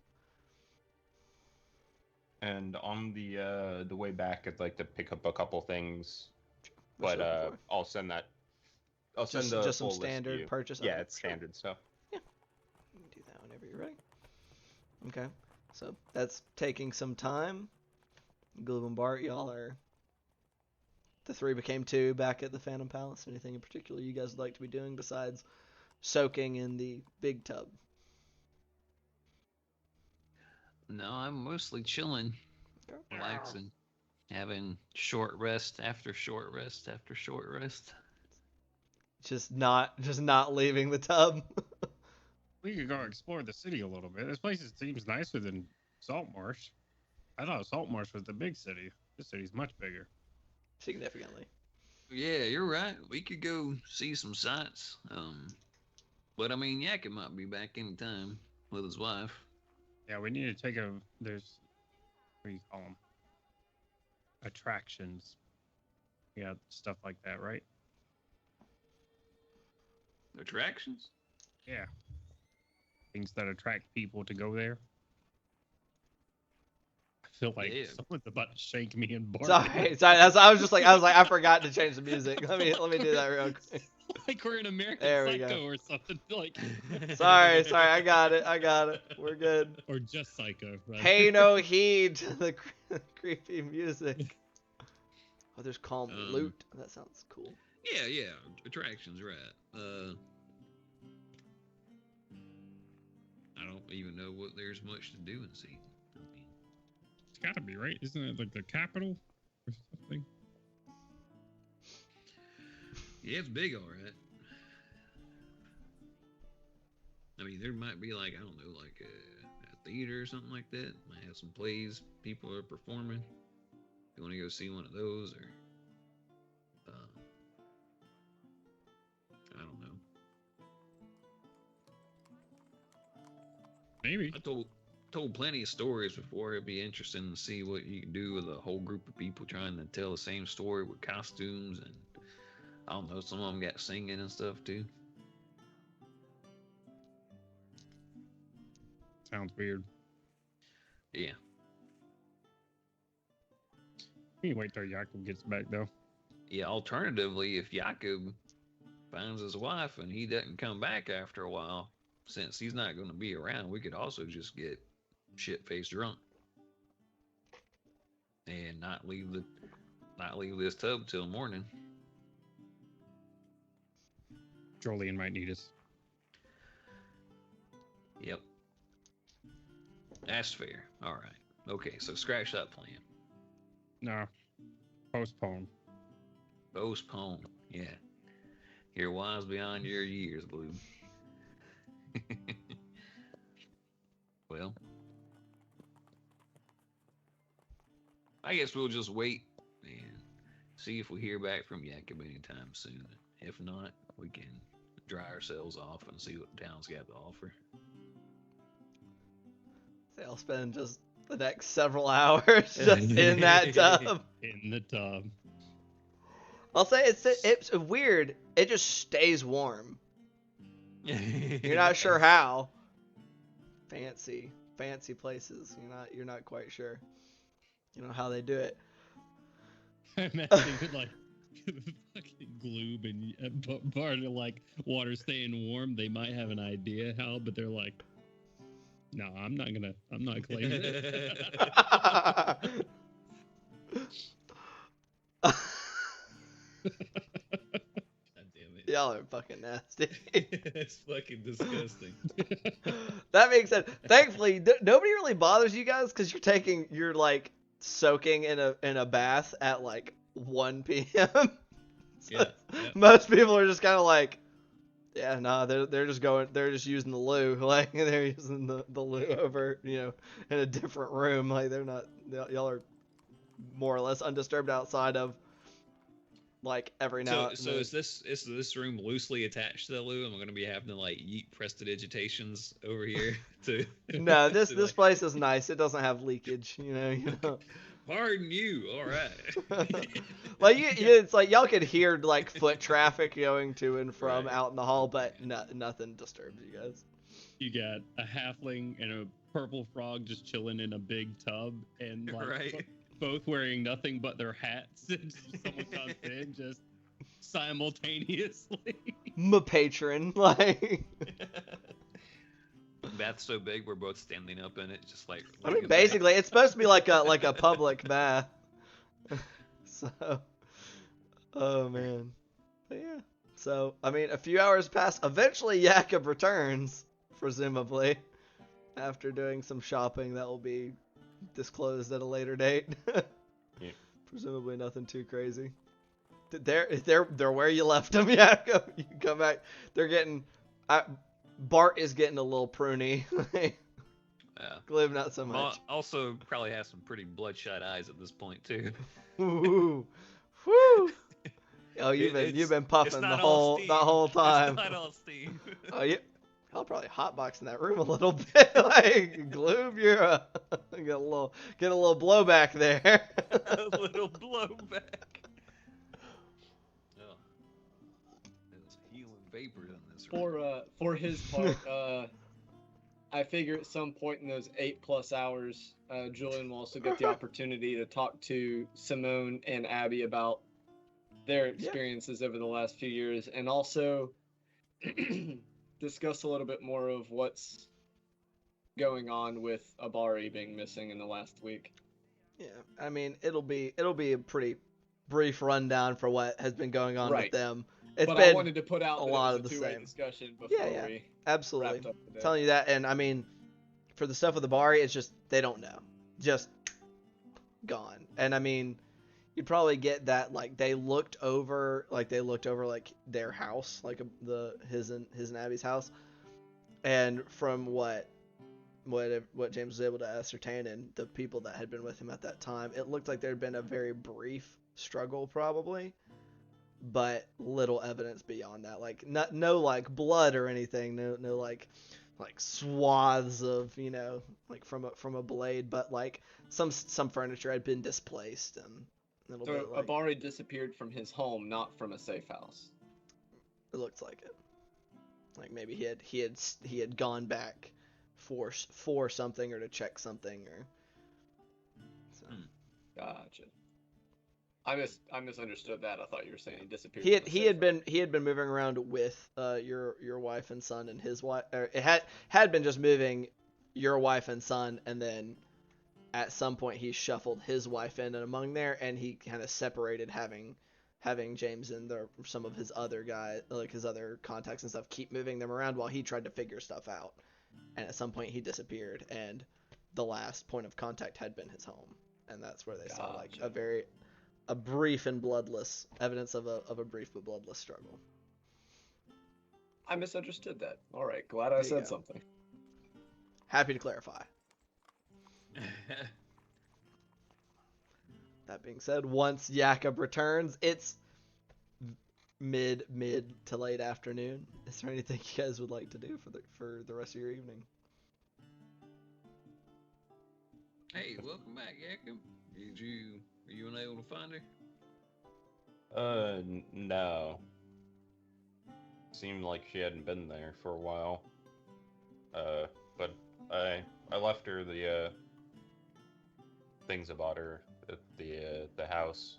And on the way back, I'd like to pick up a couple things, What you but looking for? I'll send that. I'll send Just the some full list to standard you. purchase. Yeah, Okay, it's sure. standard stuff. You can do that whenever you're ready. Okay, so that's taking some time. Glib and Bart, y'all are. The three became two back at the Phantom Palace. Anything in particular you guys would like to be doing besides soaking in the big tub? No, I'm mostly chilling, Okay. relaxing, having short rest after short rest after short rest. Just not leaving the tub. We could go explore the city a little bit. This place seems nicer than Saltmarsh. I thought Saltmarsh was the big city. This city's much bigger. Significantly. Yeah, you're right. We could go see some sights. But I mean, Yakka might be back anytime with his wife. Yeah, we need to take a. There's. What do you call them? Attractions. Yeah, stuff like that, right? Attractions? Yeah. Things that attract people to go there. I feel like Yeah. someone's about to shank me and bark. Sorry. I was like, I forgot to change the music. Let me do that real quick. Like we're in American There we Psycho go. or something. Like. Sorry. I got it. We're good. Or just Psycho. Right? Pay no heed to the creepy music. Oh, there's calm loot. That sounds cool. Yeah, attractions, right. I don't even know what there's much to do in Seaton. I mean, It's gotta be, right? Isn't it like the capital or something? yeah, it's big, all right. I mean, there might be like, I don't know, like a theater or something like that. Might have some plays people are performing. You want to go see one of those, or I don't know. Maybe. I told plenty of stories before. It'd be interesting to see what you can do with a whole group of people trying to tell the same story with costumes, and I don't know, some of them got singing and stuff too. Sounds weird. Yeah. We need to wait till Jakob gets back, though. Yeah, alternatively, if Jakob finds his wife and he doesn't come back after a while, since he's not going to be around, we could also just get shit-faced drunk and not leave this tub till morning. Jolien might need us. Yep. That's fair. All right. Okay, so scratch that plan. No. Postpone. Postpone. Yeah. You're wise beyond your years, Blue. Well, I guess we'll just wait and see if we hear back from Jakob anytime soon. If not, we can dry ourselves off and see what the town's got to offer. I'll spend just the next several hours just in that tub. In the tub. I'll say it's weird. It just stays warm. You're not sure how. Fancy places. You're not quite sure. You know how they do it. I imagine like fucking Gloob and part of like water staying warm. They might have an idea how, but they're like, no, I'm not claiming it. God damn it. Y'all are fucking nasty. That's fucking disgusting. That makes sense. Thankfully, nobody really bothers you guys because you're like soaking in a bath at like 1 p.m. So Yeah. most people are just kind of like, yeah, no, they're just using the loo, like they're using the loo over, in a different room, like they're not, y'all are more or less undisturbed outside of like every now. So is this room loosely attached to the loo? Am I going to be having to like yeet prestidigitations over here to? No, this like, place is nice. It doesn't have leakage, you know. Pardon you. All right. Like it's like y'all could hear like foot traffic going to and from Right. out in the hall, but nothing disturbs you guys. You got a halfling and a purple frog just chilling in a big tub, and like Right. both wearing nothing but their hats, and someone comes in just simultaneously. My patron, like. Bath's so big, we're both standing up in it, just like. I mean, basically, it's supposed to be like a public bath. So, oh man, but yeah. So I mean, a few hours pass. Eventually, Jakob returns, presumably, after doing some shopping that will be disclosed at a later date. Yeah. Presumably, nothing too crazy. They're where you left them, Jakob. You can come back. They're getting. Bart is getting a little pruny. Glib, not so much. Also, probably has some pretty bloodshot eyes at this point too. Ooh, whew. Oh, you've It's been puffing the not all whole steam. time. It's not all steam. Oh, yeah. I'll probably hotbox in that room a little bit. Like, Gloob, you're get a little blowback there. A little blowback. Oh, there's healing vapors in this room. For his part, I figure at some point in those 8+ hours, Julian will also get the opportunity to talk to Simone and Abby about their experiences over the last few years, and also discuss a little bit more of what's going on with Abari being missing in the last week. Yeah, I mean, it'll be a pretty brief rundown for what has been going on with them. It's but been I wanted to put out a that lot it of was the a two-way same discussion before we absolutely wrapped up the day. telling you that. And I mean, for the stuff with the Bari, it's just they don't know, just gone. And I mean, you'd probably get that like they looked over like their house, like his and Abby's house, and from what James was able to ascertain and the people that had been with him at that time, it looked like there had been a very brief struggle probably, but little evidence beyond that. Like no like blood or anything, no like swaths of, like from a blade, but like some furniture had been displaced and a little bit like, Abari disappeared from his home, not from a safe house. it looks like it. Like maybe he had gone back for something or to check something or. So. Gotcha. I misunderstood that. I thought you were saying he disappeared. He had been moving around with your wife and son and his wife. Or it had been just moving your wife and son, and then at some point he shuffled his wife in and among there, and he kind of separated, having James and some of his other guys, like his other contacts and stuff, keep moving them around while he tried to figure stuff out. And at some point he disappeared, and the last point of contact had been his home, and that's where they saw like a brief and bloodless evidence of a brief but bloodless struggle. I misunderstood that. All right, glad I said something. Happy to clarify. That being said, once Jakob returns, it's mid to late afternoon. Is there anything you guys would like to do for the rest of your evening? Hey, welcome back, Jacob. Were you unable to find her? No. Seemed like she hadn't been there for a while. But I left her the things about her at the house.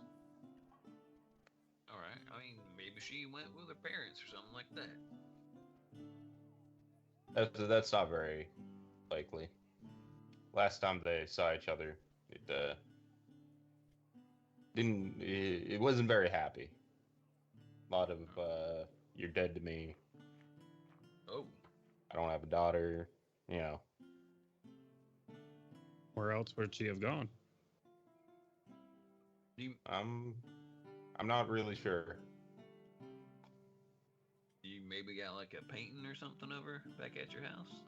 All right. I mean, maybe she went with her parents or something like that. That's not very likely. Last time they saw each other, it wasn't very happy. A lot of you're dead to me. Oh. I don't have a daughter. Where else would she have gone? I'm not really sure. You maybe got like a painting or something of her back at your house?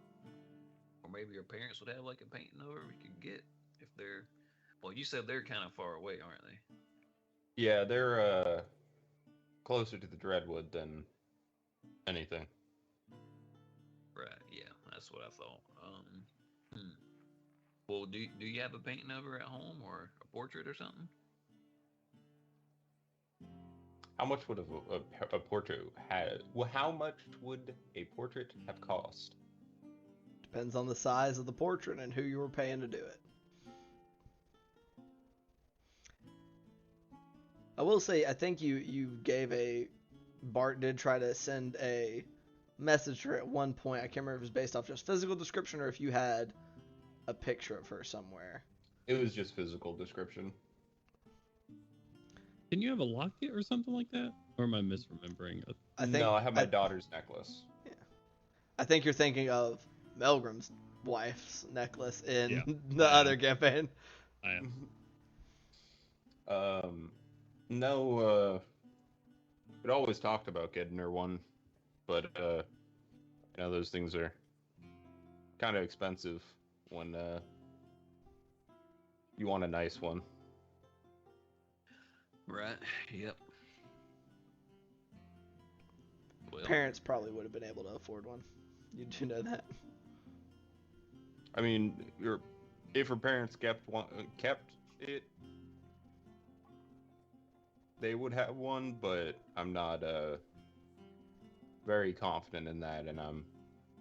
Or maybe your parents would have like a painting of her we could get if they're... Well, you said they're kind of far away, aren't they? Yeah, they're closer to the Dreadwood than anything. Right, yeah, that's what I thought. Well, do you have a painting of her at home or a portrait or something? How much would a portrait have? Well, how much would a portrait have cost? Depends on the size of the portrait and who you were paying to do it. I will say, I think you gave Bart did try to send a message to her at one point. I can't remember if it was based off just physical description or if you had a picture of her somewhere. It was just physical description. Didn't you have a locket or something like that? Or am I misremembering? No, I have my daughter's necklace. Yeah. I think you're thinking of Melgrim's wife's necklace in the other campaign. I am. No, we'd always talked about getting her one, but those things are kind of expensive, when you want a nice one. Right. Yep. Well, Parents probably would have been able to afford one. You do know that. I mean, if her parents kept it, they would have one, but I'm not very confident in that, and I'm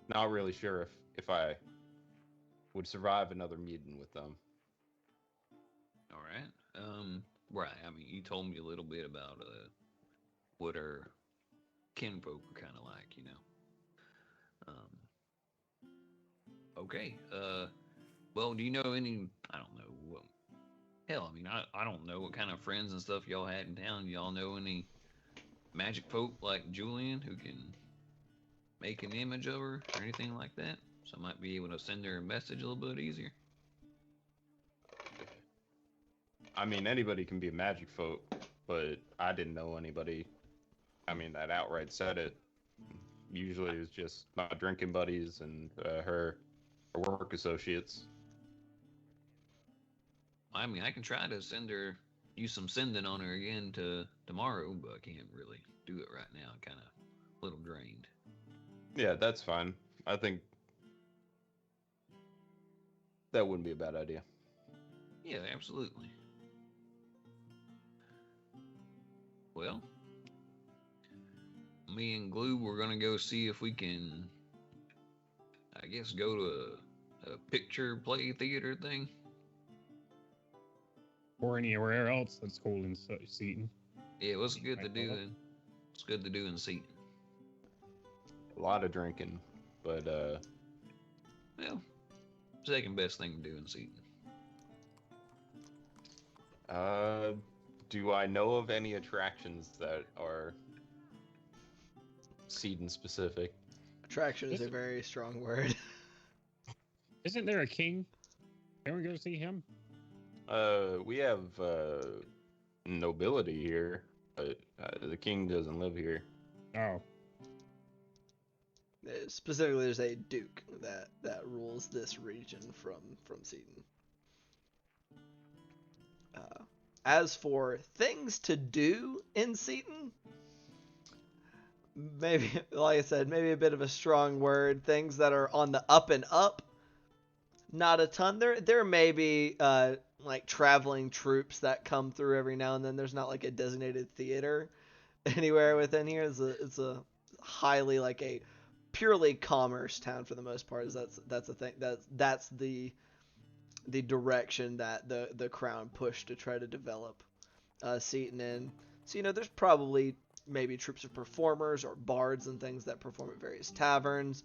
not really sure if I would survive another meeting with them. all right. Right. I mean, you told me a little bit about what our kinfolk are kind of like, you know. Okay. Well, do you know any? I don't know. Well, hell, I mean, I don't know what kind of friends and stuff y'all had in town. Y'all know any magic folk like Julian who can make an image of her or anything like that? So I might be able to send her a message a little bit easier. I mean, anybody can be a magic folk, but I didn't know anybody. I mean, that outright said it. Usually, it's just my drinking buddies and her work associates. I mean, I can try to send her, use some sending on her again to tomorrow, but I can't really do it right now. I'm kind of a little drained. Yeah, that's fine. I think that wouldn't be a bad idea. Yeah, absolutely. Well, me and Glue, we're gonna go see if we can, I guess, go to a picture play theater thing. Or anywhere else that's cool in Seaton. Yeah, what's good to do? What's good to do in Seaton? A lot of drinking, but Well, second best thing to do in Seaton. do I know of any attractions that are Seaton specific? Attraction is a very strong word. Isn't there a king? Can we go see him? We have nobility here, but the king doesn't live here. Oh, Specifically, there's a duke that rules this region from Seaton. As for things to do in Seaton, maybe, like I said, maybe a bit of a strong word. Things that are on the up and up, not a ton. There may be like traveling troops that come through every now and then. There's not like a designated theater anywhere within here. It's a highly like a purely commerce town for the most part. That's the thing. That's the direction that the crown pushed to try to develop Seaton in. So there's probably maybe troops of performers or bards and things that perform at various taverns.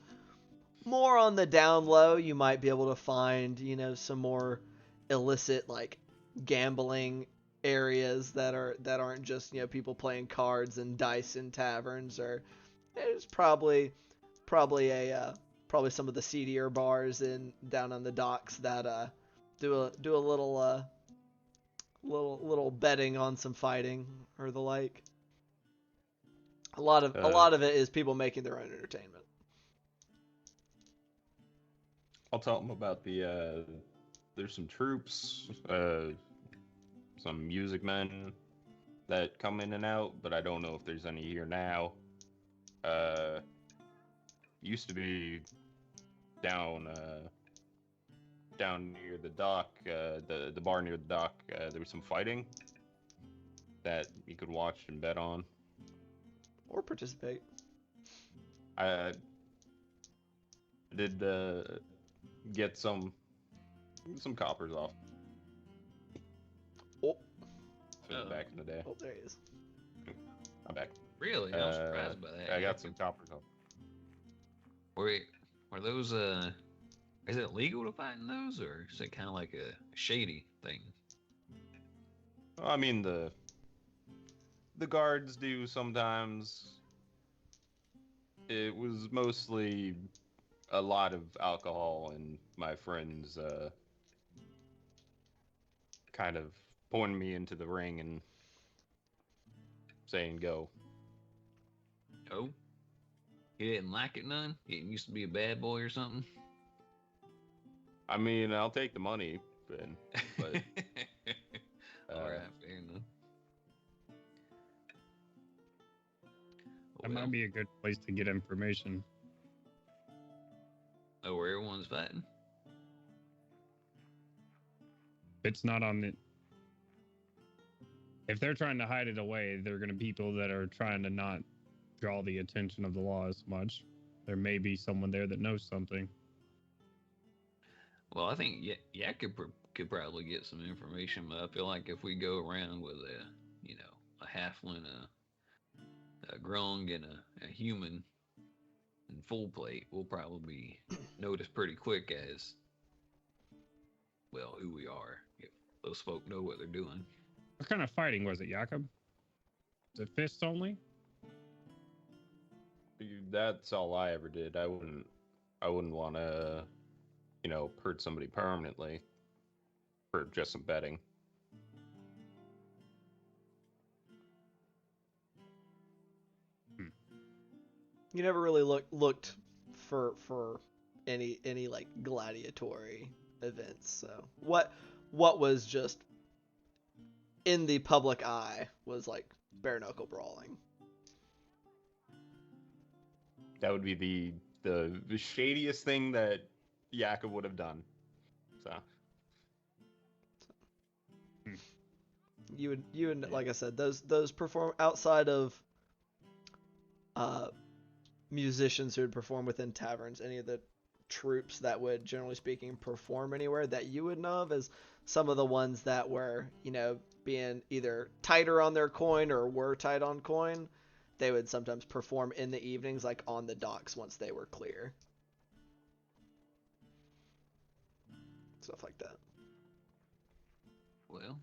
More on the down low, you might be able to find some more illicit like gambling areas that aren't just people playing cards and dice in taverns. Or there's probably some of the seedier bars down on the docks that do a little betting on some fighting or the like. A lot of it is people making their own entertainment. I'll tell them about there's some troops, some music men that come in and out, but I don't know if there's any here now. Used to be down near the dock, the bar near the dock. There was some fighting that you could watch and bet on. Or participate. I did get some coppers off. Oh. Back in the day. Oh, there he is. I'm back. Really? I'm surprised by that. I got some coppers off. Wait, are those is it legal to fight in those, or is it kind of like a shady thing? Well, I mean the guards do sometimes. It was mostly a lot of alcohol and my friends kind of pointing me into the ring and saying go. Oh, you didn't like it none? You used to be a bad boy or something? I mean, I'll take the money, Ben, but All right, fair enough. That might be a good place to get information. Oh, where everyone's fighting? It's not on the. If they're trying to hide it away, they're going to be people that are trying to not draw the attention of the law as much. There may be someone there that knows something. Well, I think Yak could probably get some information, but I feel like if we go around with a halfling, a grung, and a human in full plate, we'll probably be noticed pretty quick as, well, who we are, if those folk know what they're doing. What kind of fighting was it, Jakob? Is it fists only? that's all I ever did. I wouldn't want to, hurt somebody permanently for just some betting. You never really looked for any like gladiatory events. So what was just in the public eye was like bare knuckle brawling. That would be the shadiest thing that Jakob would have done. So You would like I said, those perform outside of musicians who would perform within taverns, any of the troops that would, generally speaking, perform anywhere that you would know of as some of the ones that were, being either tighter on their coin or were tight on coin, they would sometimes perform in the evenings, like on the docks once they were clear. Stuff like that. Well,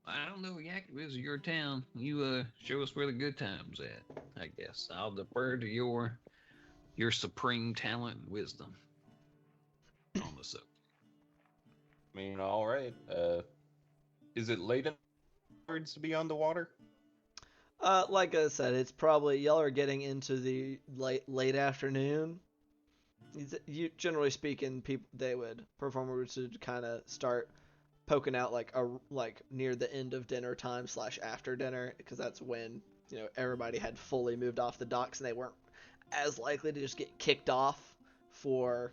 I don't know, Yak, this is your town. You show us where the good time's at, I guess. I'll defer to your supreme talent and wisdom on the subject. I mean, all right. Is it late in to be on the water? Like I said, it's probably y'all are getting into the late afternoon. You, generally speaking, performers would kind of start poking out like near the end of dinner time / after dinner, because that's when everybody had fully moved off the docks and they weren't as likely to just get kicked off for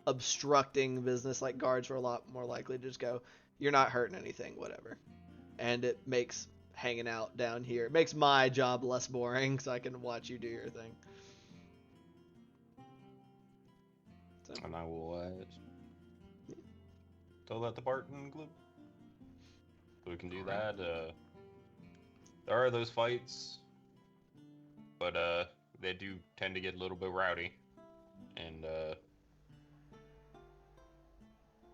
obstructing business. Like guards were a lot more likely to just go, "You're not hurting anything, whatever," and it makes hanging out down here, it makes my job less boring, so I can watch you do your thing. So. And I will tell that to Barton Glue. So we can do that. There are those fights, but they do tend to get a little bit rowdy, and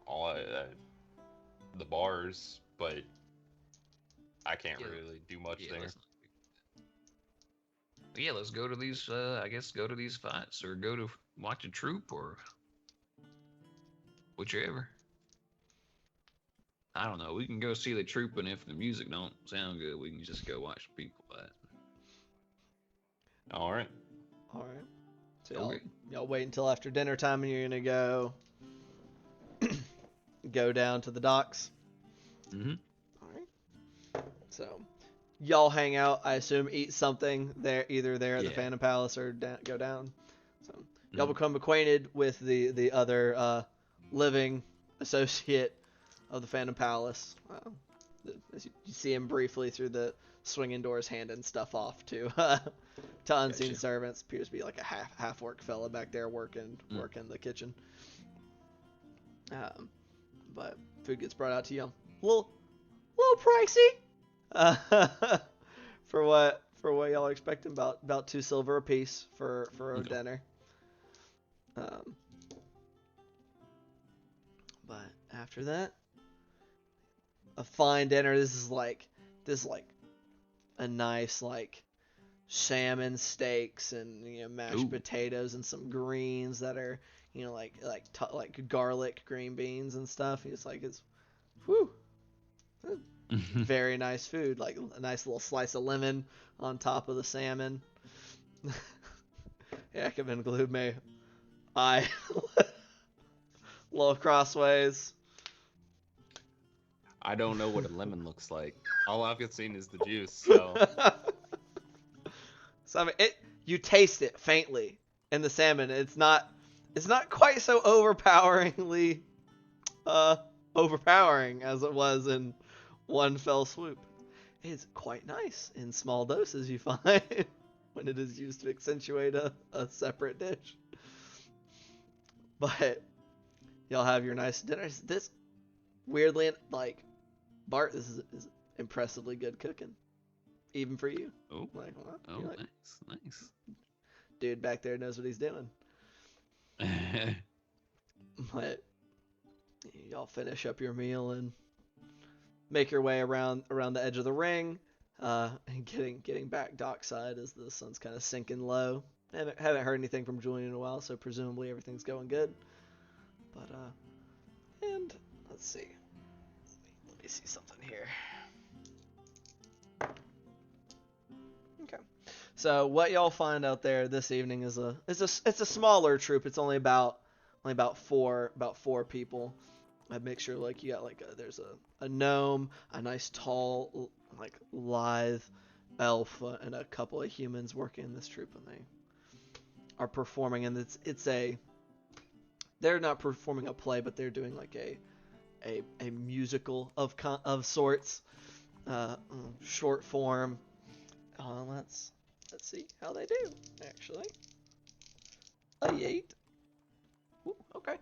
all the bars, but I can't really do much there. Let's go to these. I guess go to these fights, or go to watch a troupe, or whichever. I don't know. We can go see the troupe, and if the music don't sound good, we can just go watch people fight. All right. So y'all wait until after dinner time, and you're gonna go down to the docks. Mm-hmm. All right. So y'all hang out. I assume eat something there, either there at the Phantom Palace or go down. So y'all become acquainted with the other living associate of the Phantom Palace. As you see him briefly through the swinging doors, handing stuff off to unseen servants. Appears to be like a half orc fella back there working the kitchen. But food gets brought out to you. A little pricey. For what y'all are expecting, about 2 silver a piece for a dinner. But after that, a fine dinner. This is like a nice salmon steaks and mashed potatoes and some greens that are like garlic green beans and stuff. It's very nice food, like a nice little slice of lemon on top of the salmon. Jacob and Glue may eye a little crossways. I don't know what a lemon looks like. All I've seen is the juice. So So I mean, you taste it faintly in the salmon. It's not quite so overpoweringly overpowering as it was in one fell swoop. It's quite nice in small doses, you find, when it is used to accentuate a separate dish. But y'all have your nice dinners. This, weirdly, like, Bart, this is impressively good cooking. Even for you. Oh, Like, what? oh, You're like, nice. dude back there knows what he's doing. But y'all finish up your meal and make your way around the edge of the ring, and getting back dockside as the sun's kind of sinking low. Haven't heard anything from Julian in a while, so presumably everything's going good. But and let's see. Let me see something here. Okay. So what y'all find out there this evening is it's a smaller troop. It's only about four people. I make sure like you got like there's a gnome, a nice tall like lithe elf, and a couple of humans working in this troop, and they are performing. And they're not performing a play, but they're doing like a musical of sorts, short form. Let's see how they do actually. A yeet. Ooh, okay.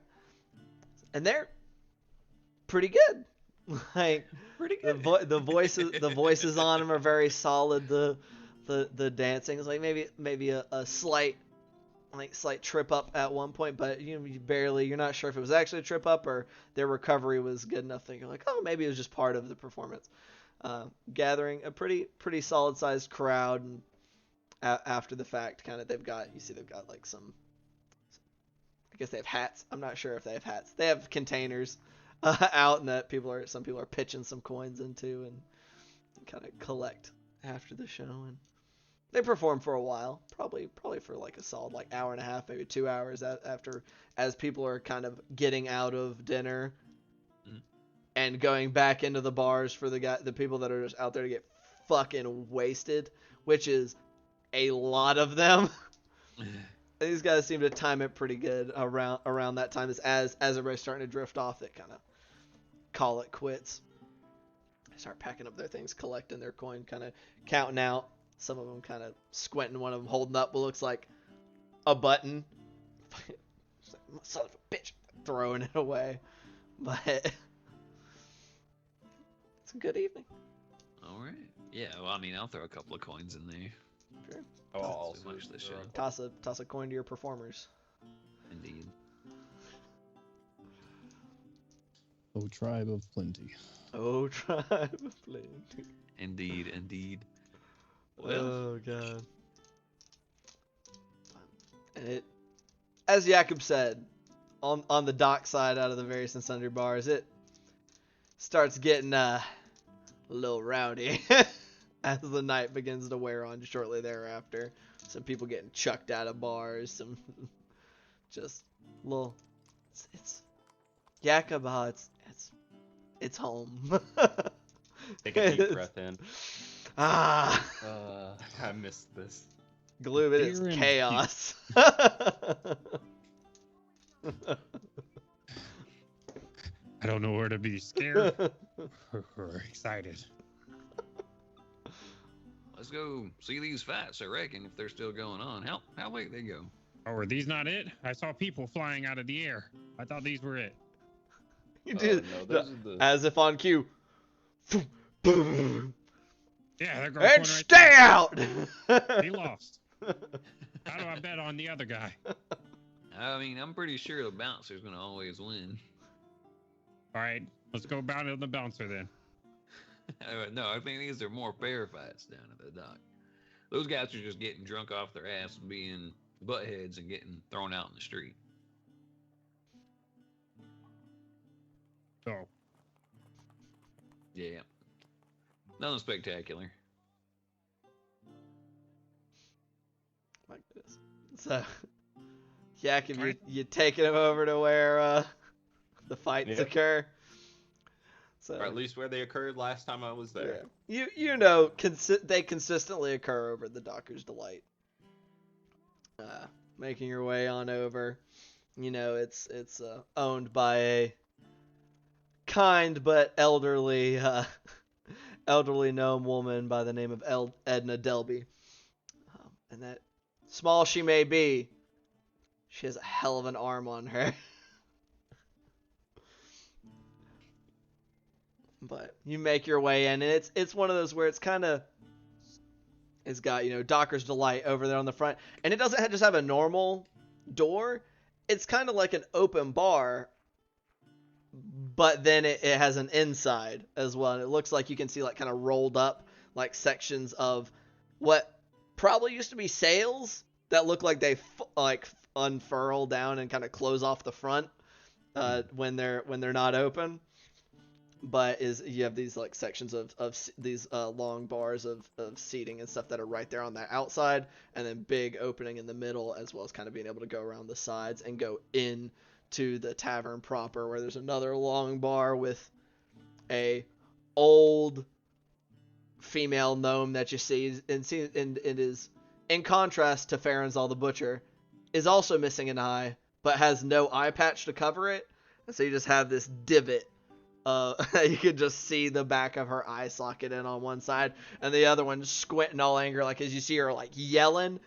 And they're pretty good. Like Pretty good. the voices on them are very solid. The dancing is like maybe a slight trip up at one point, but you're not sure if it was actually a trip up or their recovery was good enough that you're like, oh, maybe it was just part of the performance. Gathering a pretty solid sized crowd, and after the fact, kind of they've got like some. I guess they have hats. I'm not sure if they have hats. They have containers out, and that some people are pitching some coins into and kind of collect after the show. And they perform for a while, probably for like a solid like hour and a half, maybe 2 hours after, as people are kind of getting out of dinner and going back into the bars for the people that are just out there to get fucking wasted, which is a lot of them. These guys seem to time it pretty good around that time as everybody's starting to drift off. They kind of call it quits. They start packing up their things, collecting their coin, kind of counting out. Some of them kind of squinting. One of them holding up what looks like a button. Son of a bitch, throwing it away. But it's a good evening. All right. Yeah. Well, I mean, I'll throw a couple of coins in there. Sure. I'll That's also too much this show. Toss a coin to your performers. Indeed. Oh, tribe of plenty. Oh, tribe of plenty. Indeed. Well, Oh god. And it, as Jakob said, on the dock side out of the various and sundry bars, it starts getting a little rowdy as the night begins to wear on shortly thereafter. Some people getting chucked out of bars, some just little. It's Jakob. It's home. Take a deep breath in. Ah. I missed this. Glue, it is Beer and chaos. I don't know where to be scared or excited. let's go see these fights. I reckon if they're still going on. How late they go? Oh, are these not it? I saw people flying out of the air. I thought these were it. You do No, those are the. as if on cue. Yeah, they're going And right stay there. out. He lost. How do I bet on the other guy? I mean, I'm pretty sure the bouncer's gonna always win. All right, let's go bound on the bouncer then. No, I think these are more fair fights down at the dock. Those guys are just getting drunk off their ass and being buttheads and getting thrown out in the street. Oh, Yeah. Nothing spectacular. goodness. So, Yak, if you taking him over to where the fights Yep. occur. So, Or at least where they occurred last time I was there. yeah. You know, they consistently occur over at the Docker's Delight. Making your way on over. You know, it's owned by a kind but elderly gnome woman by the name of Edna Delby. And that, small she may be, she has a hell of an arm on her. But you make your way in, and it's one of those where it's kind of, it's got, you know, Docker's Delight over there on the front, and it doesn't just have a normal door. It's kind of like an open bar, but then it has an inside as well, and it looks like you can see like kind of rolled up like sections of what probably used to be sails that look like they like unfurl down and kind of close off the front when they're not open. But you have these like sections of these long bars of seating and stuff that are right there on the outside, and then big opening in the middle, as well as kind of being able to go around the sides and go in to the tavern proper, where there's another long bar with a old female gnome that you see, and it is, in contrast to Farronzal the Butcher, is also missing an eye, but has no eye patch to cover it, and so you just have this divot. You can just see the back of her eye socket in on one side, and the other one squinting all anger, like as you see her like yelling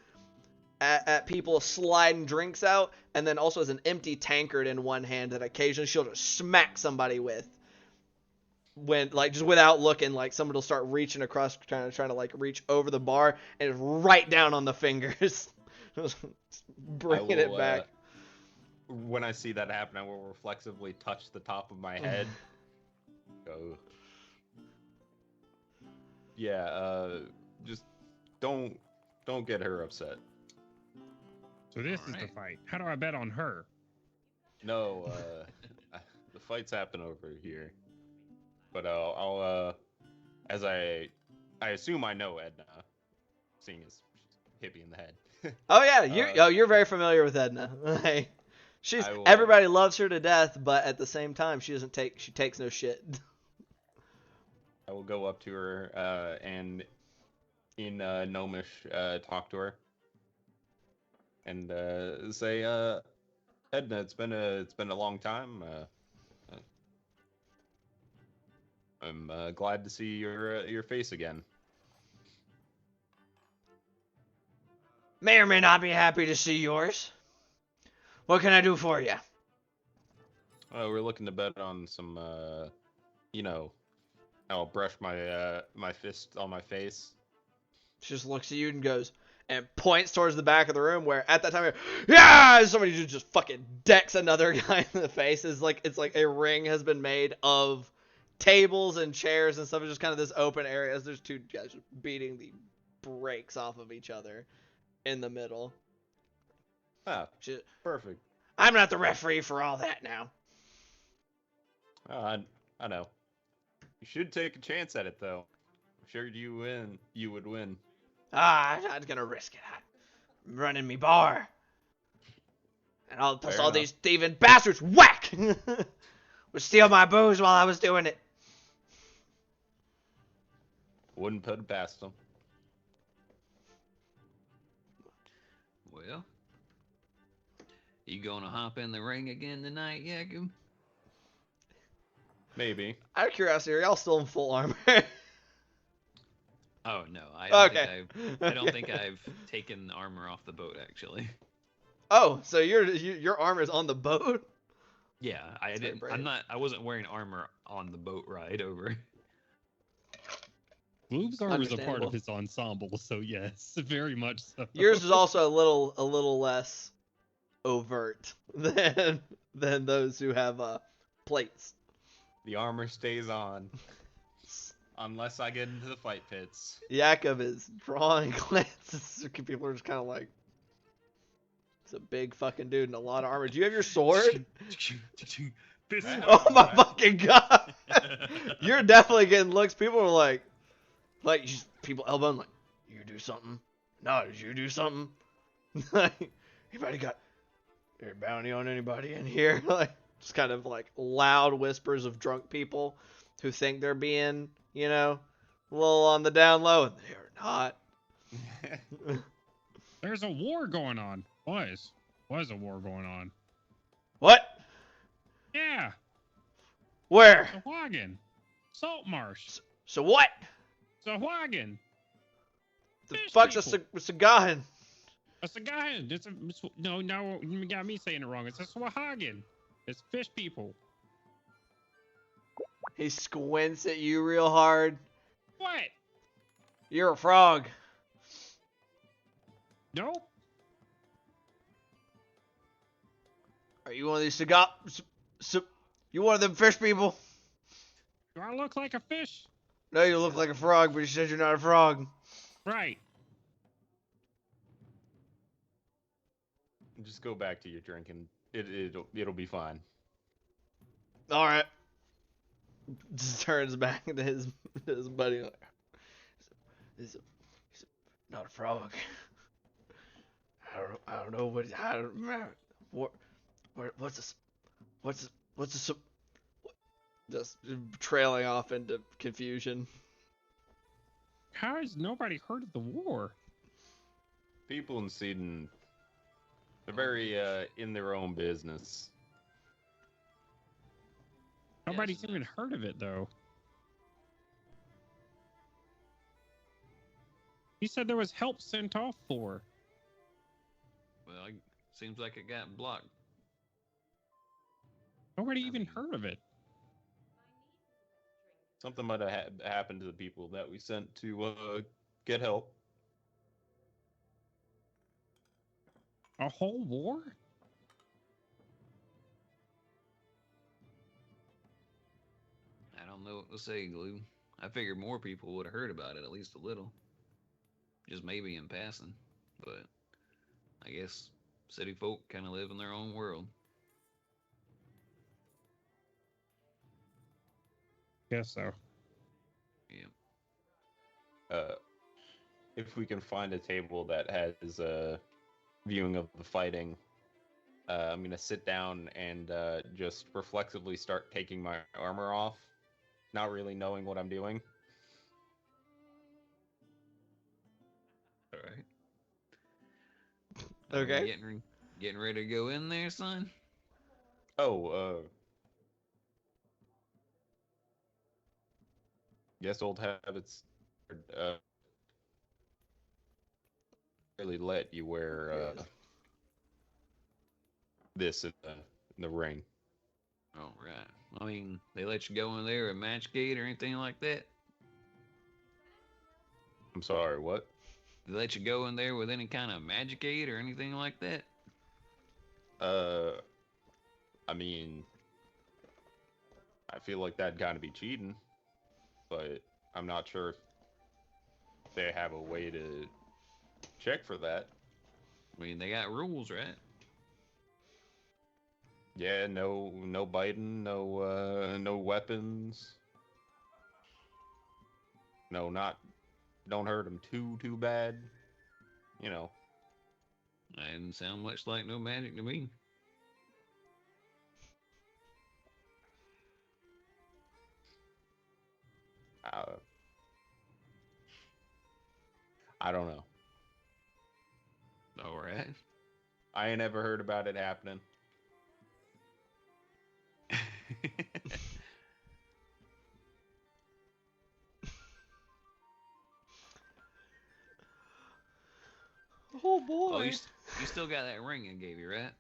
at people, sliding drinks out, and then also has an empty tankard in one hand that occasionally she'll just smack somebody with. When like just without looking, like somebody will start reaching across, trying to like reach over the bar, and it's right down on the fingers, bringing it back. When I see that happen, I will reflexively touch the top of my head. Go. Yeah, just don't get her upset. So this is the fight. How do I bet on her? No, the fights happen over here. But I'll as I assume I know Edna, seeing as she's hippie in the head. Oh yeah, you're very familiar with Edna. Everybody loves her to death, but at the same time, she takes no shit. I will go up to her and in Gnomish talk to her and say, Edna, it's been a long time. I'm glad to see your face again. May or may not be happy to see yours. What can I do for you? We're looking to bet on some, I'll brush my fist on my face. She just looks at you and goes, and points towards the back of the room where at that time, yeah, somebody just fucking decks another guy in the face. It's like a ring has been made of tables and chairs and stuff. It's just kind of this open area as there's two guys beating the brakes off of each other in the middle. Ah, perfect. I'm not the referee for all that now. I know. You should take a chance at it, though. I'm sure you would win. I'm not gonna risk it. I'm running me bar. And all these thieving bastards, whack! Would steal my booze while I was doing it. Wouldn't put it past them. Well, you gonna hop in the ring again tonight, Yakum? Maybe. Out of curiosity, are y'all still in full armor? Oh no, I don't think I've taken armor off the boat actually. Oh, so your armor is on the boat? Yeah, I wasn't wearing armor on the boat ride over. Gloob's armor is a part of his ensemble, so yes, very much so. Yours is also a little less overt than those who have plates. The armor stays on. Unless I get into the fight pits. Yakov is drawing glances. People are just kind of like, he's a big fucking dude in a lot of armor. Do you have your sword? Oh my fucking god. You're definitely getting looks. People are like people elbowing like, you do something? No, did you do something? Anybody got a bounty on anybody in here? Like, just kind of like loud whispers of drunk people who think they're being, a little on the down low, and they're not. There's a war going on. Was a war going on. What? Yeah. Where? Sahuagin. Saltmarsh. So what? Sahuagin. The Fish fuck's a people. Sagahan? A Sagahan. No, you got me saying it wrong. It's a Sahuagin. It's fish people. He squints at you real hard. What? You're a frog. Nope. Are you one of these you one of them fish people? Do I look like a fish? No, you look like a frog, but you said you're not a frog. Right. Just go back to your drinking. It'll be fine. All right. Just turns back to his buddy. He's not a frog. I don't know what. I don't remember. What's this? What's this? Just trailing off into confusion. How has nobody heard of the war? People in Sweden, they're very in their own business. Nobody's even heard of it, though. He said there was help sent off for. Well, it seems like it got blocked. Nobody even heard of it. Something might have happened to the people that we sent to get help. A whole war? I don't know what to say, Glue. I figured more people would have heard about it, at least a little. Just maybe in passing. But I guess city folk kind of live in their own world. Guess so. Yeah. If we can find a table that has a viewing of the fighting, I'm gonna sit down and just reflexively start taking my armor off, not really knowing what I'm doing. All right. Okay. Getting ready to go in there, son? Oh, guess old habits really let you wear this in the ring. All right. I mean, they let you go in there at match gate or anything like that? I'm sorry, what? They let you go in there with any kind of magic aid or anything like that? I mean, I feel like that'd kind of be cheating, but I'm not sure if they have a way to check for that. I mean, they got rules, right? Yeah, no biting, no weapons. No, don't hurt them too bad. You know. That didn't sound much like no magic to me. I don't know. All right. I ain't ever heard about it happening. Oh boy. Oh, you still got that ring I gave you, right?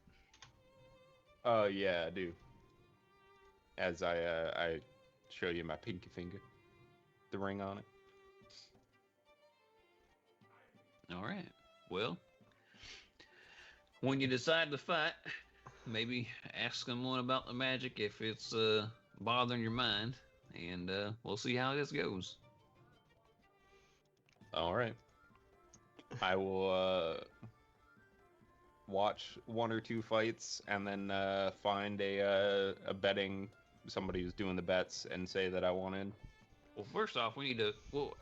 Yeah, I do. As I showed you my pinky finger, the ring on it. All right. Well, when you decide to fight, maybe ask someone about the magic if it's bothering your mind, and we'll see how this goes. All right. I will watch one or two fights and then find a betting somebody who's doing the bets and say that I want in. Well, first off, we need to. Well,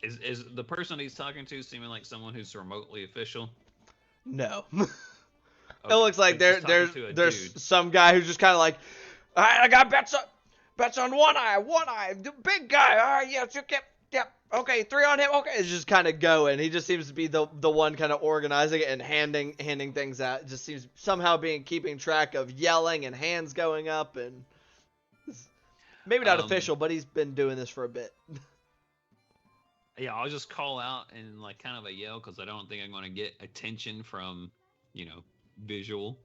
is the person he's talking to seeming like someone who's remotely official? No. Okay, It looks like I'm just talking to a there's dude. some guy who's just kind of like, all right, I got bets on one eye, the big guy. All right, yes, you kept, yep, okay, 3 on him. Okay, it's just kind of going. He just seems to be the one kind of organizing it and handing things out. It just seems somehow keeping track of yelling and hands going up, and maybe not official, but he's been doing this for a bit. Yeah, I'll just call out and like kind of a yell because I don't think I'm going to get attention from, visual.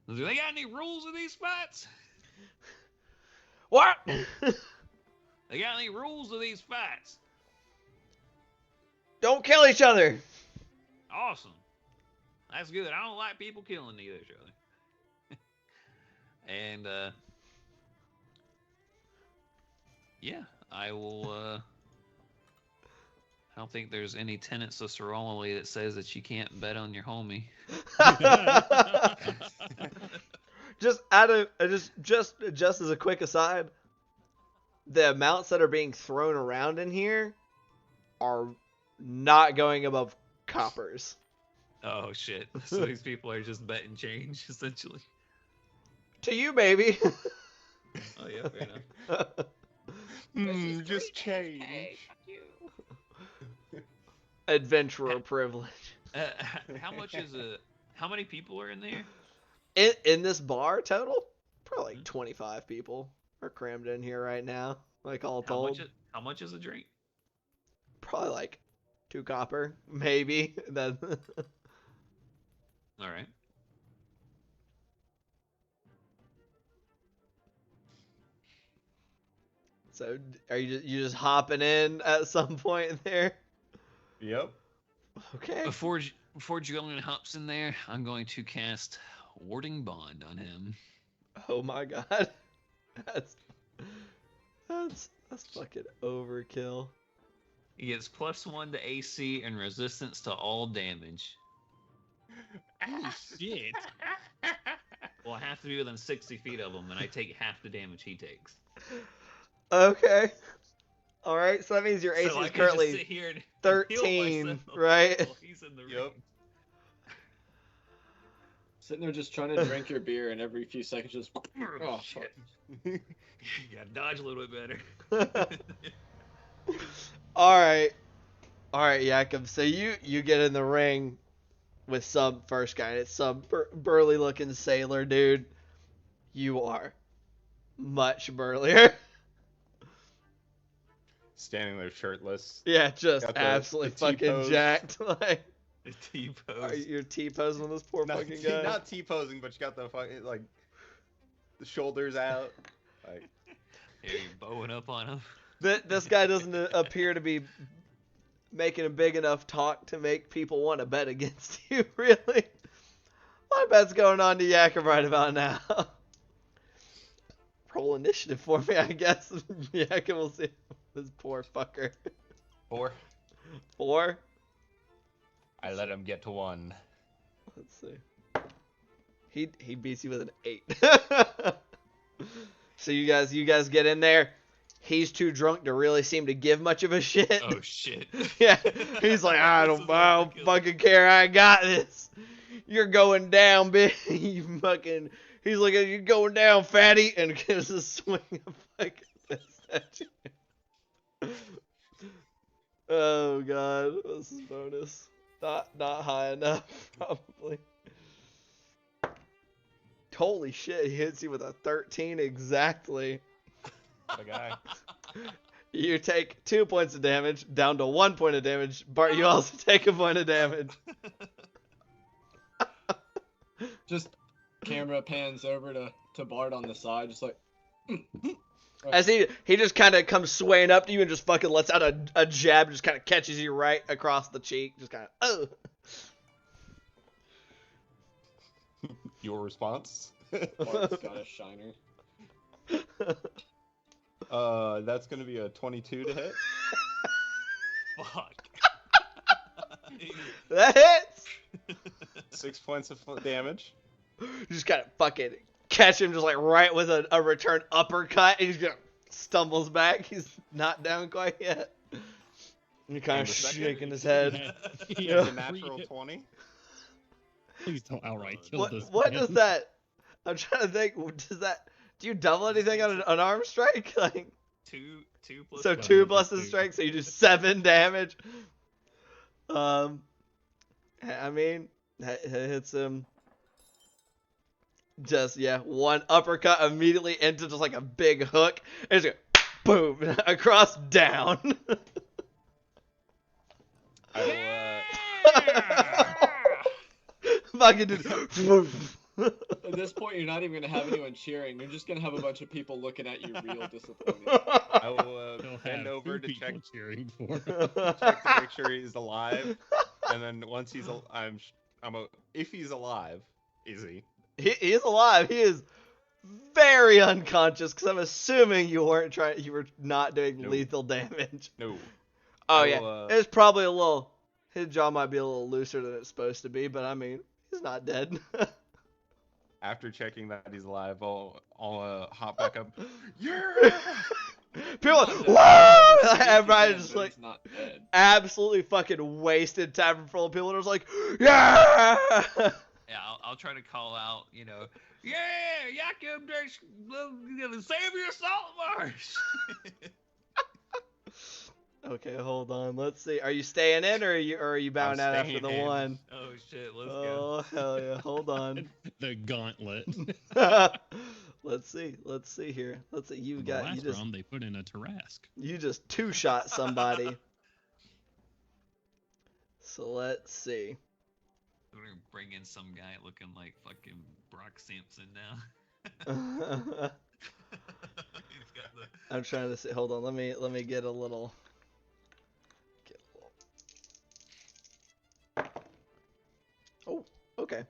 Do they got any rules of these fights? What? They got any rules of these fights? Don't kill each other. Awesome. That's good. I don't like people killing each other. And, yeah, I will, I don't think there's any tenets of sorority that says that you can't bet on your homie. Just as a quick aside, the amounts that are being thrown around in here are not going above coppers. Oh, shit. So these people are just betting change, essentially. To you, baby. Oh, yeah, fair enough. Just change. Adventurer privilege. How many people are in there? In this bar total, probably like 25 people are crammed in here right now. Like all told, How much is a drink? probably like 2 copper, maybe. Then All right. so are you just hopping in at some point there? Yep. Okay. Before Julian hops in there, I'm going to cast Warding Bond on him. Oh my god. That's fucking overkill. He gets +1 to AC and resistance to all damage. Oh, shit. Well, I have to be within 60 feet of him, and I take half the damage he takes. Okay. All right, so that means your AC So I is can just sit currently here and 13, heal myself right? while he's in the ring. Yep. Sitting there just trying to drink your beer, and every few seconds just. Oh Shit. You gotta dodge a little bit better. All right, Jakob. So you get in the ring with some first guy. It's some burly looking sailor dude. You are much burlier. Standing there shirtless. Yeah, just Got absolutely the fucking T-pose. jacked. Like, The T-pose. you're T-posing on this poor Not, fucking guy. not T-posing, but you got the fucking, like, the shoulders out. Like, Here, you bowing up on him. This guy doesn't appear to be making a big enough talk to make people want to bet against you, really. My bet's going on to Jakob right about now. Roll initiative for me, I guess. Jakob will see this poor fucker. 4. 4? I let him get to 1. Let's see. He beats you with an 8. So you guys get in there. He's too drunk to really seem to give much of a shit. Oh, shit. Yeah, he's like, I don't fucking care. I got this. You're going down, bitch. You fucking. He's like, you're going down, fatty, and gives a swing of fucking fist at you. Oh god, this is bonus. Not high enough, probably. Holy shit, he hits you with a 13 exactly. What a guy. You take 2 points of damage, down to 1 point of damage. Bart, you also take a point of damage. Just camera pans over to Bart on the side, just like. As he just kind of comes swaying up to you and just fucking lets out a jab, just kind of catches you right across the cheek. Just kind of, oh. Your response? Bart's got a shiner. That's gonna be a 22 to hit. Fuck. That hits. 6 points of damage. You just kind of fucking catch him just like right with a return uppercut, and he's just stumbles back. He's not down quite yet. You're kind And of the second- shaking his head. It's a natural 20. Please don't outright kill What this. what man. does that? I'm trying to think. Does that? Do you double anything on an arm strike? Like Two plus. so one. 2 Yeah, plus two. the strike, so you do 7 damage. I mean, it hits him. Just one uppercut immediately into just like a big hook, and just go, boom across down. I Fucking dude. At this point, you're not even gonna have anyone cheering. You're just gonna have a bunch of people looking at you real disappointed. I will He'll bend have over two to people check cheering for. check to make sure he's alive, and then once he's if he's alive, is he? He is alive. He is very unconscious because I'm assuming you were not doing No. lethal damage. No. Oh I yeah, will, it's probably a little. His jaw might be a little looser than it's supposed to be, but I mean, he's not dead. After checking that he's alive, I'll hop back up. Yeah. People, Not whoa! dead. Everybody He's just dead, but like he's not dead. absolutely fucking wasted tavern full of people that was like, yeah. Yeah, I'll try to call out, yeah, Jakob, save your Saltmarsh. Okay, hold on. Let's see. Are you staying in, or are you bowing out after staying the in. one? Oh shit, let's go. Oh hell yeah! Hold on. The gauntlet. Let's see. Let's see here. Let's see. You The got last you just round they put in a Tarask. you just 2-shot somebody. So let's see. We're gonna bring in some guy looking like fucking Brock Simpson now. He's got the... I'm trying to see. Hold on. Let me get a little. Oh, okay.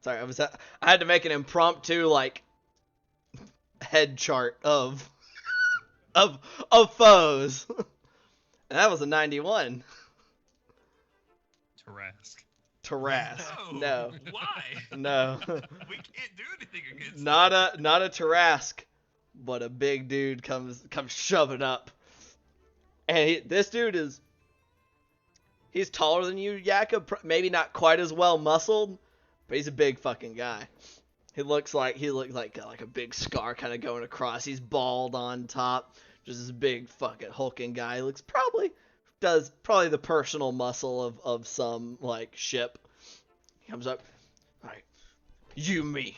Sorry, I had to make an impromptu like head chart of foes. And that was a 91. Tarask. Tarask. No. Why? No. We can't do anything against Not a Tarask, but a big dude comes shoving up. And this dude he's taller than you, Jakob, maybe not quite as well muscled, but he's a big fucking guy. He looks like a big scar kind of going across. He's bald on top, just this big fucking hulking guy. He looks probably the personal muscle of some like ship. He comes up, all right, you me,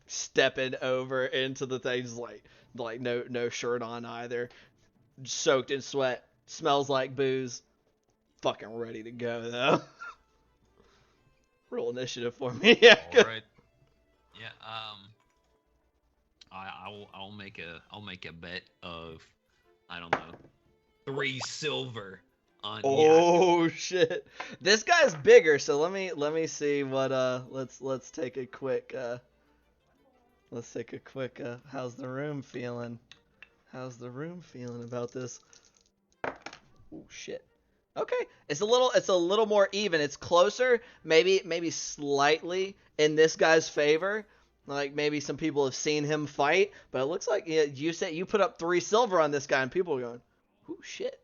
stepping over into the things like no shirt on either, soaked in sweat, smells like booze, fucking ready to go though. Roll initiative for me. Yeah. All right. Yeah. I'll make a bet of, I don't know, 3 silver on Jakob. Oh shit! This guy's bigger, so let me see what let's take a quick how's the room feeling? How's the room feeling about this? Oh shit. Okay, it's a little more even. It's closer, maybe slightly in this guy's favor. Like maybe some people have seen him fight, but it looks like you said you put up 3 silver on this guy, and people are going, "Oh shit,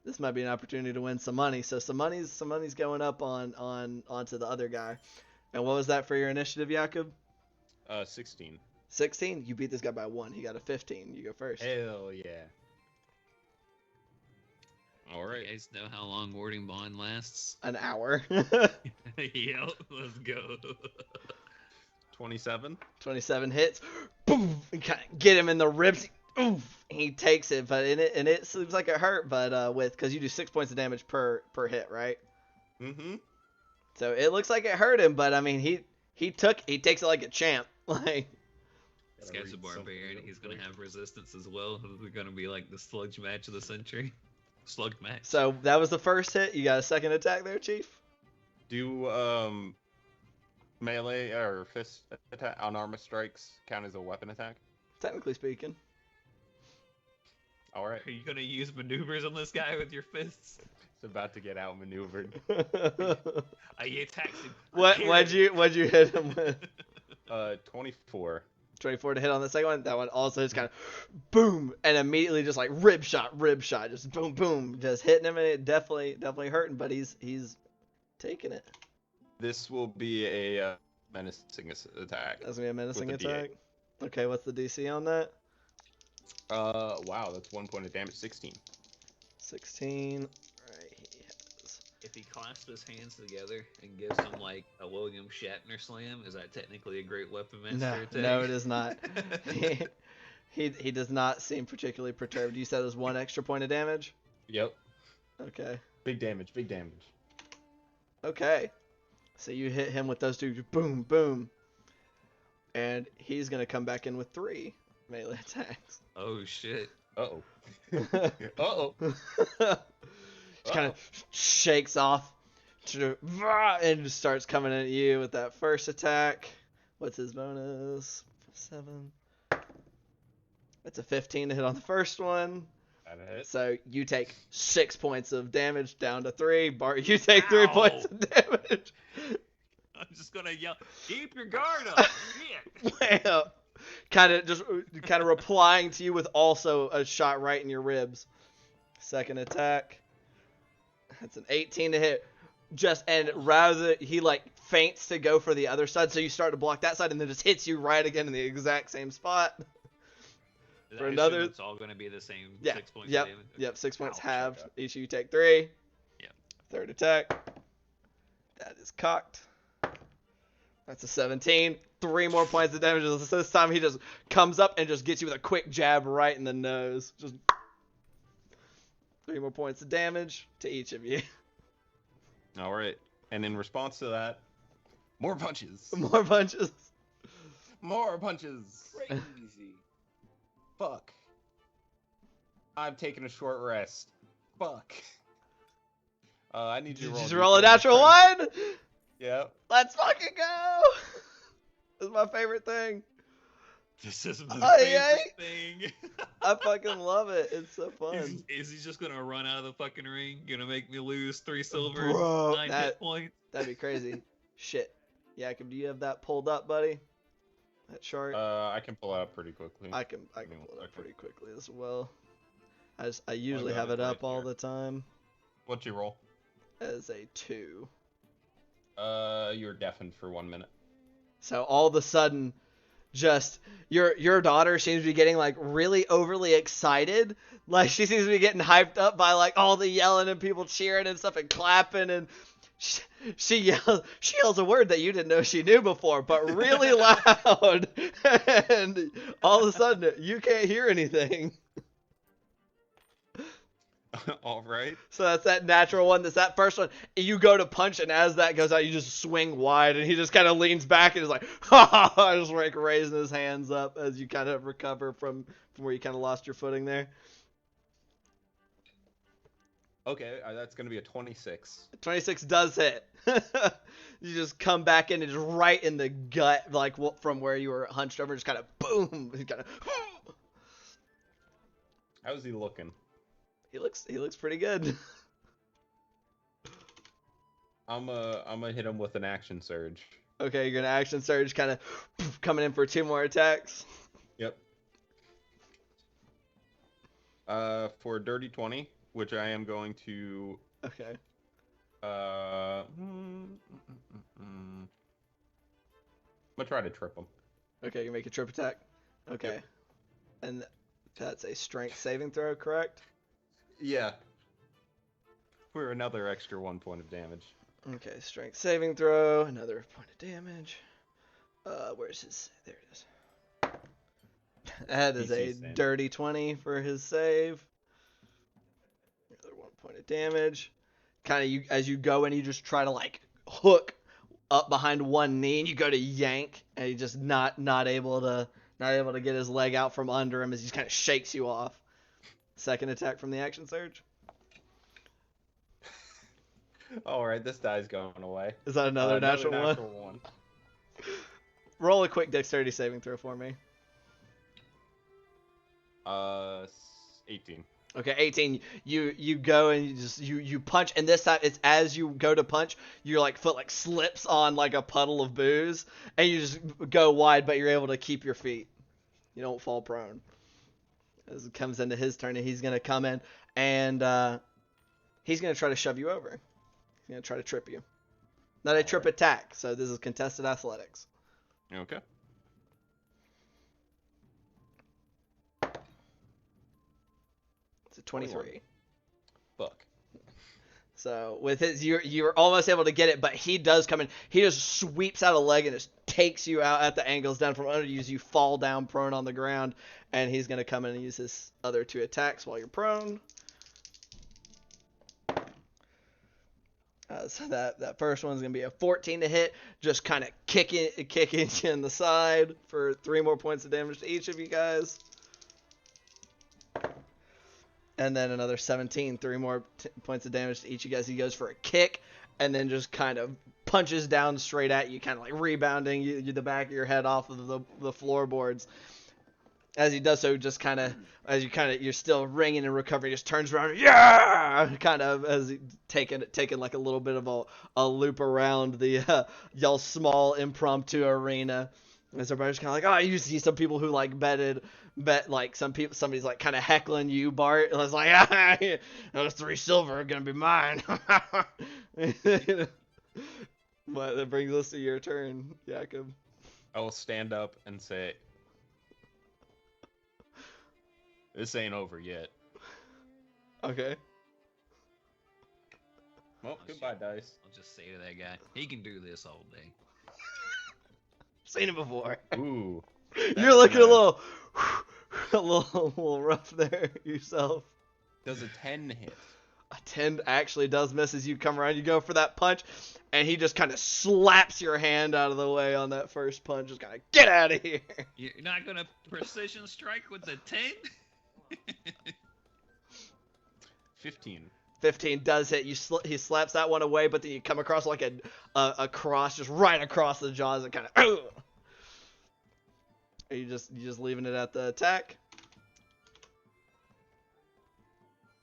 this might be an opportunity to win some money." So some money's going up onto the other guy. And what was that for your initiative, Jakob? 16. 16. You beat this guy by 1. He got a 15. You go first. Hell yeah. All You right. guys know how long warding bond lasts? An hour. Yep, let's go. 27. 27 hits. Boom! And kind of get him in the ribs. Oof! He takes it, but it seems like it hurt. But because you do 6 points of damage per hit, right? Mm-hmm. So it looks like it hurt him, but I mean he takes it like a champ. Like This guy's a barbarian. He's gonna have resistance as well. This is gonna be like the sludge match of the century. Slug match. so that was the first hit. You got a second attack there, Chief? Do melee or fist attack on armor strikes count as a weapon attack? Technically speaking. All right. Are you gonna use maneuvers on this guy with your fists? It's about to get outmaneuvered. He attacks him. What'd you hit him with? 24. 24 to hit on the second one. That one also is kind of boom, and immediately just like rib shot, just boom, boom, just hitting him, and it definitely hurting. But he's taking it. This will be a menacing attack. That's gonna be a menacing With a D8. attack. Okay, what's the DC on that? Wow, that's 1 point of damage. 16. 16. Alright, he has. If he clasps his hands together and gives him like a William Shatner slam, is that technically a great weapon master No, attack? no, it is not. He does not seem particularly perturbed. You said it was 1 extra point of damage? Yep. Okay. Big damage. Big damage. Okay. So you hit him with those two, boom, boom. And he's going to come back in with 3 melee attacks. Oh shit. Uh-oh. Uh-oh. Just kind of shakes off and just starts coming at you with that first attack. What's his bonus? 7. That's a 15 to hit on the first one. That hit. So you take 6 points of damage down to 3. Bart, you take 3 points of damage. I'm just gonna yell, keep your guard up. Shit. Well, kind of replying to you with also a shot right in your ribs. Second attack. That's an 18 to hit. And rather he like feints to go for the other side, so you start to block that side, and then just hits you right again in the exact same spot. For another, it's all gonna be the same. Yeah. 6 points Yep. of damage. Yep. 6 points Ouch, halved. okay. Each of you take 3. Yep. Third attack. That is cocked. That's a 17. 3 more points of damage. This time he just comes up and just gets you with a quick jab right in the nose. Just 3 more points of damage to each of you. All right. And in response to that, more punches. More punches. More punches. Crazy. Fuck. I'm taking a short rest. Fuck. I need you to roll. Just roll a natural 1. Yep. Let's fucking go. This is my favorite thing. This is my Oh, favorite yeah. thing. I fucking love it. It's so fun. Is he just gonna run out of the fucking ring? Gonna make me lose 3 silver, Bro, 9 that- hit points? That'd be crazy. Shit. Jacob, do you have that pulled up, buddy? That chart? I can pull it up pretty quickly. I can pull it up pretty quickly as well. I usually got have it it up right all here. the time What'd you roll? as a 2. You're deafened for 1 minute. So all of a sudden, just your daughter seems to be getting like really overly excited. Like she seems to be getting hyped up by like all the yelling and people cheering and stuff and clapping, and she yells a word that you didn't know she knew before, but really loud. And all of a sudden you can't hear anything. All right. So that's that natural one. That's that first one. You go to punch, and as that goes out, you just swing wide, and he just kind of leans back and is like, ha ha ha, just like raising his hands up as you kind of recover from where you kind of lost your footing there. Okay, that's gonna be a 26. 26 does hit. You just come back in and just right in the gut, like from where you were hunched over, just kind of boom. He kind of. How's he looking? He looks pretty good. I'm gonna hit him with an action surge. Okay, you're gonna action surge, kind of coming in for 2 more attacks. Yep. For a dirty 20, which I am going to. Okay. I'm gonna try to trip him. Okay, you make a trip attack. Okay. Yep. And that's a strength saving throw, correct? Yeah. For another extra 1 point of damage. Okay, strength saving throw, another point of damage. Where's his? There it is. That is a DC save. dirty 20 for his save. Another 1 point of damage. Kind of as you go and you just try to like hook up behind one knee, and you go to yank, and he just not able to get his leg out from under him as he just kind of shakes you off. Second attack from the action surge. All right, this die's going away. Is that another natural one? natural one. Roll a quick dexterity saving throw for me. 18. Okay, 18. You go and you punch, and this time it's as you go to punch, your like foot like slips on like a puddle of booze, and you just go wide, but you're able to keep your feet. You don't fall prone. As it comes into his turn, and he's gonna come in and he's gonna try to shove you over. He's gonna try to trip you. Not a trip attack. So this is contested athletics. Okay. It's a 23. Fuck. So with his, you're almost able to get it, but he does come in. He just sweeps out a leg and just takes you out at the angles down from under you. You fall down prone on the ground, and he's gonna come in and use his other 2 attacks while you're prone. So that first one's gonna be a 14 to hit, just kind of kicking you in the side for 3 more points of damage to each of you guys. And then another 17, 3 more points of damage to each of you guys. He goes for a kick, and then just kind of punches down straight at you, kind of like rebounding you the back of your head off of the floorboards. As he does so, just kind of, you're still ringing and recovering, just turns around, yeah, kind of as he taking like a little bit of a loop around the y'all small impromptu arena. And everybody's kind of like, oh, you see some people who like bet like somebody's like kind of heckling you, Bart. And it's like, those 3 silver are gonna be mine. But that brings us to your turn, Jakob. I will stand up and say, this ain't over yet. Okay. Well, goodbye, dice. I'll just say to that guy, he can do this all day. Seen it before. Ooh. You're looking a little rough there yourself. Does a 10 hit? A 10 actually does miss as you come around. You go for that punch, and he just kind of slaps your hand out of the way on that first punch. Just kind of, get out of here. You're not going to precision strike with the 10? 15. 15 does hit. He slaps that one away, but then you come across like a cross just right across the jaws and kind of. Are you just leaving it at the attack?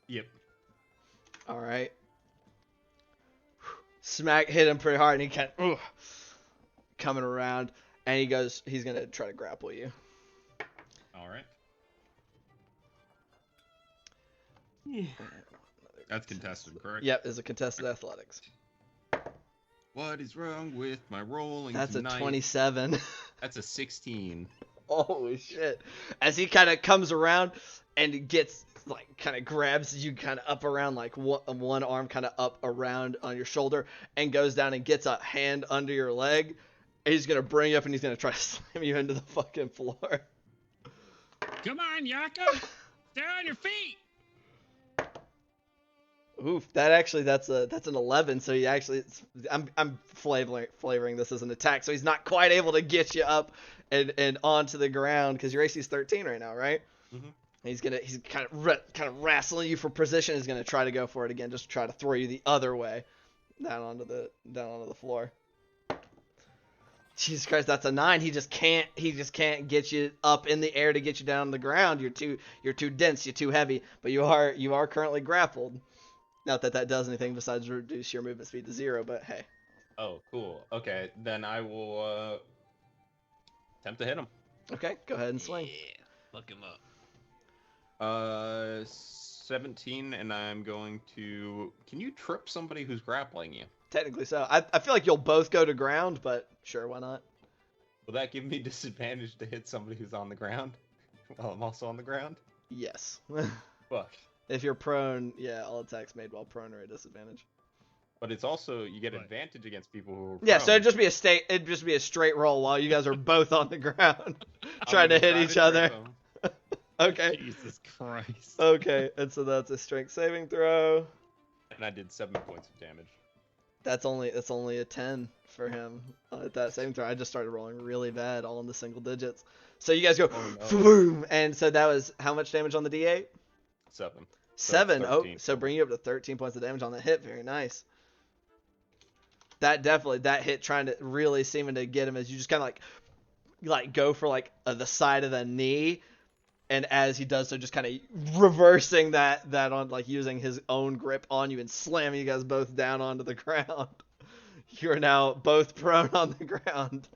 Yep. All right. Smack hit him pretty hard, and he kind of coming around, and he's gonna try to grapple you. All right. That's contested, correct? Yep, it's a contested athletics. What is wrong with my rolling That's tonight? a 27. That's a 16. Holy shit. As he kind of comes around and gets, like, kind of grabs you kind of up around, like, one arm kind of up around on your shoulder and goes down and gets a hand under your leg. And he's going to bring you up and he's going to try to slam you into the fucking floor. Come on, Jakob! Stay on your feet! Oof, that's an 11, so he actually, I'm flavoring this as an attack, so he's not quite able to get you up and onto the ground, because your AC is 13 right now, right? Mm-hmm. He's kind of wrestling you for position. He's gonna try to go for it again, just try to throw you the other way, down onto the floor. Jesus Christ, that's a 9. He just can't get you up in the air to get you down on the ground. You're too dense, you're too heavy, but you are currently grappled. Not that does anything besides reduce your movement speed to 0, but hey. Oh, cool. Okay, then I will attempt to hit him. Okay, go ahead and swing. Yeah, fuck him up. 17, and I'm going to... Can you trip somebody who's grappling you? Technically so. I feel like you'll both go to ground, but sure, why not? Will that give me disadvantage to hit somebody who's on the ground while I'm also on the ground? Yes. Fuck. If you're prone, yeah, all attacks made while prone are a disadvantage. But it's also, you get Right. advantage against people who are prone. Yeah, so it'd just be a straight roll while you guys are both on the ground trying to gonna hit try each trip other. them. Okay. Jesus Christ. Okay, and so that's a strength saving throw. And I did 7 points of damage. That's only a 10 for him at that saving throw. I just started rolling really bad, all in the single digits. So you guys go, Oh, no. boom, and so that was how much damage on the D8? 7. 7. Oh, 13. so bring you up to 13 points of damage on that hit. Very nice. That hit trying to really seeming to get him as you just kind of like go for like the side of the knee, and as he does so, just kind of reversing that on, like using his own grip on you and slamming you guys both down onto the ground. You're now both prone on the ground.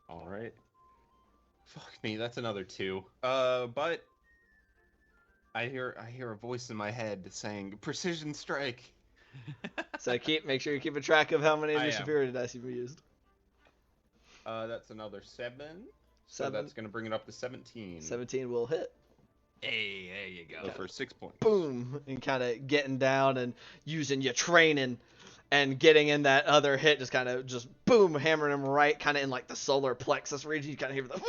All right. Fuck me, that's another 2. But I hear a voice in my head saying, "Precision strike." So make sure you're keeping track of how many of I your am. superiority dice you've used. That's another 7. So 7. that's going to bring it up to 17. 17 will hit. Hey, there you So go. for 6 points. Boom, and kind of getting down and using your training and getting in that other hit, just kind of just boom, hammering him right kind of in like the solar plexus region. You kind of hear the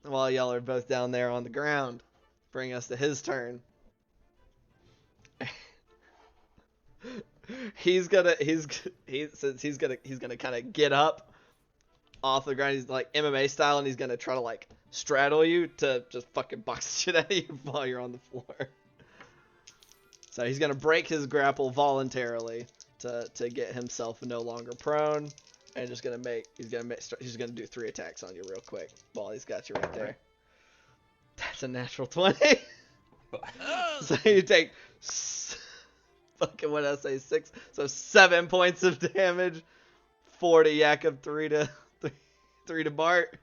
while y'all are both down there on the ground. Bring us to his turn. He's gonna kind of get up off the ground. He's like MMA style, and he's gonna try to like straddle you to just fucking box the shit out of you while you're on the floor. So he's gonna break his grapple voluntarily to get himself no longer prone, and he's gonna do 3 attacks on you real quick while he's got you right there. That's a natural 20. So you take fucking, what did I say, 6, so 7 points of damage, 4 to Jakob, 3 to Bart.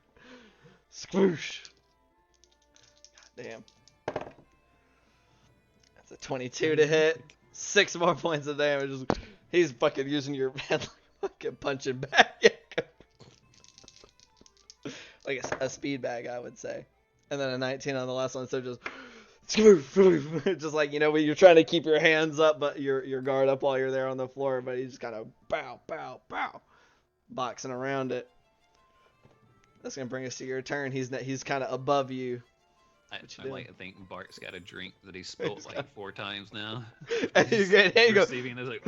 Squoosh. God damn. That's a 22 to hit. 6 more points of damage. He's fucking using your head like fucking punching back. Like a speed bag, I would say. And then a 19 on the last one, so just just like, you know, when you're trying to keep your hands up, but your guard up while you're there on the floor, but he's just kind of bow, boxing around it. That's gonna bring us to your turn. He's kind of above you. I like to think Bart's got a drink that he spilled like 4 times now. And you go. Receiving is like,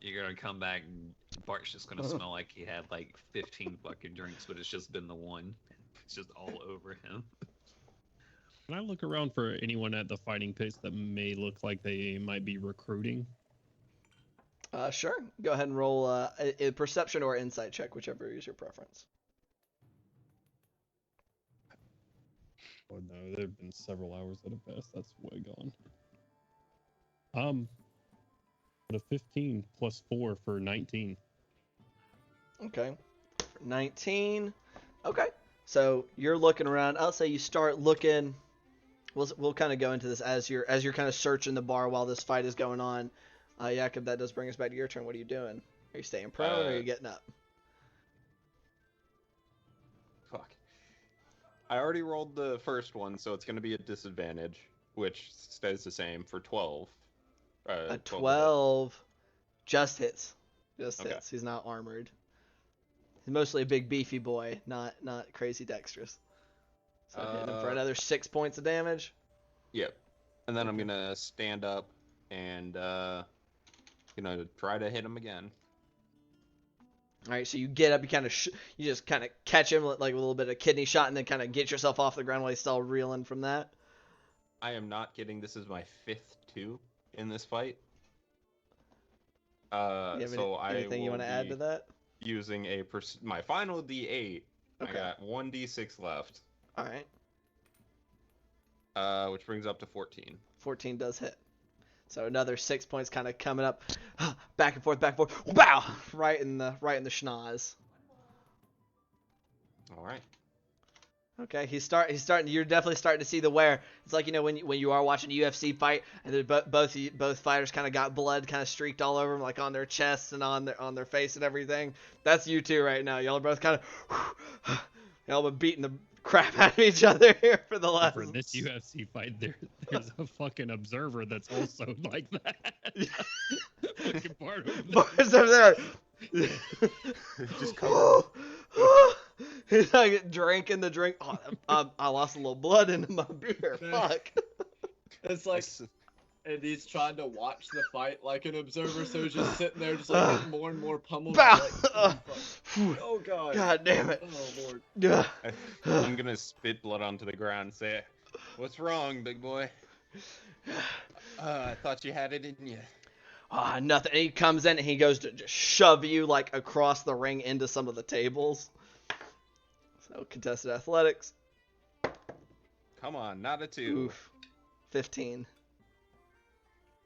you're gonna come back and Bart's just gonna smell like he had like 15 fucking drinks, but it's just been the one. It's just all over him. Can I look around for anyone at the fighting pits that may look like they might be recruiting? Sure. Go ahead and roll a perception or insight check, whichever is your preference. Oh no, there have been several hours that have passed. That's way gone. But a 15 plus 4 for 19. Okay. 19. Okay. So you're looking around. I'll say you start looking. We'll kind of go into this as you're kind of searching the bar while this fight is going on. Jakob, that does bring us back to your turn. What are you doing? Are you staying prone or are you getting up? Fuck. I already rolled the first one, so it's going to be a disadvantage, which stays the same for 12. A 12 just hits. Just Okay. hits. He's not armored. He's mostly a big beefy boy, not crazy dexterous. So hitting him for another 6 points of damage. Yep. And then I'm going to stand up and try to hit him again. All right, so you get up, you just kind of catch him like a little bit of kidney shot, and then kind of get yourself off the ground while he's still reeling from that. I am not kidding. This is my 5th 2 in this fight. Anything you want to add to that? Using my final D8. Okay. I got 1d6 left. All right. Which brings up to 14. 14 does hit. So another 6 points kind of coming up, back and forth, wow, right in the schnoz. All right. Okay, he's starting. You're definitely starting to see the wear. It's like, when you are watching a UFC fight, and both fighters kind of got blood kind of streaked all over them, like on their chests and on their face and everything. That's you two right now. Y'all are both kind of y'all been beating the crap out of each other here for the last. For this UFC fight, there's a fucking observer that's also like that. Fucking part of Bart's over there. Just come. He's like drinking the drink. Oh, I lost a little blood into my beer. Fuck. It's like, and he's trying to watch the fight like an observer, so he's just sitting there, just like getting more and more pummeled. Bow. Like, oh god. God damn it. Oh lord. Yeah. I'm gonna spit blood onto the ground and say, "What's wrong, big boy? I thought you had it in you." Nothing. And he comes in and he goes to just shove you like across the ring into some of the tables. So contested athletics. Come on, not a 2. Oof. 15.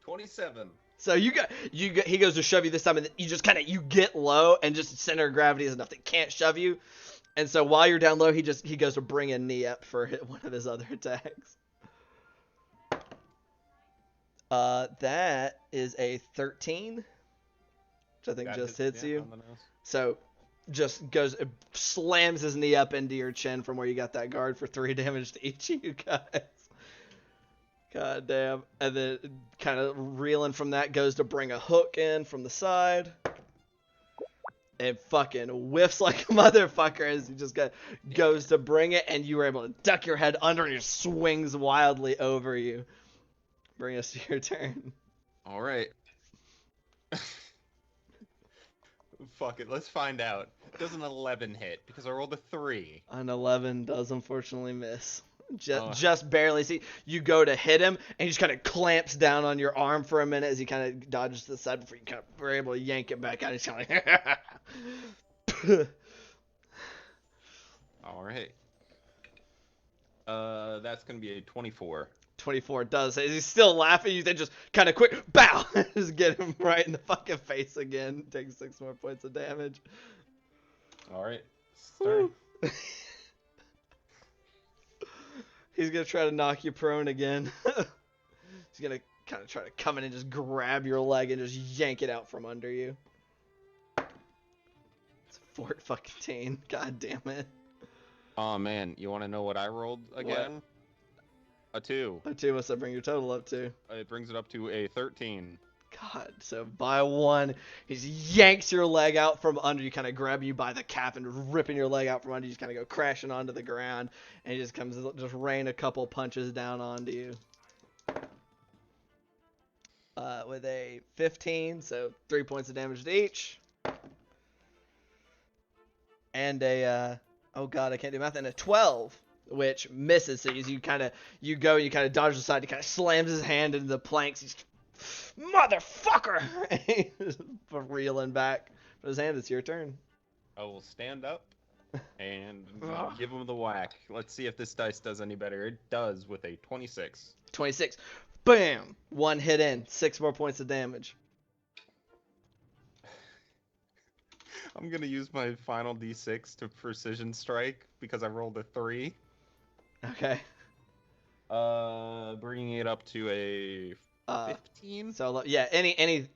27. So he goes to shove you this time, and you just you get low, and just center of gravity is enough that can't shove you. And so while you're down low, he goes to bring a knee up for one of his other attacks. That is a 13, which I think That just hits you. on the nose. So just goes, slams his knee up into your chin from where you got that guard for 3 damage to each of you guys. God damn. And then kind of reeling from that goes to bring a hook in from the side. And fucking whiffs like a motherfucker as he just goes to bring it, and you were able to duck your head under, and it swings wildly over you. Bring us to your turn. All right. Fuck it, let's find out. Does an 11 hit? Because I rolled a 3. An 11 does unfortunately miss. Oh. Just barely. See, you go to hit him, and he just kind of clamps down on your arm for a minute as he kind of dodges to the side before you kind of were able to yank it back out. He's kind of like, All right. That's gonna be a 24. 24 does. He's still laughing. You then just kind of quick, bow, just get him right in the fucking face again. Take 6 more points of damage. All right. Sorry. He's gonna try to knock you prone again. He's gonna kind of try to come in and just grab your leg and just yank it out from under you. It's 14. God damn it. Oh man, you want to know what I rolled again? A 2. A 2, what's that bring your total up to? It brings it up to a 13. God, so by 1, he just yanks your leg out from under you, kind of grabbing you by the calf and ripping your leg out from under you, just kind of go crashing onto the ground, and he just comes, just rain a couple punches down onto you. With a 15, so 3 points of damage to each. And a, oh god, I can't do math, and a 12. Which misses, so you kind of dodge aside, he kind of slams his hand into the planks, he's motherfucker! He's reeling back from his hand. It's your turn. I will stand up and give him the whack. Let's see if this dice does any better. It does with a 26. 26. Bam! 1 hit in. 6 more points of damage. I'm going to use my final d6 to precision strike because I rolled a 3. Okay. Bringing it up to a 15. So yeah, any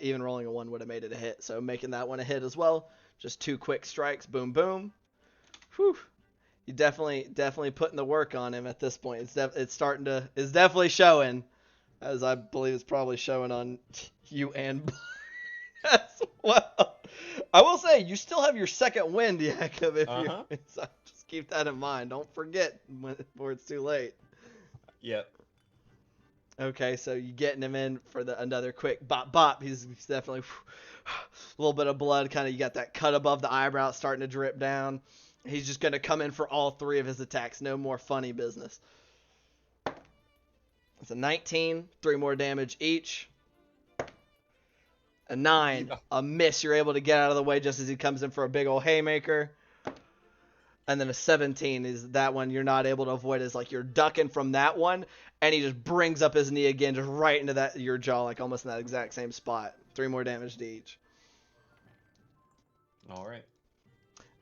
even rolling a 1 would have made it a hit. So making that one a hit as well. Just 2 quick strikes. Boom, boom. Whew. You definitely putting the work on him at this point. It's definitely showing, as I believe it's probably showing on you and as well. I will say you still have your second wind, Jakob. If you so just keep that in mind. Don't forget before it's too late. Yep. Okay, so you getting him in for another quick bop bop. He's definitely a little bit of blood. Kind of you got that cut above the eyebrow starting to drip down. He's just gonna come in for all 3 of his attacks. No more funny business. It's a 19, 3 more damage each. A 9, a miss. You're able to get out of the way just as he comes in for a big old haymaker. And then a 17 is that one you're not able to avoid. Is like you're ducking from that one, and he just brings up his knee again, just right into your jaw, like almost in that exact same spot. 3 more damage to each. All right.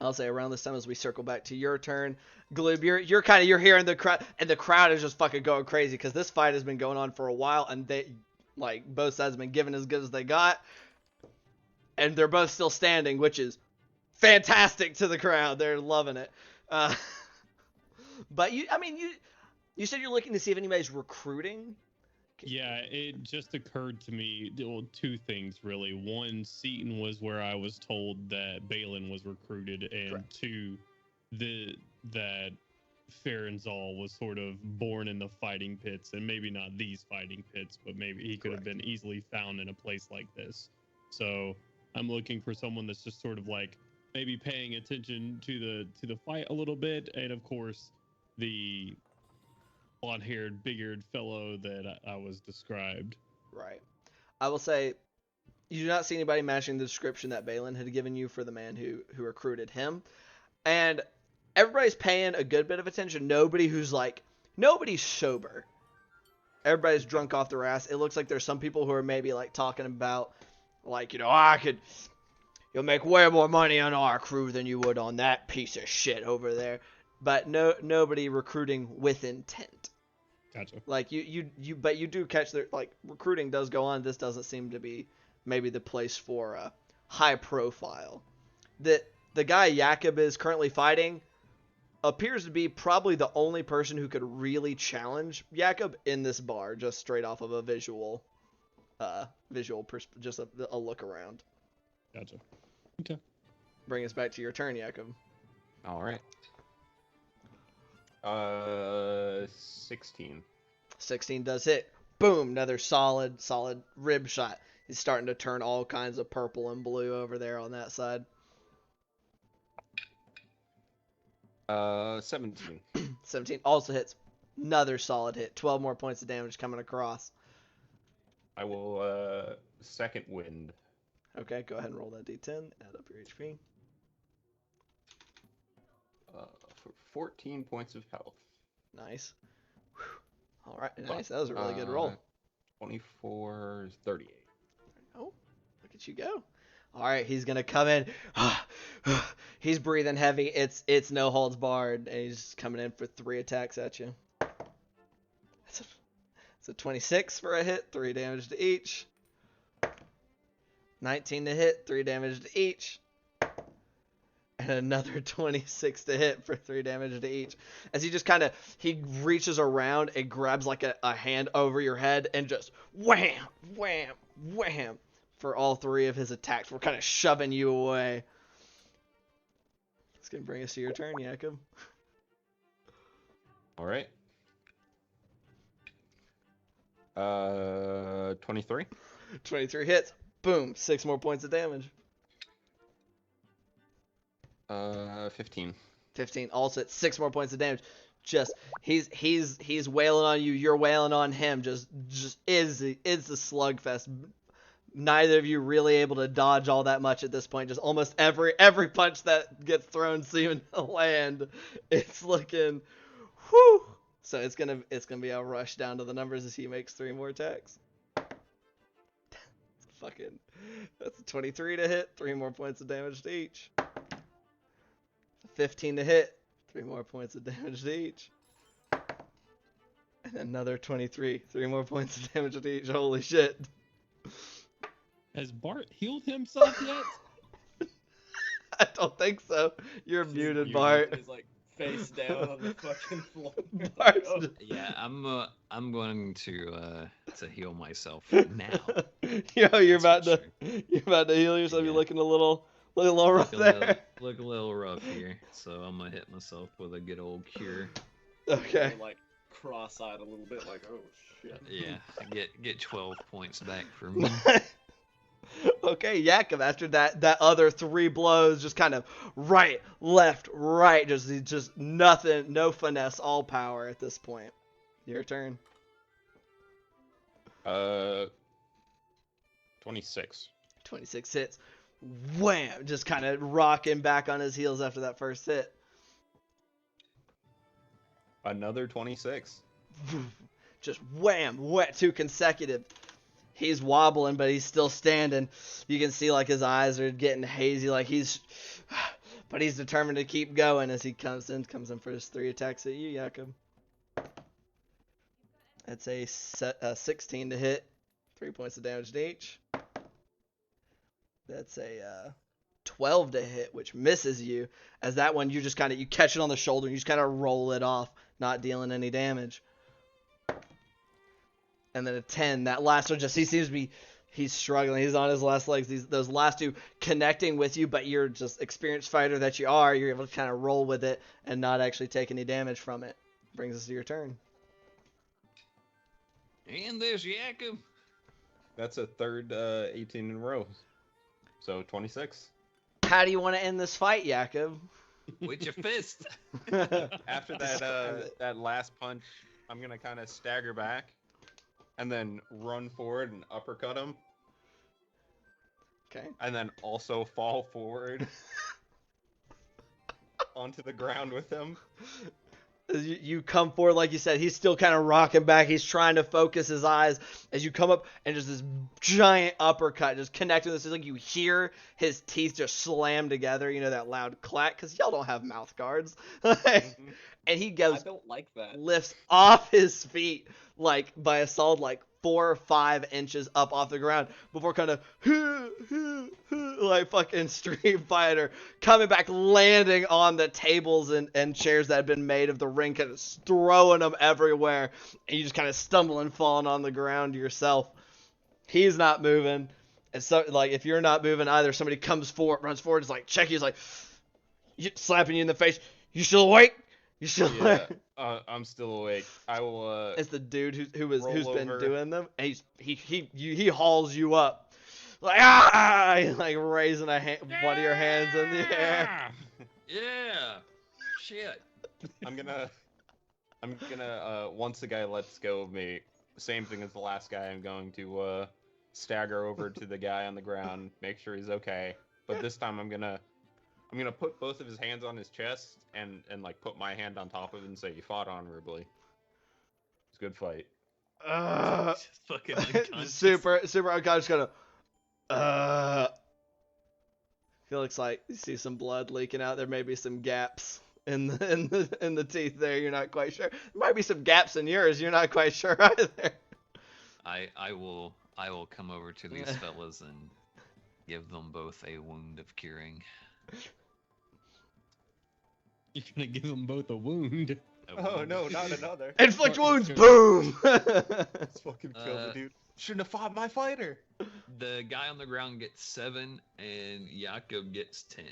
I'll say around this time as we circle back to your turn, Gloob, you're hearing the crowd, and the crowd is just fucking going crazy because this fight has been going on for a while, and both sides have been giving as good as they got, and they're both still standing, which is fantastic to the crowd. They're loving it. But you said you're looking to see if anybody's recruiting. Yeah, it just occurred to me, well, 2 things really. One, Seaton was where I was told that Balin was recruited, and Correct. 2, that Farenzal was sort of born in the fighting pits, and maybe not these fighting pits, but maybe he could have been easily found in a place like this. So I'm looking for someone that's just sort of like maybe paying attention to the fight a little bit, and of course the blonde-haired, big-eared fellow that I was described. Right. I will say you do not see anybody matching the description that Balin had given you for the man who recruited him. And everybody's paying a good bit of attention. Nobody's sober. Everybody's drunk off their ass. It looks like there's some people who are maybe like talking about like, you'll make way more money on our crew than you would on that piece of shit over there. But nobody recruiting with intent. Gotcha. Like but you do catch their like recruiting does go on. This doesn't seem to be maybe the place for a high profile. The guy Jakob is currently fighting appears to be probably the only person who could really challenge Jakob in this bar, just straight off of a visual, just a look around. Gotcha. Okay. Bring us back to your turn, Jakob. All right. 16. 16 does hit. Boom, another solid rib shot. He's starting to turn all kinds of purple and blue over there on that side. 17. 17 also hits. Another solid hit. 12 more points of damage coming across. I will second wind. Okay, go ahead and roll that d10. Add up your HP. For 14 points of health. Nice. Whew. All right, nice. That was a really good roll. 24 is 38. Oh, look at you go. All right, he's gonna come in. He's breathing heavy. It's no holds barred, and he's coming in for 3 attacks at you. It's a 26 for a hit, 3 damage to each. 19 to hit, 3 damage to each. And another 26 to hit for 3 damage to each. As he just he reaches around and grabs like a hand over your head and just wham, wham, wham for all 3 of his attacks. We're kind of shoving you away. It's going to bring us to your turn, Jakob. All right. 23. 23 hits. Boom. 6 more points of damage. 15. 15 also hits. 6 more points of damage. Just he's wailing on you. You're wailing on him. Just is the slugfest. Neither of you really able to dodge all that much at this point. Just almost every punch that gets thrown seeming to land. It's looking, whew. So it's gonna be a rush down to the numbers as he makes 3 more attacks. That's a 23 to hit. 3 more points of damage to each. 15 to hit. 3 more points of damage to each. And another 23. 3 more points of damage to each. Holy shit. Has Bart healed himself yet? I don't think so. You're muted, Bart. He's like face down on the fucking floor. Bart's Oh. just- Yeah, I'm going to heal myself now. Yo, you're That's about for to heal yourself. You're Yeah. looking a little rough there. Look a little rough here, so I'm gonna hit myself with a good old cure. Okay. Like cross-eyed a little bit, like oh shit. Yeah, get 12 points back for me. Okay, Jakob, after that other 3 blows, just kind of right, left, right, just nothing, no finesse, all power at this point. Your turn. 26. 26 hits. Wham! Just kind of rocking back on his heels after that first hit. Another 26. Just wham! Wet 2 consecutive. He's wobbling, but he's still standing. You can see like his eyes are getting hazy, like but he's determined to keep going as he comes in for his 3 attacks at you, Jakob. That's a 16 to hit, 3 points of damage to each. That's a 12 to hit, which misses you. As that one, you just you catch it on the shoulder and you just kind of roll it off, not dealing any damage. And then a 10. That last one he's struggling. He's on his last legs. Those last 2 connecting with you, but you're just experienced fighter that you are. You're able to kind of roll with it and not actually take any damage from it. Brings us to your turn. And there's Jakob. That's a third 18 in a row. So 26. How do you want to end this fight, Jakob? With your fist. After that last punch, I'm gonna kind of stagger back, and then run forward and uppercut him. Okay. And then also fall forward onto the ground with him. As you come forward, like you said, he's still kind of rocking back. He's trying to focus his eyes as you come up, and just this giant uppercut just connecting this. It's like you hear his teeth just slam together. You know that loud clack because y'all don't have mouth guards. And he I goes, don't like that. lifts off his feet like by a solid like 4 or 5 inches up off the ground before kind of like fucking Street Fighter coming back, landing on the tables and chairs that had been made of the ring, kind of throwing them everywhere, and you just kind of stumble and falling on the ground yourself. He's not moving, and so like if you're not moving either, somebody comes forward, runs forward, is like check you, is like slapping you in the face. You still awake? You still awake? I'm still awake. I will. It's the dude who's been over. doing them, and he hauls you up, like ah, he's like raising one of your hands in the air. Yeah. Shit. I'm gonna once the guy lets go of me, same thing as the last guy, I'm going to stagger over to the guy on the ground, make sure he's okay. But this time I'm gonna put both of his hands on his chest and like put my hand on top of it and say, "You fought honorably. It's a good fight." Just fucking unconscious. super unconscious, kind of. Feels like you see some blood leaking out. There may be some gaps in the teeth there. You're not quite sure. There might be some gaps in yours. You're not quite sure either. I will come over to these fellas and give them both a wound of curing. You're gonna give them both a wound. Oh no, not another. Inflict wounds. Boom. Let's fucking kill the dude. Shouldn't have fought my fighter. The guy on the ground gets 7, and Jakob gets 10.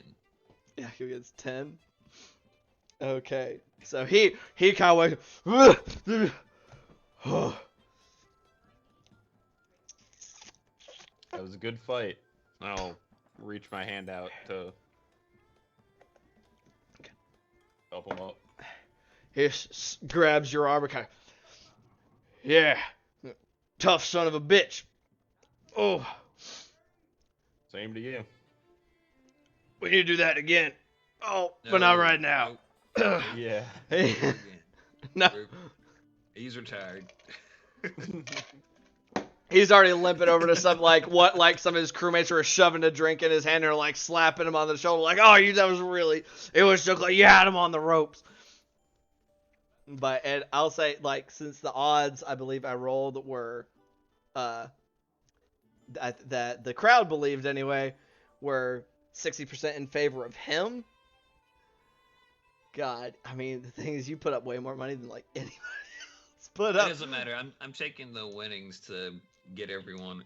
Yeah, he gets 10. Okay, so he kind of like. That was a good fight. I'll reach my hand out to help him up. He grabs your arm, kind of. Yeah, tough son of a bitch. Oh, Same to you. we need to do that again. Oh, but not right now. Nope. Yeah. Again. No, He's retired. he's already limping over to some like some of his crewmates were shoving a drink in his hand and are like slapping him on the shoulder, like, oh, it was so like you had him on the ropes. But and I'll say, like, since the odds I believe I rolled were, that the crowd believed anyway, were 60% in favor of him. God, I mean, the thing is, you put up way more money than like anybody else put It up. doesn't matter. I'm taking the winnings to get everyone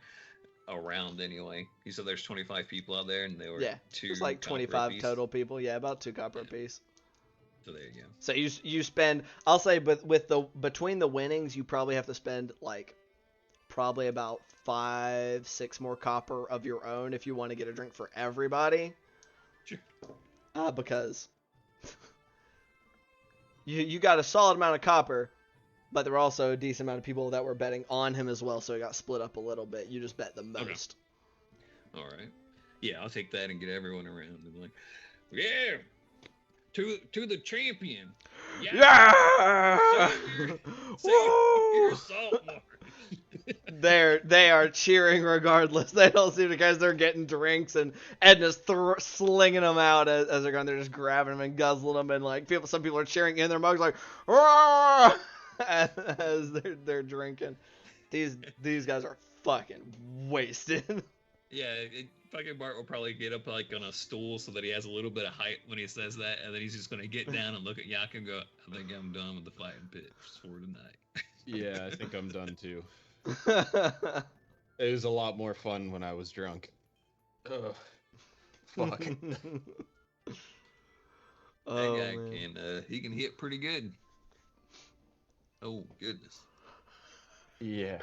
around anyway. You said there's 25 people out there, and they were Yeah, two. it's like copper 25 apiece. total people. Yeah, about 2 copper apiece. So there you go. So you spend, I'll say, but between the winnings, you probably have to spend like probably about 5-6 more copper of your own if you want to get a drink for everybody. Sure. Because you got a solid amount of copper, but there were also a decent amount of people that were betting on him as well, so it got split up a little bit. You just bet the most. All right. Yeah, I'll take that and get everyone around and be like, yeah, to the champion. Yeah! Woo! Saltmarsh. They are cheering regardless. They don't seem to care. They're getting drinks, and Edna's slinging them out as they're going. They're just grabbing them and guzzling them, and like some people are cheering in their mugs like, "Roar!" as they're drinking. These guys are fucking wasted. Yeah, fucking Bart will probably get up like on a stool so that he has a little bit of height when he says that, and then he's just gonna get down and look at Yak and go, "I think I'm done with the fighting pit for tonight." Yeah, I think I'm done too. It was a lot more fun when I was drunk. Ugh. Fuck. Oh, that guy man. he can hit pretty good. Oh goodness. Yeah.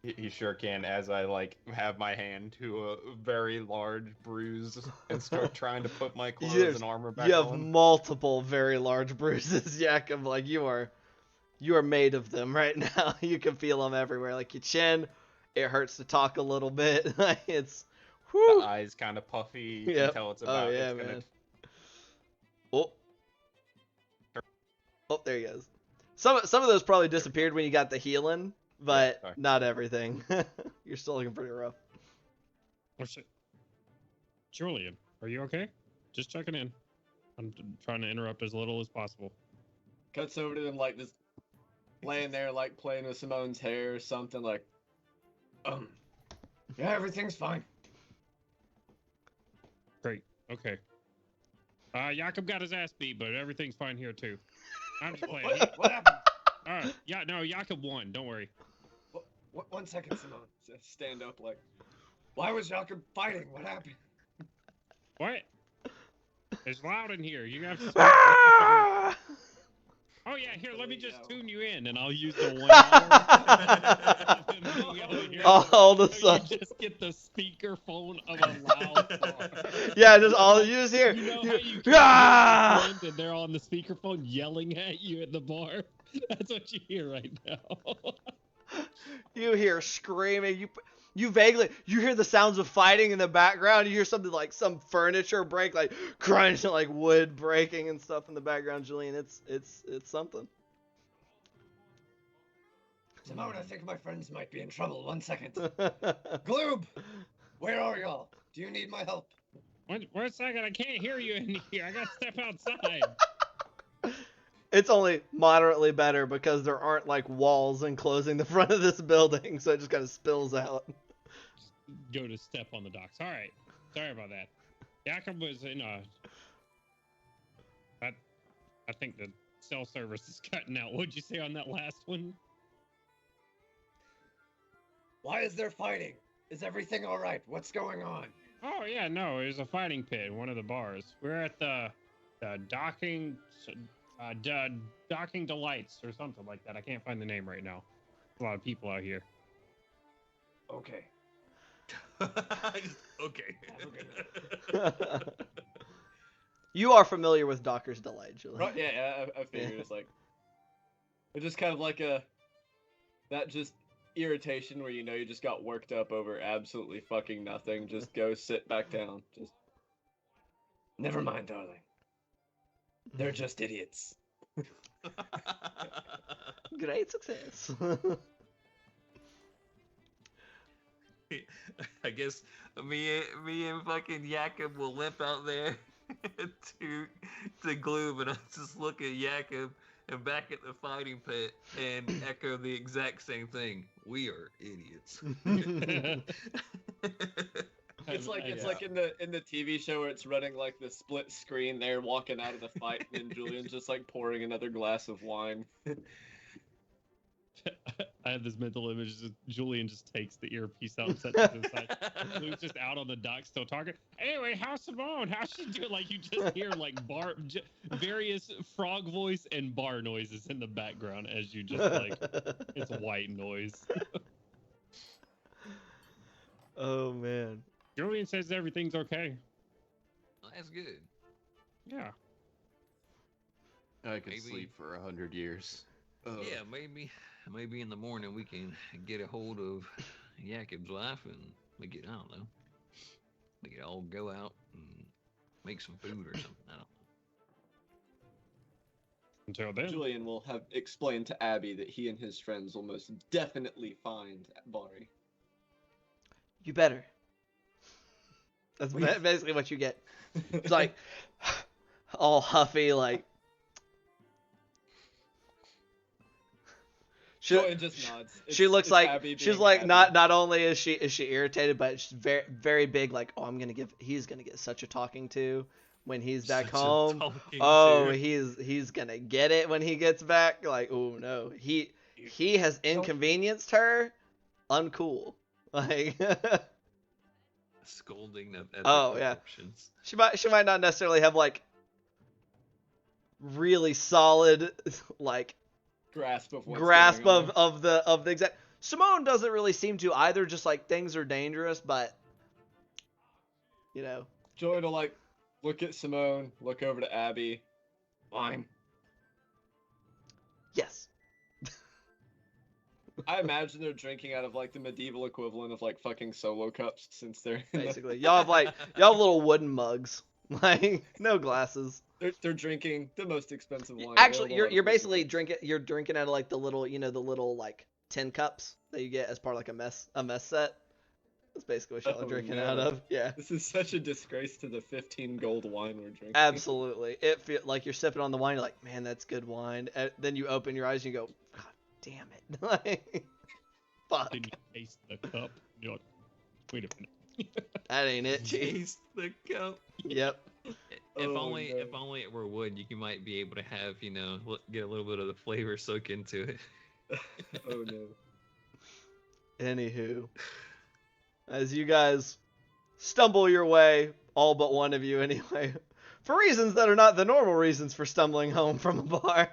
He sure can, as I like have my hand to a very large bruise and start trying to put my clothes and armor back You have on. multiple very large bruises, Jacob. Like you are made of them right now. You can feel them everywhere. Like your chin, it hurts to talk a little bit. It's, whew. The eyes kind of puffy. You Yep. can tell it's about. Oh yeah, it's gonna... man. Oh. Oh, there he goes. Some of those probably disappeared when you got the healing, but sorry. not everything. You're still looking pretty rough. Oh shit. Julian, are you okay? Just checking in. I'm trying to interrupt as little as possible. Cuts over to them like just laying there like playing with Simone's hair or something like. Yeah, everything's fine. Great. Okay. Jakob got his ass beat, but everything's fine here too. I'm just playing. What happened? Yeah, no, Jakob won. Don't worry. One second, Simone. Just stand up like. Why was Jakob fighting? What happened? What? It's loud in here. You have to. Oh yeah, here. Let me just tune you in, and I'll use the 1 hour. All of a sudden, You just get the speakerphone of a loud bar. yeah, just all you just hear. You know how you can Ah! hear your friend and they're on the speakerphone yelling at you at the bar? That's what you hear right now. You hear screaming. You vaguely hear the sounds of fighting in the background. You hear something like some furniture break, like crunch, like wood breaking and stuff in the background. Julian, it's something. Simone, I think my friends might be in trouble. 1 second. Gloob! Where are y'all? Do you need my help? Wait a second, I can't hear you in here. I gotta step outside. It's only moderately better because there aren't like walls enclosing the front of this building, so it just kind of spills out. Go to step on the docks. All right. Sorry about that. Jakob was in I think the cell service is cutting out. What'd you say on that last one? Why is there fighting? Is everything all right? What's going on? Oh yeah, no, it was a fighting pit in one of the bars. We're at the docking delights or something like that. I can't find the name right now. A lot of people out here. Okay. Okay. You are familiar with Docker's Delight, Julian. Right, yeah, I figured it's like. It's just kind of like that just irritation where you just got worked up over absolutely fucking nothing. Just go sit back down. Just. Never mind, darling. They're just idiots. Great success. I guess me and fucking Jakob will limp out there to Gloom, and I'll just look at Jakob and back at the fighting pit and echo the exact same thing. We are idiots. It's like in the TV show where it's running like the split screen. They're walking out of the fight, and then Julian's just like pouring another glass of wine. I have this mental image that Julian just takes the earpiece out and sets it to the side. Lou's just out on the dock still talking. Anyway, how's Simone? How's she doing? Like, you just hear like various frog voice and bar noises in the background as you just like, it's white noise. Oh, man. Julian says everything's okay. Well, that's good. Yeah. I could Maybe. sleep for 100 years. Yeah, maybe in the morning we can get a hold of Jakob's wife and we could, I don't know, we could all go out and make some food or something. I don't know. Until then. Julian will have explained to Abby that he and his friends will most definitely find Bari. You better. That's basically what you get. It's like all huffy, like. Julian just nods. She looks like Abby she's being like Abby. not only is she irritated, but she's very very big. Like, oh, he's gonna get such a talking to when he's back Such a home. talking Oh, to. he's gonna get it when he gets back. Like, oh no, he has inconvenienced her. Uncool. Like. Scolding at Oh, the yeah. options. She might not necessarily have like really solid like grasp of what's grasp going on. of the exact. Simone doesn't really seem to either. Just like things are dangerous, but you know. Julian will like look at Simone, look over to Abby. Fine. Yes. I imagine they're drinking out of like the medieval equivalent of like fucking solo cups since they're in the- Basically, y'all have little wooden mugs, like no glasses. They're drinking the most expensive wine. Actually, available you're at a basically Christmas. drinking. You're drinking out of like the little, the little like tin cups that you get as part of like a mess set. That's basically what y'all are Oh, drinking no. out of. Yeah. This is such a disgrace to the 15 gold wine we're drinking. Absolutely. It feel like you're sipping on the wine. You're like, man, that's good wine. And then you open your eyes and you go, God damn it! Like, fuck, Then you taste the cup. And you're like, wait a minute. that ain't it, chief. Taste the cup. Yep. If Oh, only, no. if only it were wood, you might be able to have, get a little bit of the flavor soak into it. Oh no. Anywho, as you guys stumble your way, all but one of you anyway, for reasons that are not the normal reasons for stumbling home from a bar,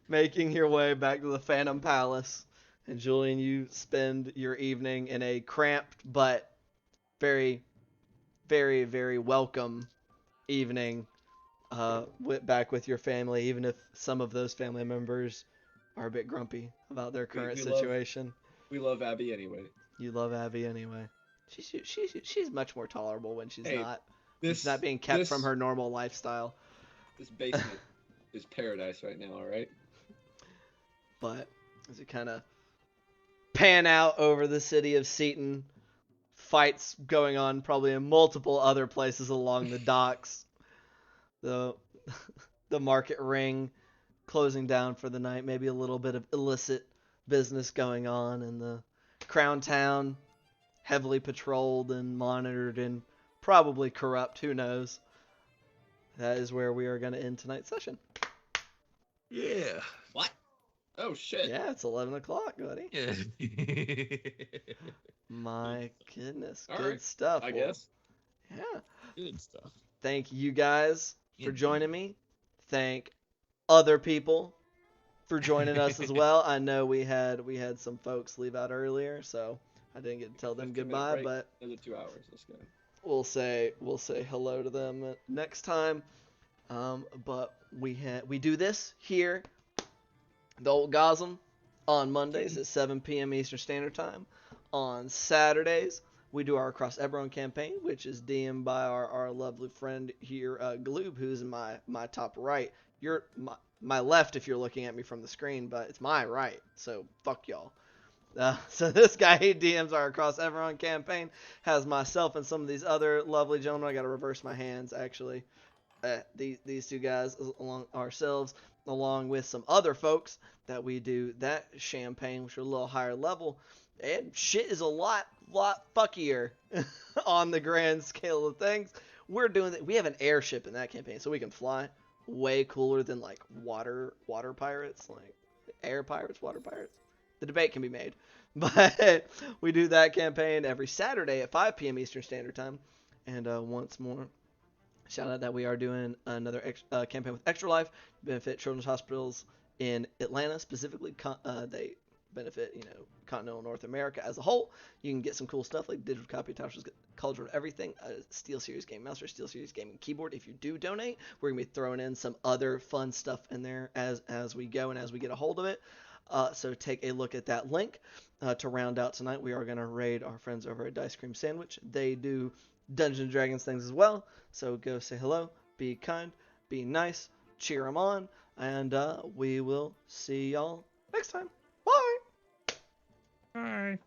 making your way back to the Phantom Palace. And Julian, you spend your evening in a cramped but very, very, very welcome evening back with your family, even if some of those family members are a bit grumpy about their current we love- situation. We love Abby anyway. You love Abby anyway. She's much more tolerable when she's Hey, not. She's not being kept from her normal lifestyle. This basement is paradise right now, alright? But as you kind of pan out over the city of Seaton, fights going on probably in multiple other places along the docks. The market ring closing down for the night. Maybe a little bit of illicit business going on in the Crown Town, heavily patrolled and monitored and probably corrupt. Who knows? That is where we are going to end tonight's session. Yeah. What? Oh shit. Yeah, it's 11 o'clock, buddy. Yeah. My goodness. All Good right, stuff. I Well, guess. Yeah. Good stuff. Thank you guys for Indeed. joining me. Thank other people for joining us as well. I know we had some folks leave out earlier, so I didn't get to tell them 15-minute goodbye, break. but Another 2 hours. Let's go. we'll say hello to them next time. But we do this here, the Old Gosm, on Mondays at 7 p.m. Eastern Standard Time. On Saturdays, we do our Across Eberron campaign, which is DM'd by our lovely friend here, Gloob, who's in my top right. You're my left if you're looking at me from the screen, but it's my right, so fuck y'all. So this guy, he DMs our Across Eberron campaign, has myself and some of these other lovely gentlemen. I got to reverse my hands, actually. These two guys, along with some other folks that we do that champagne, which are a little higher level. And shit is a lot fuckier on the grand scale of things. We're doing that. We have an airship in that campaign, so we can fly. Way cooler than like water pirates, like air pirates, water pirates. The debate can be made. But we do that campaign every Saturday at 5 p.m. Eastern Standard Time. And once more, shout out that we are doing another campaign with Extra Life, benefit children's hospitals in Atlanta specifically. They benefit, continental North America as a whole. You can get some cool stuff like digital copy of Tasha's Cauldron of Everything, a SteelSeries game mouse or SteelSeries gaming keyboard. If you do donate, we're gonna be throwing in some other fun stuff in there as we go and as we get a hold of it. So take a look at that link. To round out tonight, we are going to raid our friends over at Dice Cream Sandwich. They do Dungeons & Dragons things as well. So go say hello, be kind, be nice, cheer them on, and we will see y'all next time. Bye! Bye.